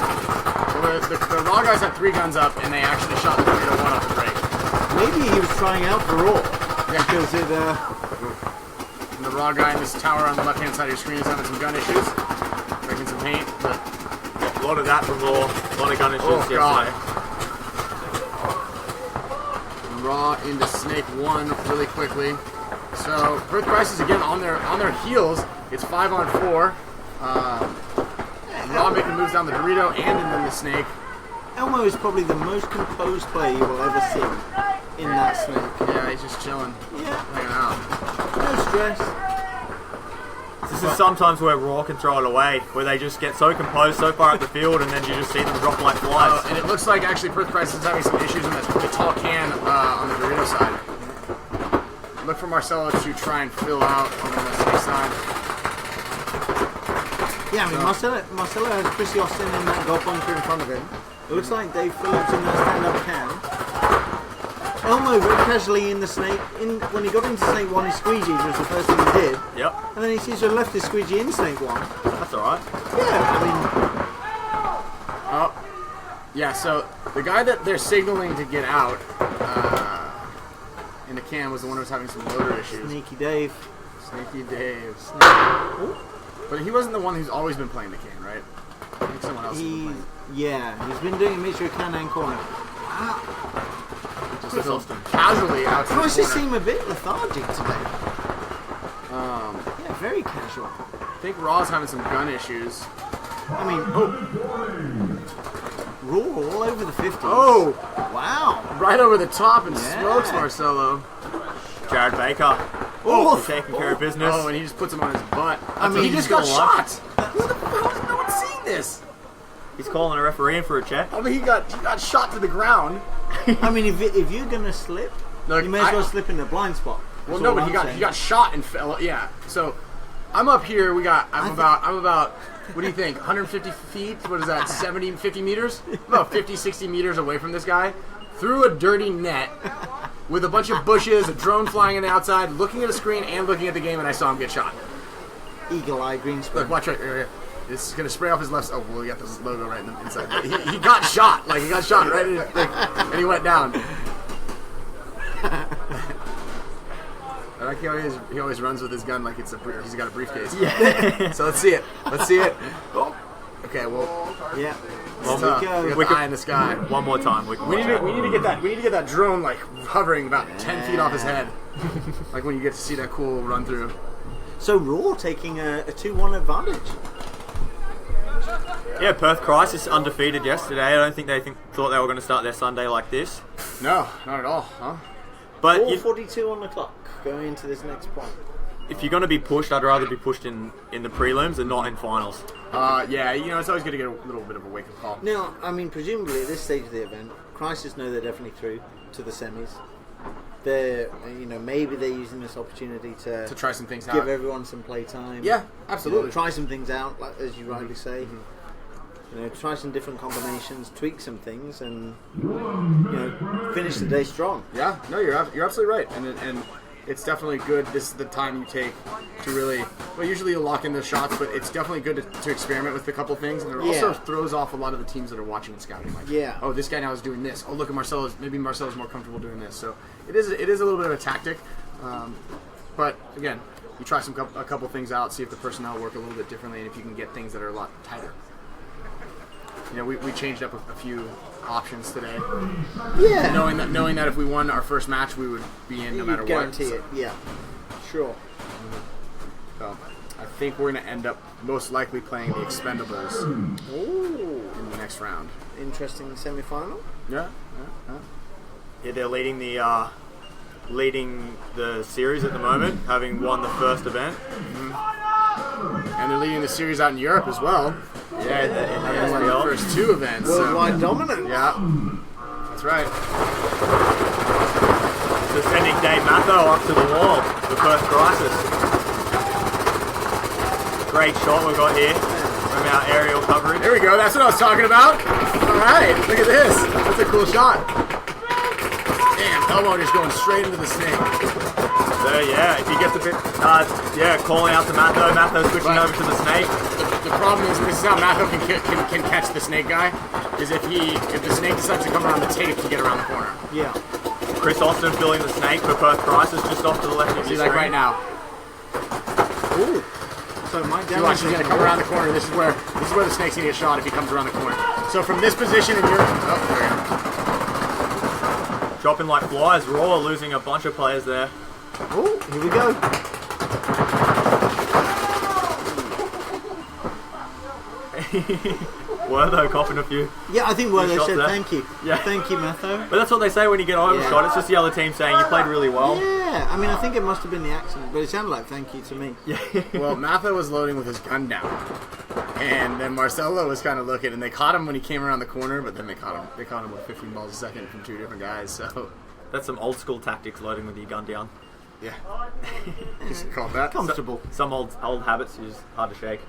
Well, the Raw guys had 3 guns up, and they actually shot the Dorito 1 off the break. Maybe he was trying out for Raw. Yeah. Because it... And the Raw guy in this tower on the left-hand side of your screen is having some gun issues. Breaking some paint, but... A lot of that from Raw. A lot of gun issues Oh, God. yesterday. Raw into Snake 1 really quickly. So, Perth Crisis again on their heels. It's 5-on-4. Raw making moves down the Dorito and then the Snake. Elmo is probably the most composed player you will ever see in that snake. Yeah, he's just chilling. Yeah. Hanging out. No stress. This is sometimes where Raw can throw it away, where they just get so composed so far up the field and then you just see them drop like flies. And it looks like actually Perth Crisis is having some issues in the tall can on the Dorito side. Look for Marcelo to try and fill out on the Snake side. Yeah, I mean, Marcelo has Chrissy Austin in that golf bunker in front of him. It looks like Dave Phillips in that stand-up can. Elmo very casually in the snake. When he got into Snake 1, he squeegeed was the first thing he did. Yep. And then he seems to have left his squeegee in Snake 1. That's alright. Yeah, I mean... Oh. Yeah, so the guy that they're signaling to get out in the can was the one who was having some loader issues. Sneaky Dave. Sneaky Dave. Ooh. But he wasn't the one who's always been playing the can, right? I think someone else has been playing. Yeah, he's been doing a mixture of can and corner. Just casually out to the Crisis corner. seem a bit lethargic today. Yeah, very casual. I think Raw's having some gun issues. I mean, Raw all over the 50s. Oh! Wow. Right over the top and Yeah. smokes Marcelo. Jared Baker. Oh, Taking care of business. Oh, and he just puts him on his butt. I mean, he just got he's shot. Who the hell is no one seeing this? He's calling a referee in for a check. I mean, he got shot to the ground. I mean, if you're gonna slip, Look, you may as well slip in the blind spot. Well, That's no, all but I'm he saying. got shot and fell. Yeah. So I'm up here. I'm about. What do you think? 150 feet? What is that? 70, 50 meters? About 50, 60 meters away from this guy. Through a dirty net with a bunch of bushes, a drone flying on the outside, looking at a screen and looking at the game, and I saw him get shot. Eagle eye green screen. Look, watch right here. It's gonna spray off his left. Oh, well, we got this logo right in the inside. But he got shot. Like he got shot right in his, and he went down. I like he always runs with his gun like he's got a briefcase. Yeah. So let's see it. Oh. Okay. Well. Yeah. It's There tough. we go. We got We the could- eye in the sky. One more time. We We need to get that drone like hovering about 10 feet off his head, like when you get to see that cool run through. So Raw taking a 2-1 advantage. Yeah, Perth Crisis undefeated yesterday. I don't think they thought they were going to start their Sunday like this. No, not at all, huh? But 4:42 on the clock going into this next point. if you're going to be pushed, I'd rather be pushed in the prelims than not in finals. Yeah, it's always good to get a little bit of a wake-up call. Now, I mean, presumably at this stage of the event, Crisis know they're definitely through to the semis. They're, maybe they're using this opportunity to try some things give out. everyone some play time. Yeah, absolutely. Try some things out, like, as you rightly say. try some different combinations, tweak some things, and finish the day strong. Yeah, no, you're absolutely right, and it's definitely good. This is the time you take to really. Well, usually you'll lock in those shots, but it's definitely good to experiment with a couple things, and it also throws off a lot of the teams that are watching and scouting. Like, oh, this guy now is doing this. Oh, look at Marcelo's. Maybe Marcelo's more comfortable doing this. So it is a little bit of a tactic, but again, you try a couple things out, see if the personnel work a little bit differently, and if you can get things that are a lot tighter. We changed up a few options today. Yeah. Knowing that if we won our first match, we would be in no matter what. Guarantee it. Yeah. Sure. So I think we're going to end up most likely playing the Expendables in the next round. Interesting semi-final. Yeah. Yeah, they're leading the series at the moment, having won the first event. And they're leading the series out in Europe as well. Yeah, having won the first 2 events. Worldwide dominant. Yeah, that's right. So sending Dave Matho up to the wall, the first crisis. Great shot we've got here from our aerial coverage. There we go, that's what I was talking about. Alright, look at this. That's a cool shot. Damn, Elmo just going straight into the snake. So yeah, if he gets a bit, calling out to Matho, Matho switching over to the snake. The problem is, this is how Matho can catch the snake guy, is if the snake decides to come around the tape to get around the corner. Yeah. Chris Austin filling the snake for Perth Crisis just off to the left of See, your like screen. right now. Ooh. So Mike See, watch, he's going to come around the corner. This is where the snake's going to get shot if he comes around the corner. So from this position, and you're... Oh, there we go. Dropping like flies, Raw losing a bunch of players there. Oh, here we go. Wertho copping a few. Yeah, I think Wertho shots said there. thank you. Yeah. Thank you, Matho. But that's what they say when you get overshot. It's just the other team saying you played really well. Yeah, I mean, I think it must have been the accent, but it sounded like thank you to me. Yeah. Well, Matho was loading with his gun down. And then Marcelo was kind of looking, and they caught him when he came around the corner, but then they caught him with 15 balls a second from 2 different guys, so... That's some old school tactics, loading with your gun down. Yeah. Just call that. Comfortable. Some old habits are just hard to shake.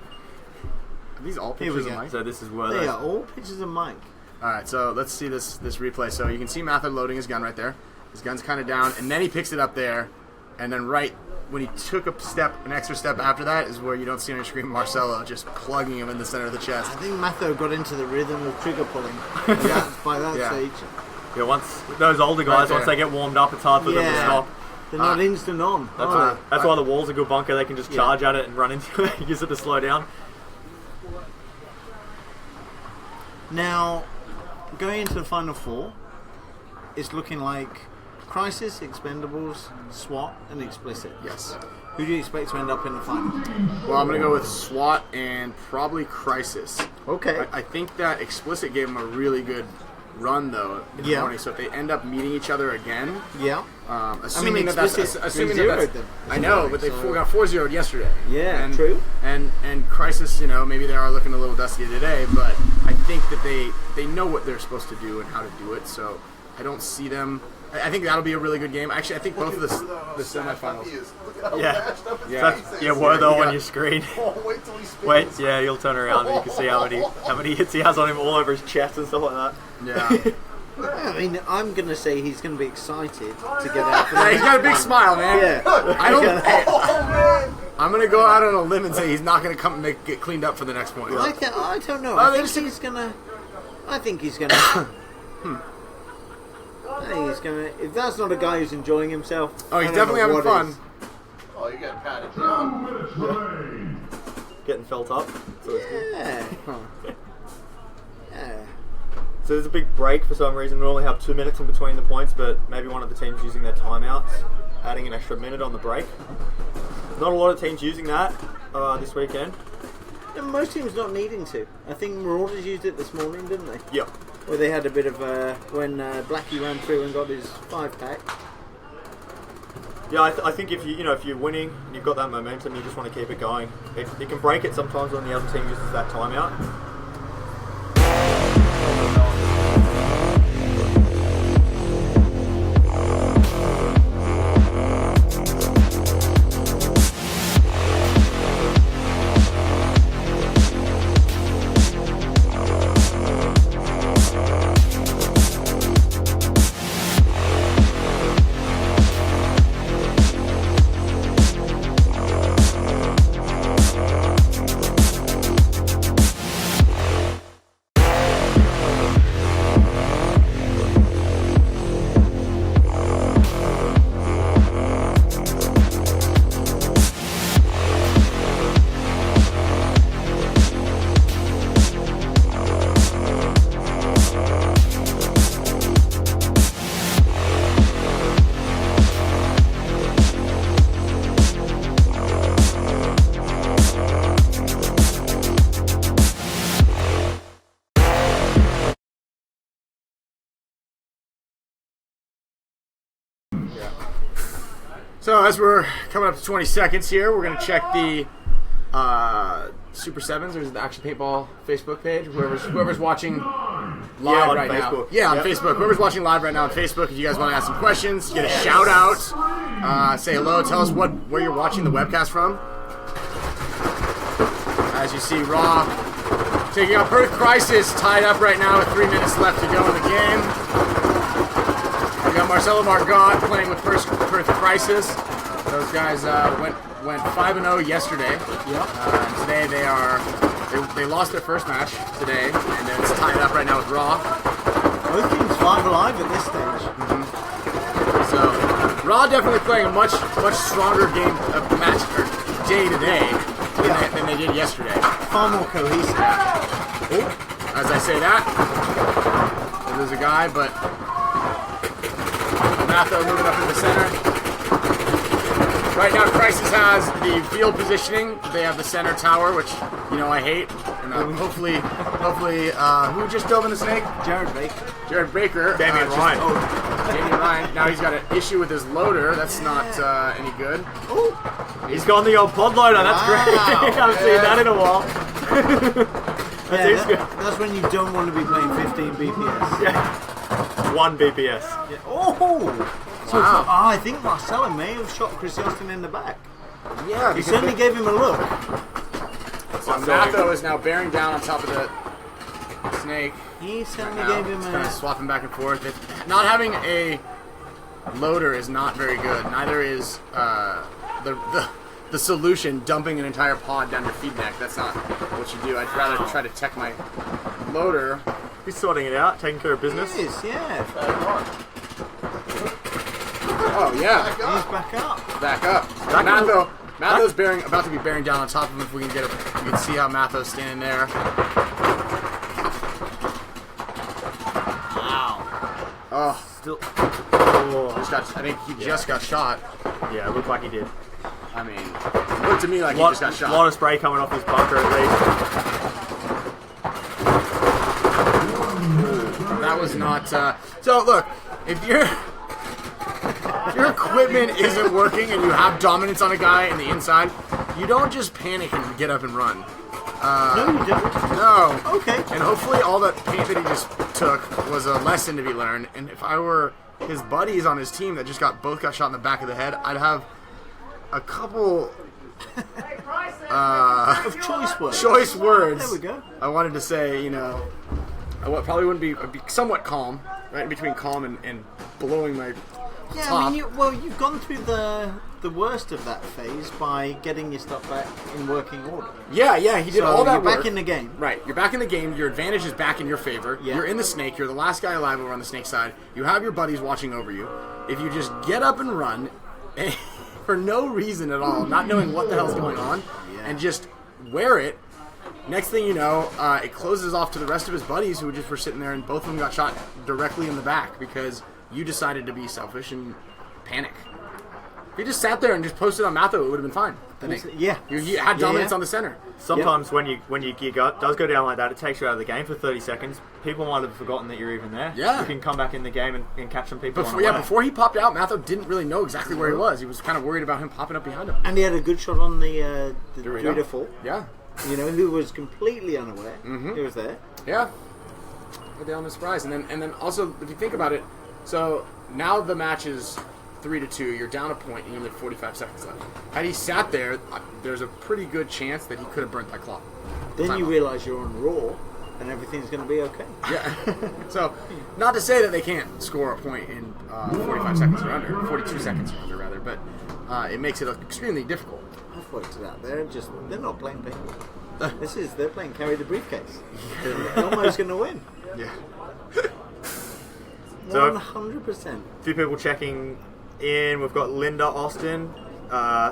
Are these all Here we pictures of go. Mike? So this is They Wertho. are all pictures of Mike. Alright, so let's see this replay. So you can see Matho loading his gun right there. His gun's kind of down, and then he picks it up there, and then right when he took an extra step after that is where you don't see on your screen Marcelo just plugging him in the center of the chest. I think Matho got into the rhythm of trigger pulling by that Yeah. stage. Yeah, once those older guys, Right once they get warmed up, it's hard for them to Yeah. stop. They're not instant on. That's why the wall's a good bunker. They can just charge at it and run into it, use it to slow down. Now, going into the final 4, it's looking like Crisis, Expendables, SWAT, and Explicit. Yes. Who do you expect to end up in the final? Well, I'm going to go with SWAT and probably Crisis. Okay. I think that Explicit gave him a really good run, though, in the morning. So if they end up meeting each other again... Yeah. Assuming Explicit assuming zeroed that's... them. I know, but they got 4-0'd yesterday. Yeah, true. And Crisis, maybe they are looking a little dusty today, but I think that they know what they're supposed to do and how to do it, so I don't see them... I think that'll be a really good game. Actually, I think both of the semifinals... Yeah. Yeah, Wertho on your screen. Wait till he spins. Wait, yeah, you'll turn around and you can see how many hits he has on him all over his chest and stuff like that. Yeah. I mean, I'm going to say he's going to be excited to get out. Yeah, he's got a big smile, man. Yeah. I don't... I'm going to go out on a limb and say he's not going to come and get cleaned up for the next point. I don't know. I think he's going to... I think he's going to... If that's not a guy who's enjoying himself... Oh, he's definitely having fun. Oh, you're getting patted down. Getting felt up. So it's good. Yeah. Yeah. So there's a big break for some reason. We only have 2 minutes in between the points, but maybe one of the teams using their timeouts, adding an extra minute on the break. Not a lot of teams using that this weekend. And most teams not needing to. I think Marauders used it this morning, didn't they? Yep. Where they had a bit of when Blackie ran through and got his 5-pack. Yeah, I think if you're winning and you've got that momentum, you just want to keep it going. It can break it sometimes when the other team uses that timeout. So as we're coming up to 20 seconds here, we're going to check the Super Sevens, or is it the Action Paintball Facebook page? Whoever's watching live on right Facebook. now. Yeah, on Facebook. Whoever's watching live right now on Facebook, if you guys want to ask some questions, get a shout out, say hello, tell us where you're watching the webcast from. As you see, Raw taking out Perth Crisis, tied up right now with 3 minutes left to go in the game. We got Marcelo Margot playing with Perth Crisis. Those guys went 5-0 yesterday. And today they lost their first match today, and it's tied up right now with Raw. Both teams 5 alive at this stage. So Raw definitely playing a much stronger game of match or day today than they did yesterday. Far more cohesive. Oh, as I say that, there's a guy, but Matho moving up in the center. Right now, Crisis has the field positioning. They have the center tower, which, I hate. And hopefully, who just dove in the snake? Jared Baker. Jared Baker. Damian Ryan. Damian Ryan. Now he's got an issue with his loader. That's not any good. He's got the old pod loader. That's great. I haven't seen that in a while. That's when you don't want to be playing 15 BPS. Yeah. 1 BPS. Yeah. Oh! So I think Marcelo may have shot Chris Austin in the back. Yeah, He certainly gave him a look. So Matho is now bearing down on top of the snake. He certainly Now, gave him it's kind of a... swapping back and forth. Not having a loader is not very good. Neither is the solution, dumping an entire pod down your feed neck. That's not what you do. I'd rather try to tech my loader. He's sorting it out, taking care of business. He is, yeah. Oh yeah, He's back up. back up. Matho's about to be bearing down on top of him. If we can see how Matho's standing there. Wow. Oh, Still. I think he just got shot. Yeah, it looked like he did. I mean, it looked to me like he just got shot. A lot of spray coming off his bunker at least. That was not. So look, if your equipment isn't working and you have dominance on a guy in the inside, you don't just panic and get up and run. No, you don't. No. Okay. And hopefully all that paint that he just took was a lesson to be learned. And if I were his buddies on his team that both got shot in the back of the head, I'd have a couple Of choice words. There we go. I wanted to say, I probably wouldn't be, I'd be somewhat calm, right in between calm and blowing my Yeah, top. I mean, you've gone through the worst of that phase by getting your stuff back in working order. Yeah, he did all that you're work. back in the game. Right, you're back in the game. Your advantage is back in your favor. Yeah. You're in the snake. You're the last guy alive over on the snake side. You have your buddies watching over you. If you just get up and run for no reason at all, not knowing what the hell's going on, and just wear it, next thing you know, it closes off to the rest of his buddies who just were sitting there, and both of them got shot directly in the back because you decided to be selfish and panic. If you just sat there and just posted on Matho, it would have been fine. Yeah. You had dominance on the center. Sometimes when your gear does go down like that, it takes you out of the game for 30 seconds. People might have forgotten that you're even there. Yeah. You can come back in the game and catch some people. Before he popped out, Matho didn't really know exactly where he was. He was kind of worried about him popping up behind him. And he had a good shot on the Dorito fall. Yeah. Who was completely unaware. Mm-hmm. He was there. Yeah. Go down the surprise. And then also, if you think about it, so now the match is 3-2. You're down a point, and you only have 45 seconds left. Had he sat there, there's a pretty good chance that he could have burnt that clock. Then you realize you're on Raw, and everything's going to be okay. Yeah. So, not to say that they can't score a point in 45 seconds or under, 42 seconds or under, rather, but it makes it extremely difficult. I've worked it out. They're not playing paintball. They're playing carry the briefcase. Elmo's going to win. Yeah. 100%. A few people checking in. We've got Linda Austin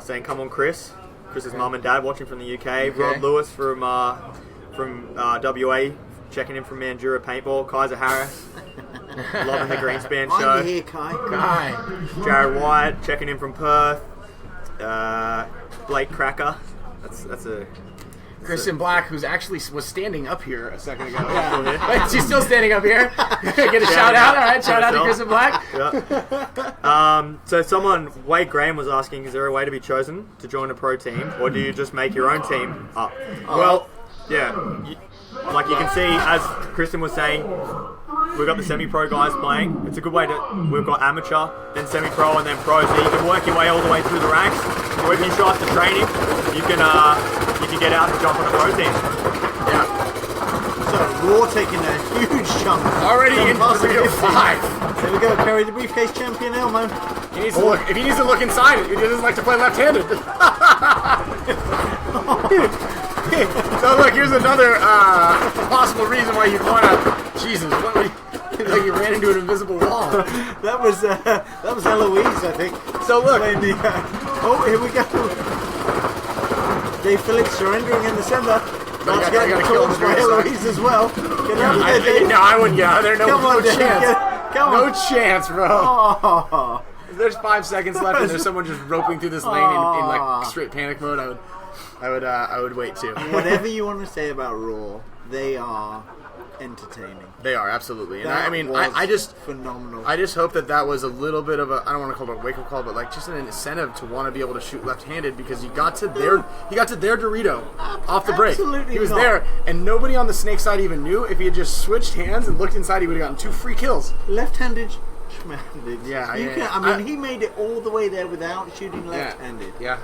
saying, "Come on, Chris." Chris's mum and dad watching from the UK. Rod Lewis from WA checking in from Mandurah Paintball. Kaiser Harris loving the Greenspan show. I'm here, Kai. Jared White checking in from Perth. Blake Cracker. That's a Kristen Black, who's actually was standing up here a second ago. Wait, she's still standing up here. Get a shout out. All right, shout out to Kristen Black. So Wade Graham was asking, is there a way to be chosen to join a pro team, or do you just make your own team up? Well, yeah. Like you can see, as Kristen was saying, we've got the semi-pro guys playing. It's a good way to. We've got amateur, then semi-pro, and then pro. So you can work your way all the way through the ranks. Or if you show up to training, you can get out and jump on a pro team. Yeah. So Raw taking a huge chunk. Already into 305. There we go. Carry the briefcase champion Elmo. If he needs to look inside, he doesn't like to play left-handed. So look, here's another possible reason why you'd want to. Jesus, like you ran into an invisible wall. That was Eloise, I think. So look. Oh, here we go. Dave Phillips surrendering in the center. That's getting called by Eloise as well. Get out of there, Dave. No, I wouldn't get out of there. No Dave, chance. No chance, bro. Oh. There's 5 seconds left, and there's someone just roping through this lane in like straight panic mode. I would wait too. Whatever you want to say about Raw, they are entertaining. They are, absolutely. And I just phenomenal. I just hope that was a little bit of a, I don't want to call it a wake-up call, but like just an incentive to want to be able to shoot left-handed, because he got to their Dorito off the break. Absolutely he was not. there, and nobody on the Snake side even knew. If he had just switched hands and looked inside, he would have gotten 2 free kills. Left-handed. Yeah. I mean, he made it all the way there without shooting left-handed. Yeah.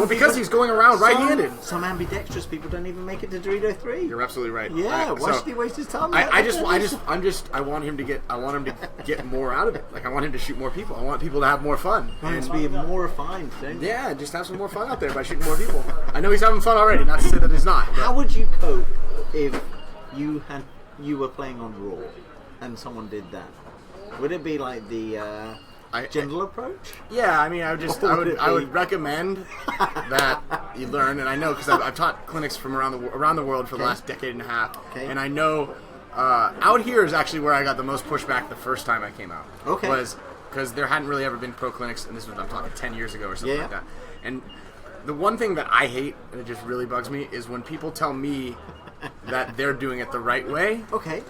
Because he's going around right-handed. Some ambidextrous people don't even make it to Dorito 3. You're absolutely right. Yeah. Why should he waste his time? I want him to get more out of it. Like I want him to shoot more people. I want people to have more fun. And to be more refined, don't you? Yeah, just have some more fun out there by shooting more people. I know he's having fun already. Not to say that he's not. But. How would you cope if you were playing on Raw and someone did that? Would it be like the gentle approach? Yeah, I mean, I would recommend that you learn, and I know because I've taught clinics from around the world for the last decade and a half, and I know out here is actually where I got the most pushback the first time I came out. Okay. Was because there hadn't really ever been pro clinics, and this was I'm talking 10 years ago or something like that. And the one thing that I hate, and it just really bugs me, is when people tell me that they're doing it the right way. Okay.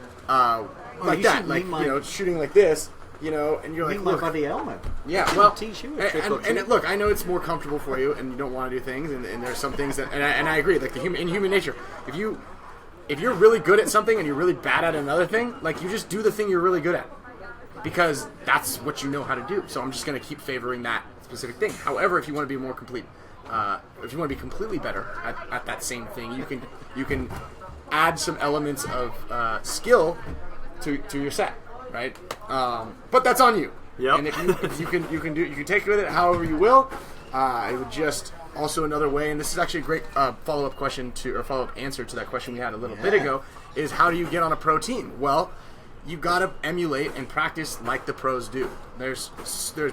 Like that, like shooting like this, and you're like, my look, buddy Elmo. Yeah, well, teach you and look, I know it's more comfortable for you, and you don't want to do things, and there's some things that, and I agree, like in human nature, if you're really good at something and you're really bad at another thing, like you just do the thing you're really good at, because that's what you know how to do. So I'm just going to keep favoring that specific thing. However, if you want to be more complete, if you want to be completely better at that same thing, you can add some elements of skill to your set, right? But that's on you. Yep. And if you can take with it however you will. It would just also another way, and this is actually a great follow-up answer to that question we had a little bit ago, is how do you get on a pro team? Well, you got to emulate and practice like the pros do. There's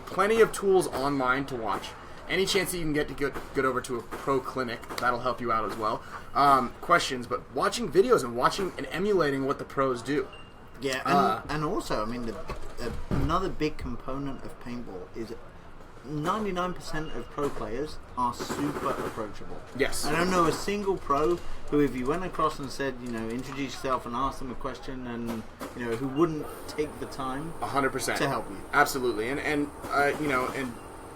plenty of tools online to watch. Any chance that you can get over to a pro clinic, that'll help you out as well. Questions, but watching videos and emulating what the pros do. Yeah, and also, I mean, another big component of paintball is 99% of pro players are super approachable. Yes. I don't know a single pro who, if you went across and said, introduce yourself and ask them a question, and who wouldn't take the time 100% to help you. Absolutely, and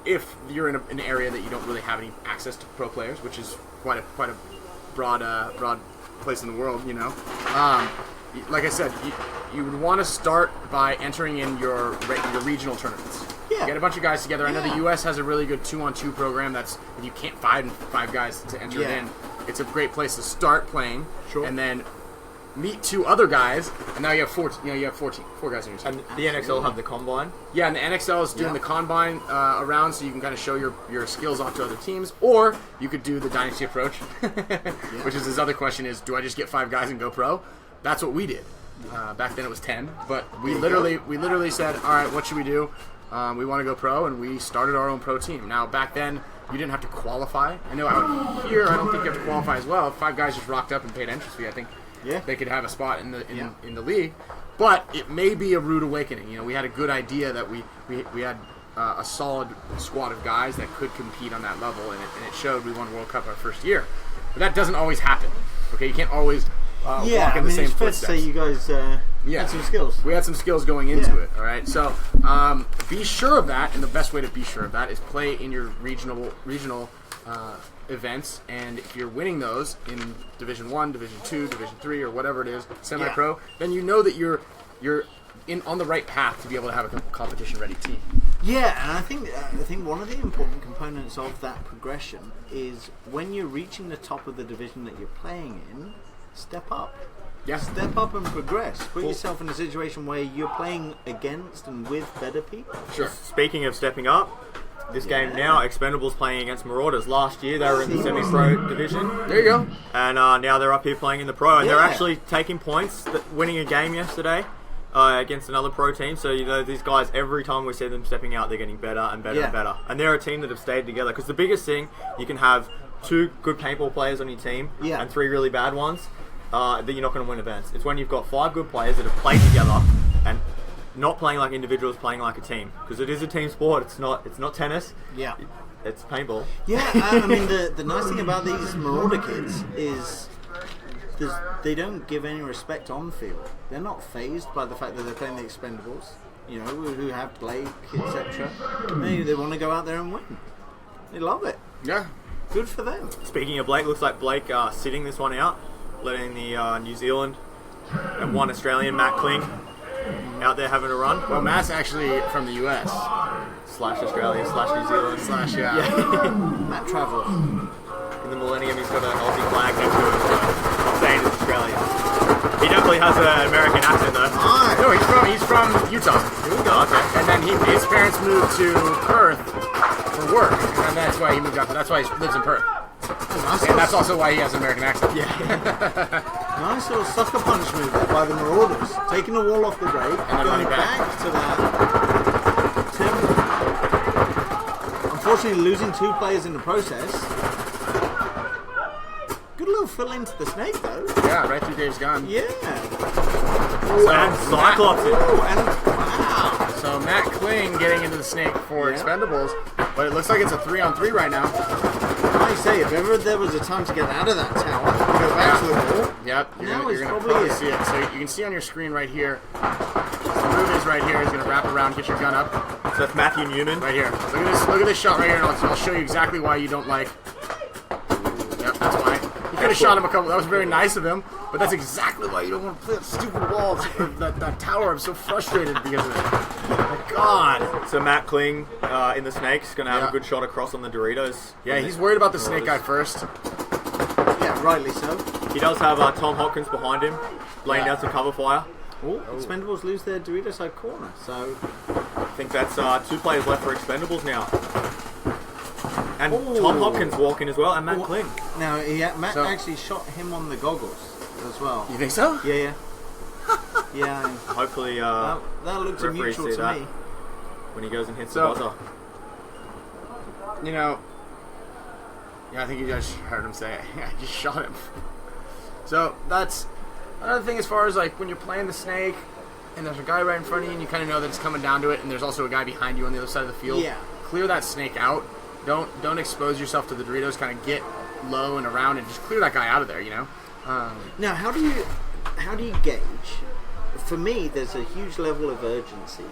if you're in an area that you don't really have any access to pro players, which is quite a broad place in the world, like I said, you would want to start by entering in your regional tournaments. Yeah. Get a bunch of guys together. I know the U.S. has a really good 2-on-2 program. That's if you can't find 5 guys to enter it in, it's a great place to start playing. Sure. And then meet 2 other guys, and now you have 4 guys in your team. And the NXL have the combine. Yeah, and the NXL is doing the combine around, so you can kind of show your skills off to other teams, or you could do the dynasty approach, which is his other question: is do I just get 5 guys and go pro? That's what we did. Back then it was 10, but we literally said, all right, what should we do? We want to go pro, and we started our own pro team. Now back then you didn't have to qualify. I know out here I don't think you have to qualify as well. If 5 guys just rocked up and paid entrance fee, I think they could have a spot in the league. But it may be a rude awakening. We had a good idea that we had a solid squad of guys that could compete on that level, and it showed. We won World Cup our first year. But that doesn't always happen. Okay, you can't always walk in the same it's fair to footsteps. say you guys had some skills. We had some skills going into it, all right? So be sure of that, and the best way to be sure of that is play in your regional events, and if you're winning those in Division 1, Division 2, Division 3, or whatever it is, semi-pro, then you know that you're on the right path to be able to have a competition-ready team. Yeah, and I think one of the important components of that progression is when you're reaching the top of the division that you're playing in, step up. Yeah. Step up and progress. Put yourself in a situation where you're playing against and with better people. Sure. Speaking of stepping up, this game now, Expendables playing against Marauders. Last year they were in the semi-pro division. There you go. And now they're up here playing in the pro. And they're Yeah. actually taking points, winning a game yesterday against another pro team. So, these guys, every time we see them stepping out, they're getting better and better and better. And they're a team that have stayed together. Because the biggest thing, you can have 2 good paintball players on your team and 3 really bad ones, that you're not going to win events. It's when you've got 5 good players that have played together and not playing like individuals, playing like a team. Because it is a team sport. It's not tennis. Yeah. It's paintball. Yeah, I mean, the nice thing about these Marauder kids is they don't give any respect on field. They're not fazed by the fact that they're playing the Expendables, who have Blake, etc. They want to go out there and win. They love it. Yeah. Good for them. Speaking of Blake, looks like Blake sitting this one out, letting the New Zealand and one Australian, Matt Kling, out there having a run. Well, Matt's actually from the US. / Australia / New Zealand. Matt Traveller. In the Millennium, he's got an Aussie flag next to him, so I'm saying it's Australia. He definitely has an American accent, though. No, he's from Utah. Okay. And then his parents moved to Perth for work, and that's why he moved out. That's why he lives in Perth. And that's also why he has an American accent. Nice little sucker punch move there by the Marauders. Taking the wall off the break, And then going running back. to that temple. Unfortunately, losing 2 players in the process. Good little fill into the snake, though. Yeah, right through Dave's gun. Yeah. And Cyclops. Ooh, and wow. So Matt Kling getting into the snake for Expendables, but it looks like it's a 3-on-3 right now. Like I say, if ever there was a time to get out of that tower, go back to the wall. Yep, Now you're it's gonna probably see it. So you can see on your screen right here. The move is right here. He's gonna wrap around, get your gun up. So that's Matthew Newman. Right here. Look at this shot right here, and I'll show you exactly why you don't like. Yep, that's why. He could have shot him a couple. That was very nice of him, but that's exactly why you don't want to play that stupid wall, that tower. I'm so frustrated because of it. Oh my God. So Matt Kling in the Snake's going to have a good shot across on the Doritos. Yeah, he's worried about the snake guy first. Yeah, rightly so. He does have Tom Hopkins behind him, laying down some cover fire. Oh, Expendables lose their Dorito side corner, so I think that's 2 players left for Expendables now. And Tom Hopkins walking as well, and Matt Kling. now Matt actually shot him on the goggles as well. You think so? Yeah. Yeah, Hopefully, that looks a referees mutual see to that me. when he goes and hits So- the buzzer. I think you guys heard him say it. Yeah, I just shot him. So that's another thing as far as like when you're playing the snake and there's a guy right in front of you and you kind of know that it's coming down to it and there's also a guy behind you on the other side of the field. Yeah. Clear that snake out. Don't expose yourself to the Doritos. Kind of get low and around and just clear that guy out of there, Now, how do you gauge? For me, there's a huge level of urgency,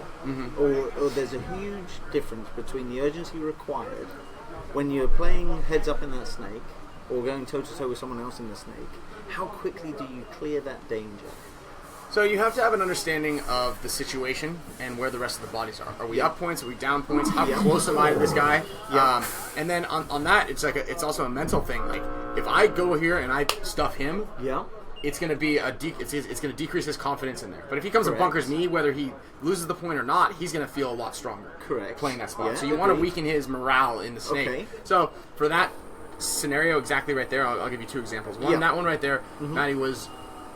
or there's a huge difference between the urgency required when you're playing heads up in that snake, or going toe to toe with someone else in the snake. How quickly do you clear that danger? So you have to have an understanding of the situation and where the rest of the bodies are. Are we up points? Are we down points? How close am I to this guy? And then on that, it's also a mental thing. Like if I go here and I stuff him, it's going to be it's going to decrease his confidence in there. But if he comes and bunkers me, whether he loses the point or not, he's going to feel a lot stronger. Playing that spot. So you want to weaken his morale in the snake. Okay. So for that scenario, exactly right there, I'll give you 2 examples. One, that one right there, Matty was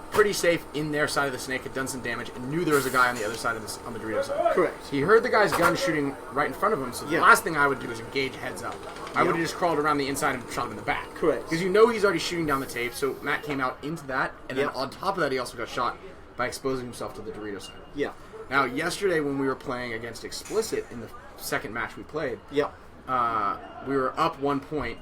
pretty safe in their side of the snake, had done some damage, and knew there was a guy on the other side of on the Dorito side. Correct. He heard the guy's gun shooting right in front of him, so the last thing I would do is engage heads up. I would have just crawled around the inside and shot him in the back. Correct. Because you know he's already shooting down the tape, so Matt came out into that, and then on top of that he also got shot by exposing himself to the Dorito side. Yeah. Now, yesterday when we were playing against Explicit in the second match we played, we were up 1 point,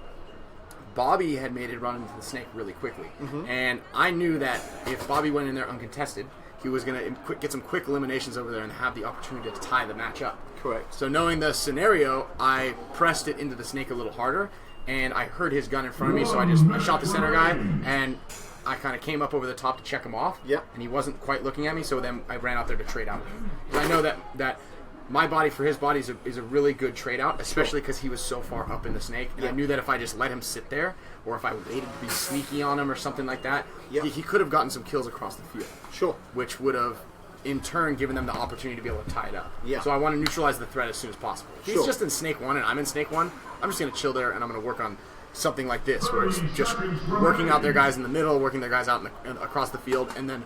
Bobby had made it run into the snake really quickly. And I knew that if Bobby went in there uncontested, he was going to get some quick eliminations over there and have the opportunity to tie the match up. Correct. So knowing the scenario, I pressed it into the snake a little harder, and I heard his gun in front of me, so I shot the center guy, and I kind of came up over the top to check him off. Yep. And he wasn't quite looking at me, so then I ran out there to trade out. And I know that my body for his body is a really good trade out, especially because he was so far up in the snake. And I knew that if I just let him sit there, or if I waited to be sneaky on him or something like that, he could have gotten some kills across the field. Sure. Which would have, in turn, given them the opportunity to be able to tie it up. Yeah. So I want to neutralize the threat as soon as possible. If he's just in snake 1 and I'm in snake 1, I'm just going to chill there and I'm going to work on something like this, where it's just working out their guys in the middle, working their guys out across the field, and then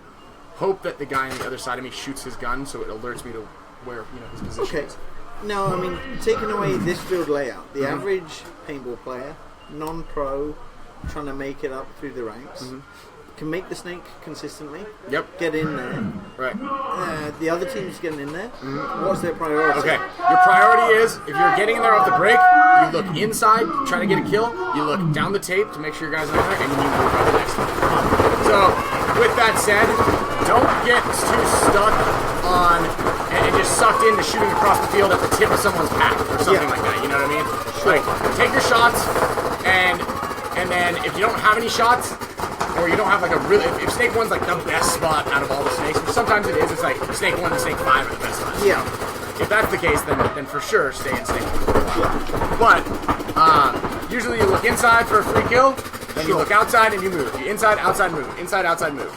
hope that the guy on the other side of me shoots his gun so it alerts me to where his position is. No, I mean, taking away this field layout, the average paintball player, non-pro, trying to make it up through the ranks, can make the snake consistently. Yep. Get in there. Right. The other team's getting in there. What's their priority? Okay. Your priority is, if you're getting in there off the break, you look inside, trying to get a kill. You look down the tape to make sure your guys are in there, and you move on to the next one. So, with that said, don't get too stuck on and just sucked into shooting across the field at the tip of someone's pack or something like that. You know what I mean? Like, take your shots, and then if you don't have any shots, or you don't have like a really, if snake 1's like the best spot out of all the snakes, which sometimes it is, it's like snake 1 and snake 5 are the best spots. Yeah. If that's the case, then for sure stay in snake 1. But usually you look inside for a free kill, then you look outside and you move. You inside, outside, move. Inside, outside, move.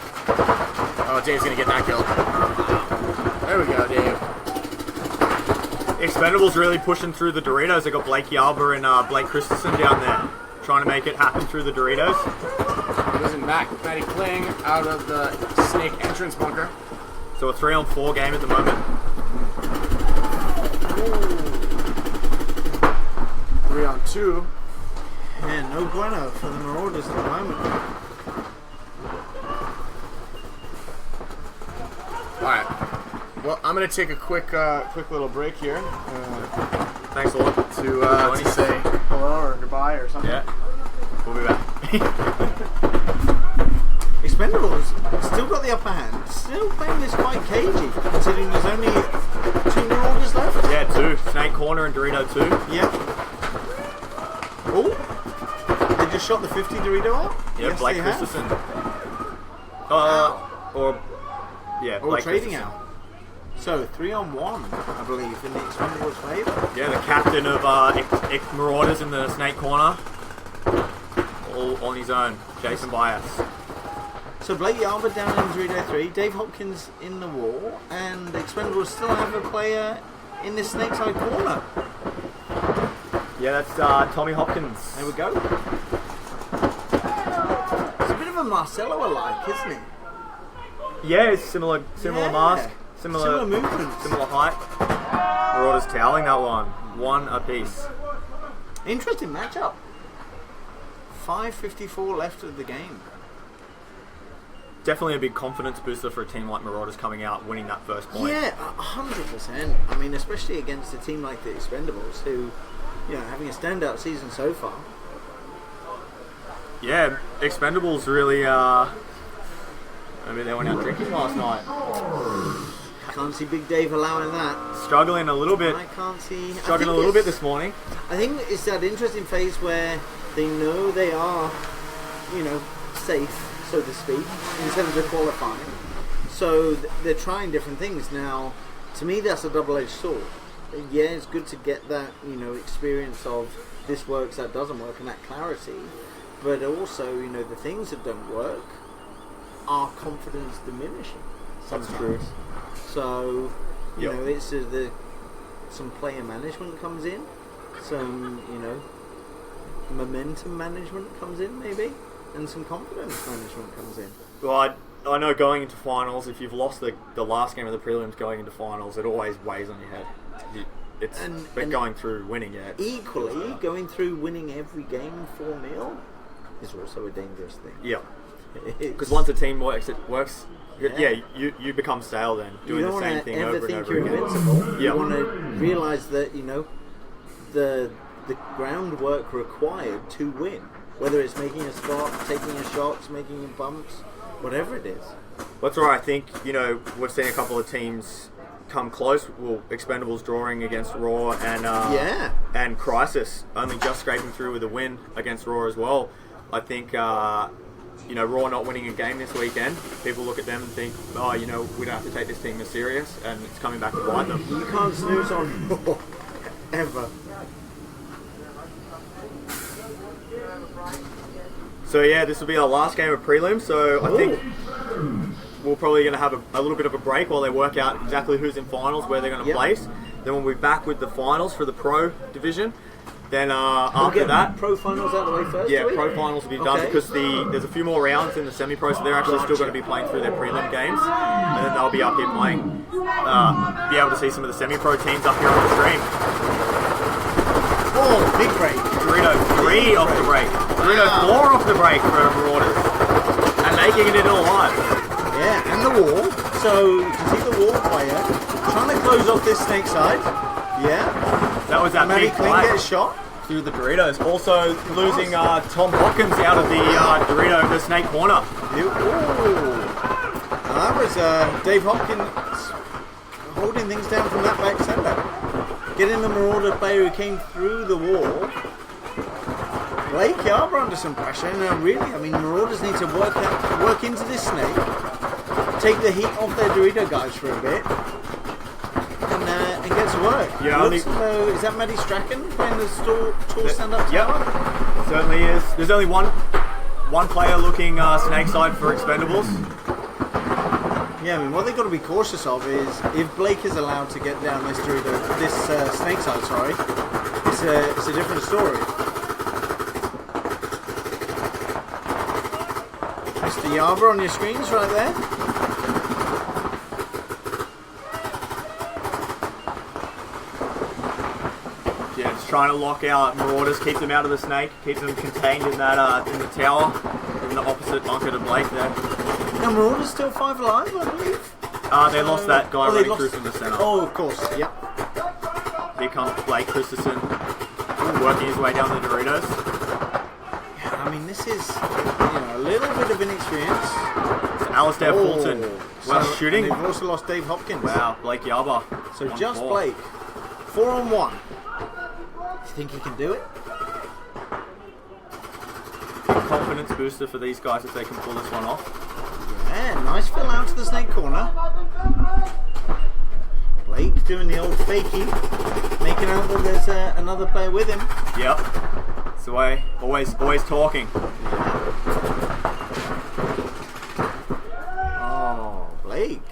Oh, Dave's gonna get that kill. There we go, Dave. Expendables really pushing through the Doritos. They got Blake Yarber and Blake Christensen down there, trying to make it happen through the Doritos. Losing back, Matty Kling out of the snake entrance bunker. So a 3-on-4 game at the moment. 3-on-2. Yeah, no bueno for the Marauders at the moment. Alright. Well, I'm going to take a quick little break here. Thanks a lot. To say hello or goodbye or something. Yeah. We'll be back. Expendables still got the upper hand. Still playing this quite cagey, considering there's only 2 Marauders left. Yeah, 2. Snake Corner and Dorito 2. Yeah. Oh, they just shot the 50 Dorito out? Yeah, Yes, Blake they have. Christensen. Or Blake trading Christensen. out. So 3-on-1, I believe, in the Expendables' favour. Yeah, the captain of Marauders in the Snake Corner. All on his own. Jason Bias. So Blake Yarber down in Dorito 3, Dave Hopkins in the wall, and the Expendables still have a player in this snake side corner. Yeah, that's Tommy Hopkins. There we go. It's a bit of a Marcelo alike, isn't it? Yeah, it's similar Yeah. mask, similar movements. similar height. Marauders toweling that one. 1 apiece. Interesting matchup. 5:54 left of the game. Definitely a big confidence booster for a team like Marauders coming out, winning that first point. Yeah, 100%. I mean, especially against a team like the Expendables, who, having a standout season so far. Yeah, Expendables really, maybe they went out drinking last night. Can't see Big Dave allowing that. Struggling a little bit. I can't see. Struggling a little bit this morning. I think it's that interesting phase where they know they are, safe, so to speak, in terms of qualifying. So they're trying different things. Now, to me, that's a double-edged sword. Yeah, it's good to get that, experience of this works, that doesn't work, and that clarity. But also, the things that don't work are confidence diminishing. That's true. So, it's some player management comes in, some, momentum management comes in, maybe, and some confidence management comes in. Well, I know going into finals, if you've lost the last game of the prelims going into finals, it always weighs on your head. But going through winning it. Equally, going through winning every game 4-0 is also a dangerous thing. Yeah. Because once a team works, it works. Yeah, you become stale then, doing the same thing over and over again. Invincible. Yeah. You want to realise that, the groundwork required to win Whether it's making a spot, taking a shot, making bumps, whatever it is. That's where I think, we've seen a couple of teams come close. Well, Expendables drawing against Raw and Crisis only just scraping through with a win against Raw as well. I think, Raw not winning a game this weekend, people look at them and think, we don't have to take this team as serious, and it's coming back to bite them. You can't snooze on Raw, ever. So yeah, this will be our last game of prelims, so I think we're probably going to have a little bit of a break while they work out exactly who's in finals, where they're going to place. Then we'll be back with the finals for the pro division. Then after that, pro finals out of the way first. Yeah, pro finals will be done because there's a few more rounds in the semi-pro, so they're actually still going to be playing through their prelim games, and then they'll be up here playing. Be able to see some of the semi-pro teams up here on the stream. Oh, big break! Dorito 3 off the break. Dorito 4 off the break for Marauders, and making it alive. Yeah, and the wall. So you can see the wall player trying to close off this snake side. Yeah. That was that Matty big Clean play gets shot through the Doritos. Also losing Tom Hopkins out of the Dorito, the snake corner. Ooh. And that was Dave Hopkins holding things down from that back centre. Getting the Marauder player who came through the wall. Blake Yarbrough under some pressure. Now really, Marauders need to work into this snake, take the heat off their Dorito guys for a bit, and get to work. Yeah, is that Maddie Strachan playing the tall stand-up tower? Yep, certainly is. There's only one player looking snake side for Expendables. Yeah, what they've got to be cautious of is if Blake is allowed to get down this snake side, it's a different story. Mr. Yarbrough on your screens right there. Yeah, just trying to lock out Marauders, keep them out of the snake, keep them contained in that in the tower, in the opposite bunker to Blake there. Now Marauders still 5 alive, I believe. They lost that guy running through from the centre. Oh, of course, yep. Here comes Blake Christensen, working his way down the Doritos. Yeah, this is a little bit of inexperience. So Alistair Fulton, well shooting. And they've also lost Dave Hopkins. Wow, Blake Yarbrough. So just 4. Blake, 4-on-1. Do you think he can do it? Confidence booster for these guys if they can pull this one off. Yeah, nice fill out to the snake corner. Blake doing the old fakey, making out that there's another player with him. Yep. It's the way, always talking. Oh, Blake.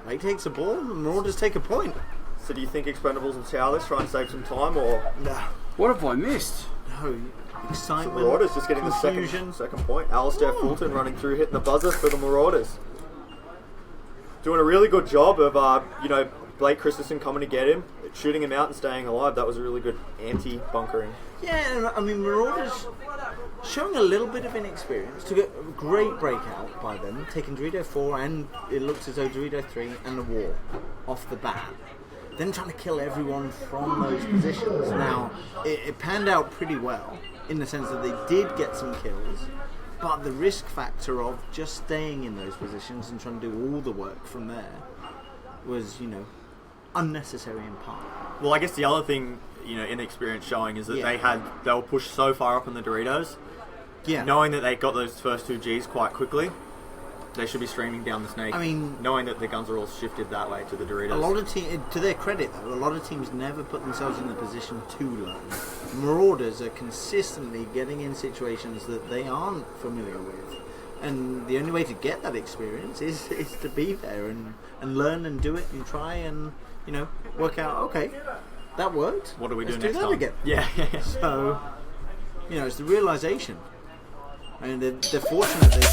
Blake takes a ball and Marauders take a point. So do you think Expendables will towel this, try and save some time, or? No. What have I missed? No. Excitement. The Marauders just getting confusion. the second point. Alistair Fulton running through, hitting the buzzer for the Marauders. Doing a really good job of, Blake Christensen coming to get him, shooting him out and staying alive. That was a really good anti-bunkering. Yeah, Marauders showing a little bit of inexperience. Took a great breakout by them, taking Dorito 4 and it looks as though Dorito 3 and the wall off the bat. Then trying to kill everyone from those positions. Now, it panned out pretty well in the sense that they did get some kills, but the risk factor of just staying in those positions and trying to do all the work from there was, unnecessary in part. Well, I guess the other thing, inexperience showing is that they were pushed so far up in the Doritos. Yeah. Knowing that they got those first 2 Gs quite quickly, they should be streaming down the snake. Knowing that the guns are all shifted that way to the Doritos. A lot of to their credit though, a lot of teams never put themselves in the position to learn. Marauders are consistently getting in situations that they aren't familiar with. And the only way to get that experience is to be there and learn and do it and try and, work out, okay, that worked. What do we do Let's next do that time? again. Yeah. So, it's the realization. And they're fortunate they,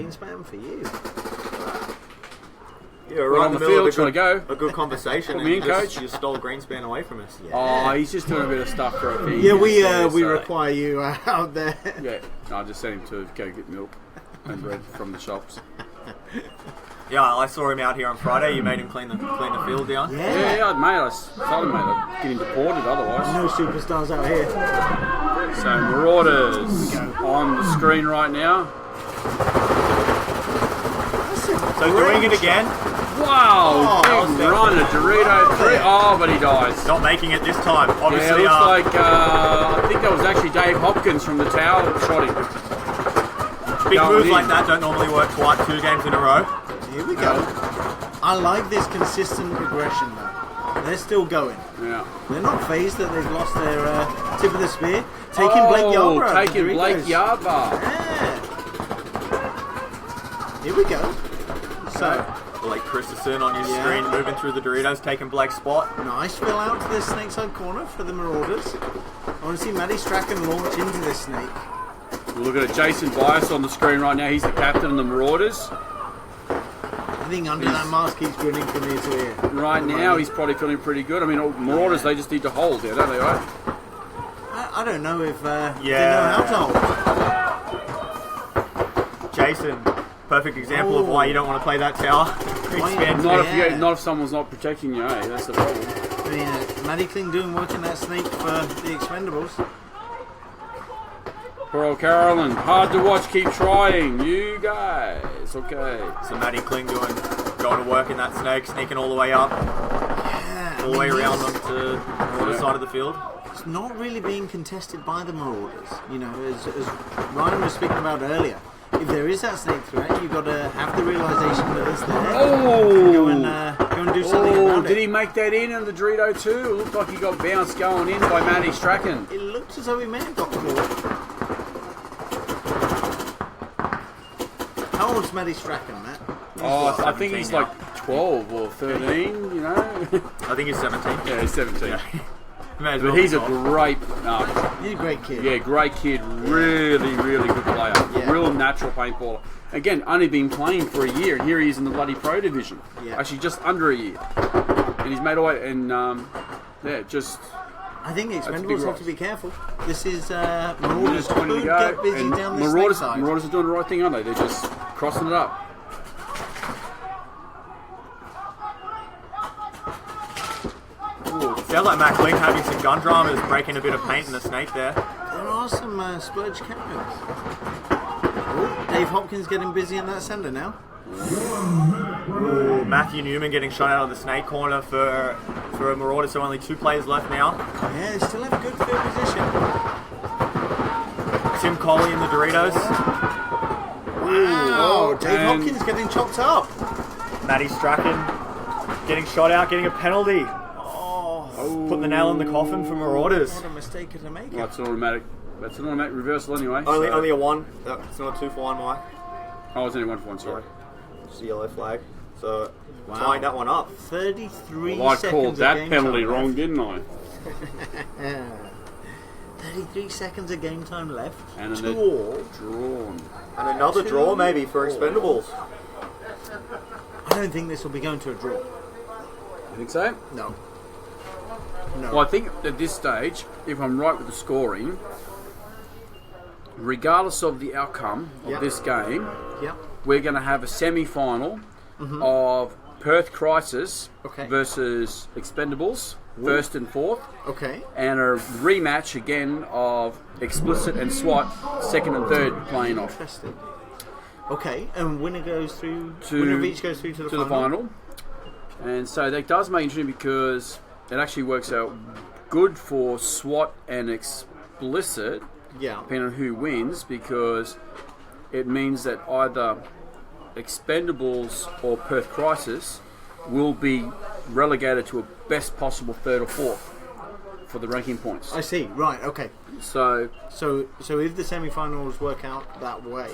Greenspan for you. Yeah, We're right on in the middle field of trying to go. a good conversation. Put me and in, just- coach. You stole Greenspan away from us. Oh, he's just doing a bit of stuff for a fee. Yeah, we so- require you out there. Yeah, no, I just sent him to go get milk and bread from the shops. Yeah, I saw him out here on Friday. You made him clean the field down. Yeah, mate, I told him, mate, I'd get him deported otherwise. No superstars out here. So, Marauders on the screen right now. So doing it again. Wow, big run, a Dorito 3. Oh, but he dies. Not making it this time. Yeah, Obviously, it looks like, I think that was actually Dave Hopkins from the tower that shot him. big going moves in. like that don't normally work quite 2 games in a row. Here we go. I like this consistent progression though. They're still going. Yeah. They're not phased that they've lost their tip of the spear. Taking Blake Yarborough. Taking There he Blake goes. Yarborough. Yeah. Here we go. So, Blake Christensen on your Yeah. screen, moving through the Doritos, taking Blake's spot. nice fill out to the snakeside corner for the Marauders. I want to see Maddie Strachan launch into this snake. We're looking at Jason Bias on the screen right now. He's the captain of the Marauders. I think under that mask he's grinning from ear to ear. Right now, he's probably feeling pretty good. I mean, Marauders, they just need to hold there, don't they, right? I don't know if they Yeah. know how to hold. Jason, perfect example of why you don't want to play that tower. Expand Not speed. if not if someone's not protecting you, eh? That's the problem. I mean, Maddie Kling doing work in that snake for the Expendables. Poor old Carolyn. Hard to watch, keep trying. You guys. Okay. So Matty Kling going to work in that snake, sneaking all the way up, Yeah. all the way around them to the other side of the field. It's not really being contested by the Marauders. You know, as Ryan was speaking about earlier, if there is that snake threat, you've got to have the realization that it's there. Oh! Go and do something about Did it. he make that in the Dorito too? It looked like he got bounced going in by Matty Strachan. It looked as though he may have got caught. How old's Maddie Strachan, Matt? Oh, I think he's 17 like 12 or 13, you know? I think he's 17. Yeah, he's 17. May as But well he's be a 12. great, He's a great kid. yeah, great kid. Really, really good player. Yeah. Real natural paintballer. Again, only been playing for a year, and here he is in the bloody pro division. Yeah. Actually, just under a year. And he's made away, and just I think the a big Expendables have rise. to be careful. This is minutes Marauders 20 to could go. get busy And down this Marauders, snake side. Marauders are doing the right thing, aren't they? They're just crossing it up. Sounds like Matt Kling having some gun dramas, breaking a bit of paint in the snake there. There are some splurge cameras. Oh, Dave Hopkins getting busy in that centre now. Ooh, Matthew Newman getting shot out of the snake corner for a Marauder, so only 2 players left now. Yeah, they still have a good field position. Tim Colley in the Doritos. Wow, Dave and- Hopkins getting chopped up. Matty Strachan getting shot out, getting a penalty. Putting the nail in the coffin for Marauders. What a mistake to make Well, it. that's an automatic reversal anyway. Only so- a 1. It's not a 2 for 1, Mike. Oh, it's only 1 for 1, sorry. Just a yellow flag. So Wow. tying that one up. 33 Well, I seconds called of that game penalty time wrong, left. didn't I? 33 seconds of game time left. And then 2 the- all. Drawn. And another draw maybe for Expendables. I don't think this will be going to a draw. You think so? No. No. Well, I think at this stage, if I'm right with the scoring, regardless of the outcome of Yep. this game, Yep. we're going to have a semi-final of Perth Crisis Okay. versus Expendables, first and fourth, Okay. and a rematch again of Explicit and SWAT, second and third, playing off Interesting. Okay, and winner goes through. To- winner of each goes through to the final. And so that does make it interesting because it actually works out good for SWAT and Explicit, Yeah. depending on who wins, because it means that either Expendables or Perth Crisis will be relegated to a best possible third or fourth for the ranking points. I see. Right. Okay. So So if the semi-finals work out that way,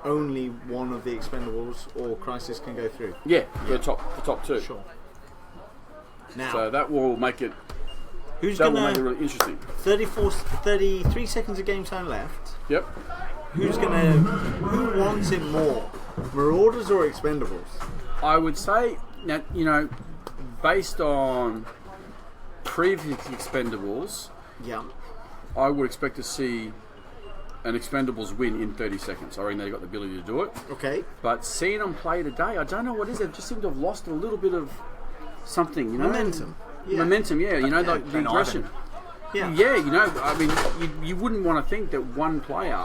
only one of the Expendables or Crisis can go through. yeah, the top two. Sure. Now, So that will make it who's that will make it gonna really interesting. 33 seconds of game time left? Yep. Who wants it more, Marauders or Expendables? I would say, now, based on previous Expendables, Yeah. I would expect to see an Expendables win in 30 seconds. I reckon they got the ability to do it. Okay. But seeing them play today, I don't know what it is. They just seem to have lost a little bit of something, Momentum. Yeah. Momentum, yeah. Like the Ben aggression. Yeah. Yeah, I mean, you wouldn't want to think that one player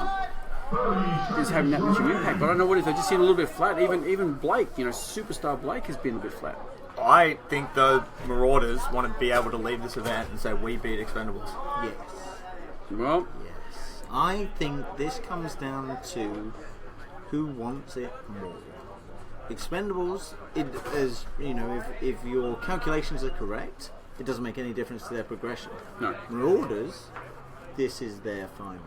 is having that much of an impact. But I don't know what it is. They just seem a little bit flat. Even Blake, superstar Blake has been a bit flat. I think the Marauders want to be able to leave this event and say we beat Expendables. Yes. Well, Yes. I think this comes down to who wants it more. Expendables, if your calculations are correct, it doesn't make any difference to their progression. no. Marauders, this is their final.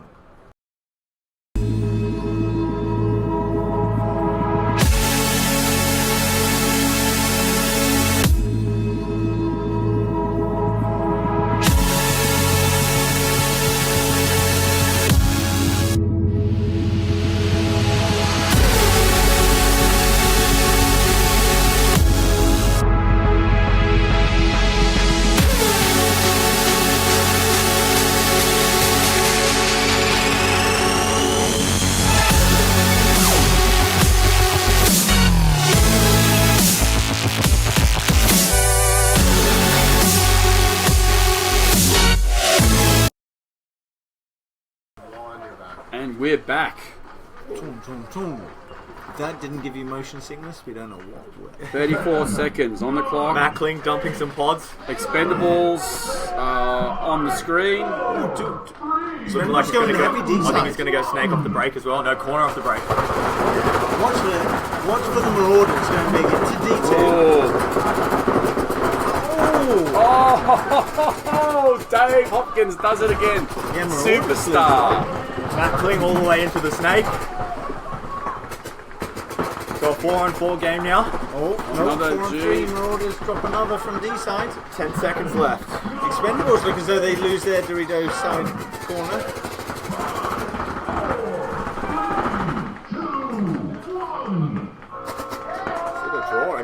And we're back. If that didn't give you motion sickness, we don't know what would. 34 seconds on the clock. Matt Kling dumping some pods. Expendables on the screen. Looking like he's going to go. heavy D I think side. he's going to go snake off the break as well. No, corner off the break. Watch for the Marauders going big into D2. Oh, Dave Hopkins does it again. Yeah, Marauders Superstar. Matt Kling all the way into the snake. So a 4-on-4 game now. Another 4-on-3. G. Marauders drop another from D side. 10 seconds left. Expendables look as though they lose their Dorito side corner.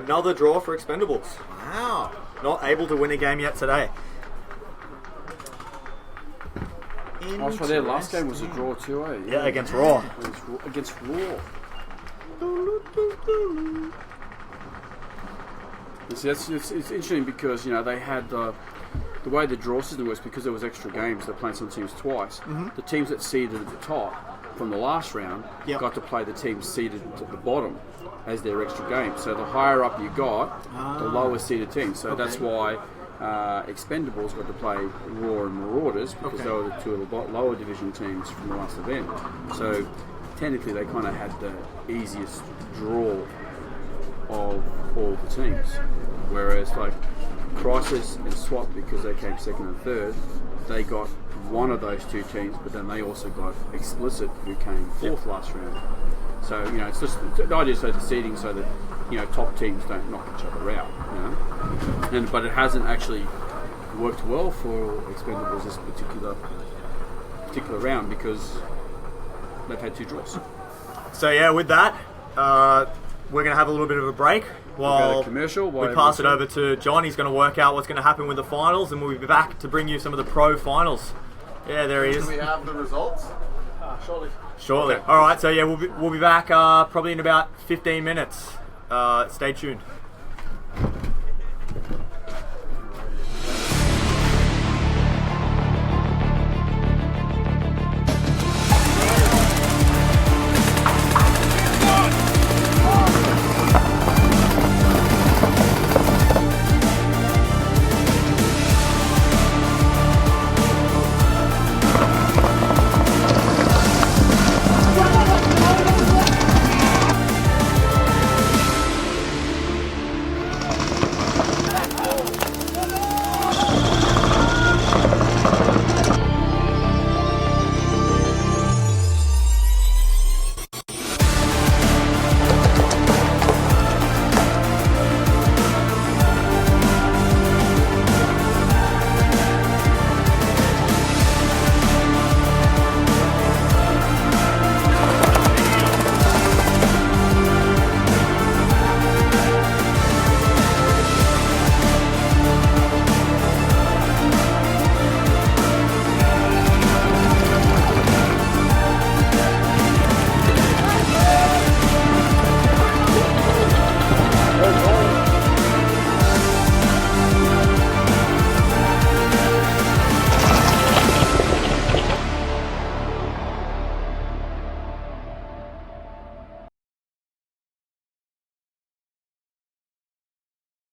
Another draw for Expendables. Wow. Not able to win a game yet today. Also, their last game was a draw too, eh? Yeah, against Raw. Against Raw. You see, it's interesting because they had the way the draw system works, because there was extra games. They're playing some teams twice. The teams that seeded at the top from the last round got to play the teams seeded at the bottom as their extra game. So the higher up you got, the lower seeded team. So that's why Expendables got to play Raw and Marauders, because they were the two of the lower division teams from the last event. So technically they kind of had the easiest draw of all the teams. Whereas like Crisis and SWAT, because they came second and third, they got one of those two teams, but then they also got Explicit, who came fourth last round. So it's just the idea is so the seeding, so that top teams don't knock each other out. But it hasn't actually worked well for Expendables this particular round, because they've had two draws. So yeah, with that, we're going to have a little bit of a break while commercial. We pass it over to John. He's going to work out what's going to happen with the finals, and we'll be back to bring you some of the pro finals. Yeah, there he is. Do we have the results? Shortly. Okay. All right. So yeah, we'll be back probably in about 15 minutes. Stay tuned.